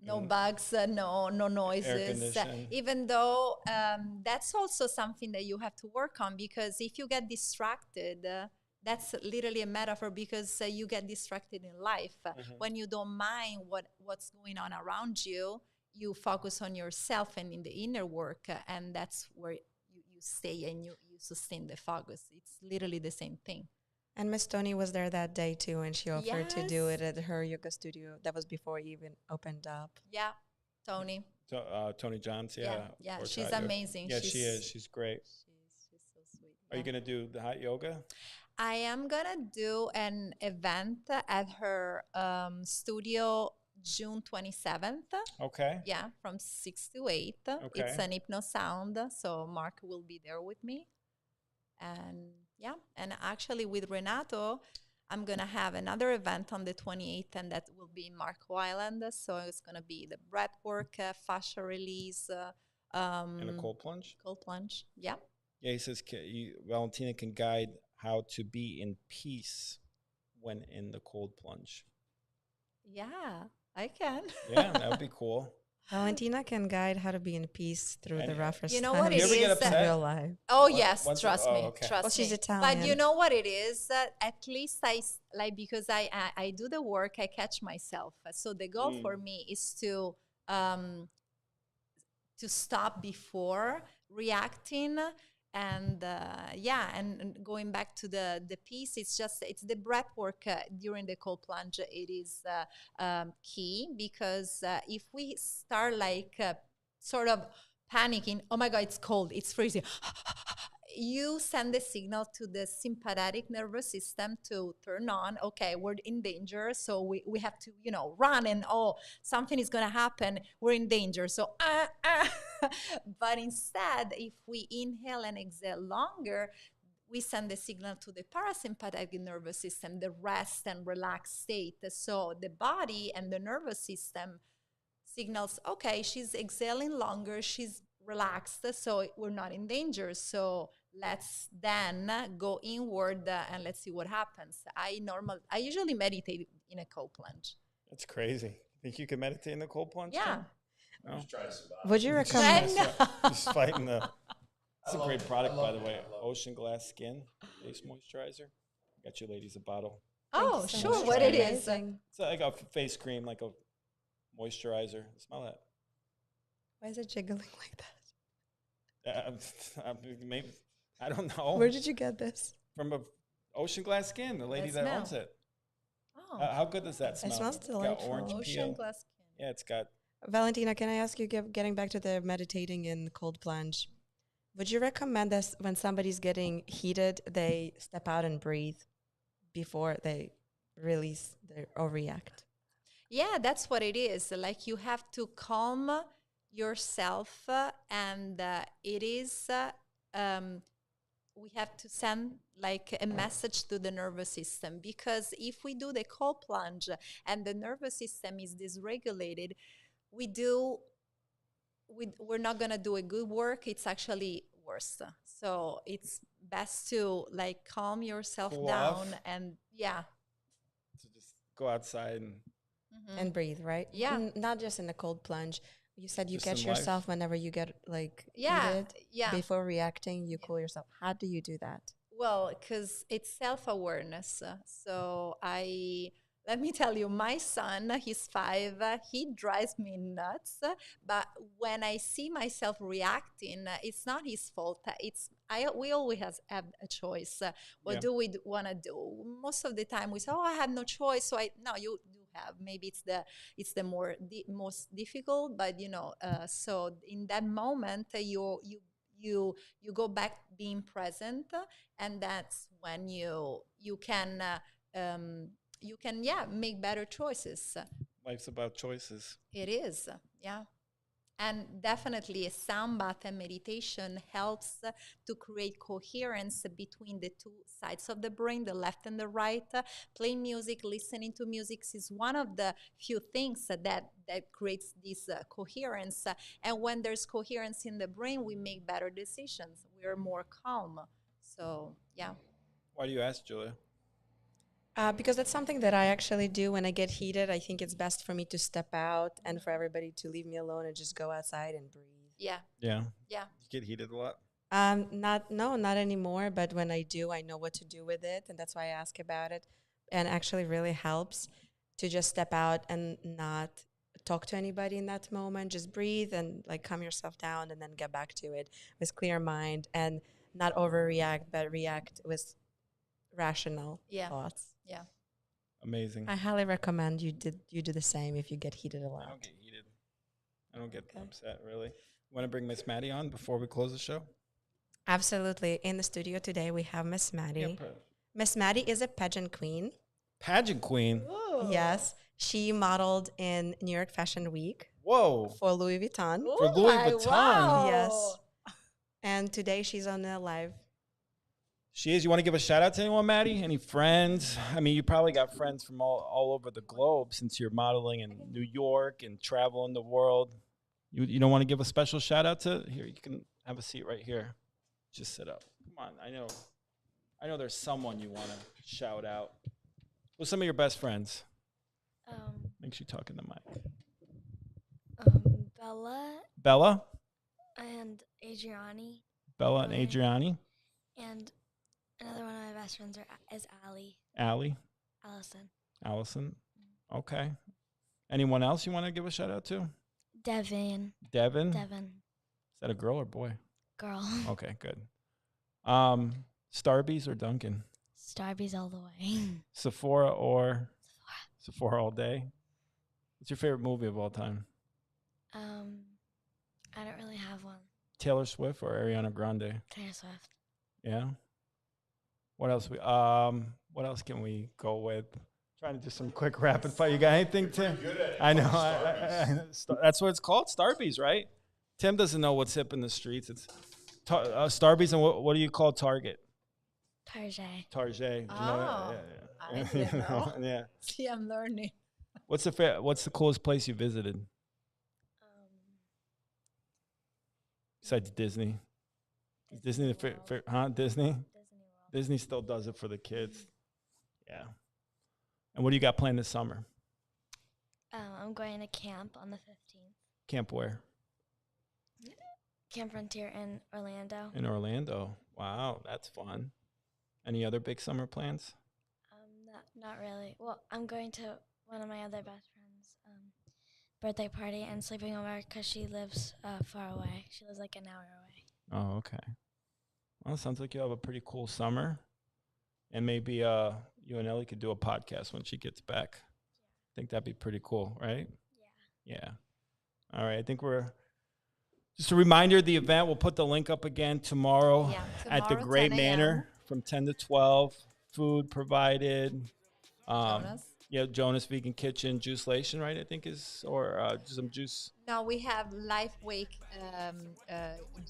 no bugs, no noises. Even though that's also something that you have to work on, because if you get distracted, that's literally a metaphor, because you get distracted in life. When you don't mind what's going on around you, you focus on yourself and in the inner work, and that's where you stay and you sustain the focus. It's literally the same thing. And Miss Tony was there that day too, and she offered to do it at her yoga studio. That was before you even opened up. Yeah, Tony. Tony Johns, yeah, she's amazing. Yeah, she is. She's great. She's so sweet. Are you gonna do the hot yoga? I am gonna do an event at her studio June 27th. Okay. Yeah, from 6 to 8. Okay. It's an hypno sound, so Mark will be there with me. And yeah, and actually with Renato, I'm going to have another event on the 28th, and that will be in Marco Island. So it's going to be the breath work, fascia release. And a cold plunge? Cold plunge, yeah. Yeah, he says Valentina can guide how to be in peace when in the cold plunge. Yeah, I can. Yeah, that would be cool. Valentina can guide how to be in peace through the roughest you know what it times is? in real life. Oh, yes, trust me. Okay. Trust well, she's me. Italian. But you know what it is? At least because I do the work, I catch myself. So the goal for me is to stop before reacting. And and going back to the piece, it's the breath work during the cold plunge. It is key, because if we start sort of panicking, oh my God, it's cold, it's freezing, you send the signal to the sympathetic nervous system to turn on. Okay, we're in danger, so we have to run, and something is gonna happen, we're in danger, so but instead, if we inhale and exhale longer, we send the signal to the parasympathetic nervous system, the rest and relaxed state. So the body and the nervous system signals, okay, she's exhaling longer, she's relaxed, so we're not in danger. So let's then go inward and let's see what happens. I usually meditate in a cold plunge. That's crazy. Think you can meditate in the cold plunge? Yeah. Too? No? Just try to survive. Would you recommend? Just fighting it's a great product, by the way. Ocean Glass Skin Face Moisturizer. Got you ladies a bottle. Oh, so sure. much. What it is? It's like a face cream, like a moisturizer. Smell that. Why is it jiggling like that? Maybe, I don't know. Where did you get this? From a Ocean Glass Skin, the lady that owns it. Oh. How good does that smell? It smells delightful. Got orange Ocean peel. Glass Skin. Yeah, it's got. Valentina, can I ask you, getting back to the meditating in cold plunge, would you recommend this when somebody's getting heated, they step out and breathe before they release or react? Yeah, that's what it is. Like, you have to calm yourself, and it is we have to send like a message to the nervous system, because if we do the cold plunge and the nervous system is dysregulated, we're not going to do a good work. It's actually worse. So it's best to like calm yourself Cool down off. and yeah. To just go outside And breathe, right? Yeah. Not just in the cold plunge. You said you Just catch in life. yourself whenever you get like Yeah, heated. yeah. Before reacting, you cool yourself. How do you do that? Well, because it's self-awareness. So let me tell you, my son, he's 5, he drives me nuts. But when I see myself reacting, it's not his fault. We always have a choice. What do we want to do? Most of the time we say, I have no choice. So no, you do have. Maybe it's the most difficult, but so in that moment, you go back being present, and that's when you can make better choices. Life's about choices. It is, yeah. And definitely a sound bath and meditation helps to create coherence between the two sides of the brain, the left and the right. Playing music, listening to music is one of the few things that creates this coherence. And when there's coherence in the brain, we make better decisions. We're more calm. So, yeah. Why do you ask, Julia? Because that's something that I actually do when I get heated. I think it's best for me to step out and for everybody to leave me alone and just go outside and breathe. Yeah. Yeah. Yeah. You get heated a lot? Not anymore. But when I do, I know what to do with it, and that's why I ask about it. And actually, really helps to just step out and not talk to anybody in that moment. Just breathe and like calm yourself down, and then get back to it with clear mind and not overreact, but react with rational thoughts. Yeah. Amazing. I highly recommend you do the same if you get heated a lot. I don't get heated. I don't get upset, really. Want to bring Miss Maddie on before we close the show? Absolutely. In the studio today, we have Miss Maddie. Yeah, Miss Maddie is a pageant queen. Pageant queen? Yes. She modeled in New York Fashion Week. Whoa. For Louis Vuitton. For Louis Vuitton? Wow. Yes. And today she's on the live. She is. You want to give a shout out to anyone, Maddie? Any friends? I mean, you probably got friends from all over the globe since you're modeling in New York and traveling the world. You don't want to give a special shout out to? Here, you can have a seat right here. Just sit up. Come on. I know there's someone you want to shout out. Who's some of your best friends? Make sure you talk in the mic. Bella? And Adriani. Bella and Adriani. And another one of my best friends is Allie. Allie? Allison. Okay. Anyone else you want to give a shout out to? Devin. Is that a girl or boy? Girl. Okay, good. Starbucks or Dunkin'? Starbucks all the way. Sephora or Sephora all day? What's your favorite movie of all time? I don't really have one. Taylor Swift or Ariana Grande? Taylor Swift. Yeah. What else can we go with? Trying to do some quick rapid fire. You got anything, Tim? I know. That's what it's called, Starbucks, right? Tim doesn't know what's hip in the streets. It's Starbucks, and what do you call Target? Target. Target. Oh, you know I didn't know. Yeah. See, I'm learning. What's the coolest place you visited? Besides Disney. Is Disney the favorite? Huh? Disney? Disney still does it for the kids. Yeah. And what do you got planned this summer? I'm going to camp on the 15th. Camp where? Camp Frontier in Orlando. In Orlando. Wow, that's fun. Any other big summer plans? Not really. Well, I'm going to one of my other best friends' birthday party and sleeping over because she lives far away. She lives like an hour away. Oh, okay. Well, it sounds like you have a pretty cool summer. And maybe you and Ellie could do a podcast when she gets back. I think that'd be pretty cool, right? Yeah. All right. I think just a reminder, the event, we'll put the link up again tomorrow at the Gray Manor from 10 to 12. Food provided. Jonas? Yeah, Jonas Vegan Kitchen, Juice Lation, right? I think or some juice. No, we have Life Wake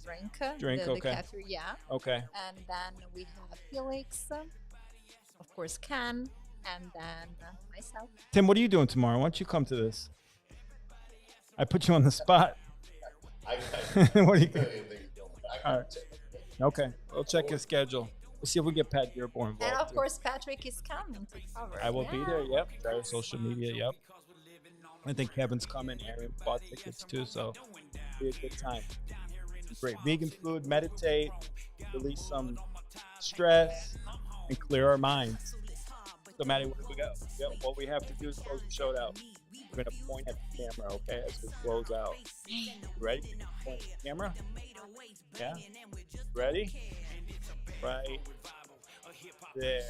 drink. Okay. The kefir, yeah. Okay. And then we have Felix, of course, Can, and then myself. Tim, what are you doing tomorrow? Why don't you come to this? I put you on the spot. What are you doing? All right. Okay, we'll check his schedule. We'll see if we get Pat Dearborn involved. And of course, Patrick is coming to cover. I will be there. Yep. Our social media. Yep. I think Kevin's coming. Aaron bought tickets too, so it'll be a good time. Great vegan food. Meditate. Release some stress and clear our minds. So, Maddie, what do we got? What we have to do is close the show out. We're gonna point at the camera, okay, as we close out. You ready? Point at the camera. Yeah. Ready? Right there.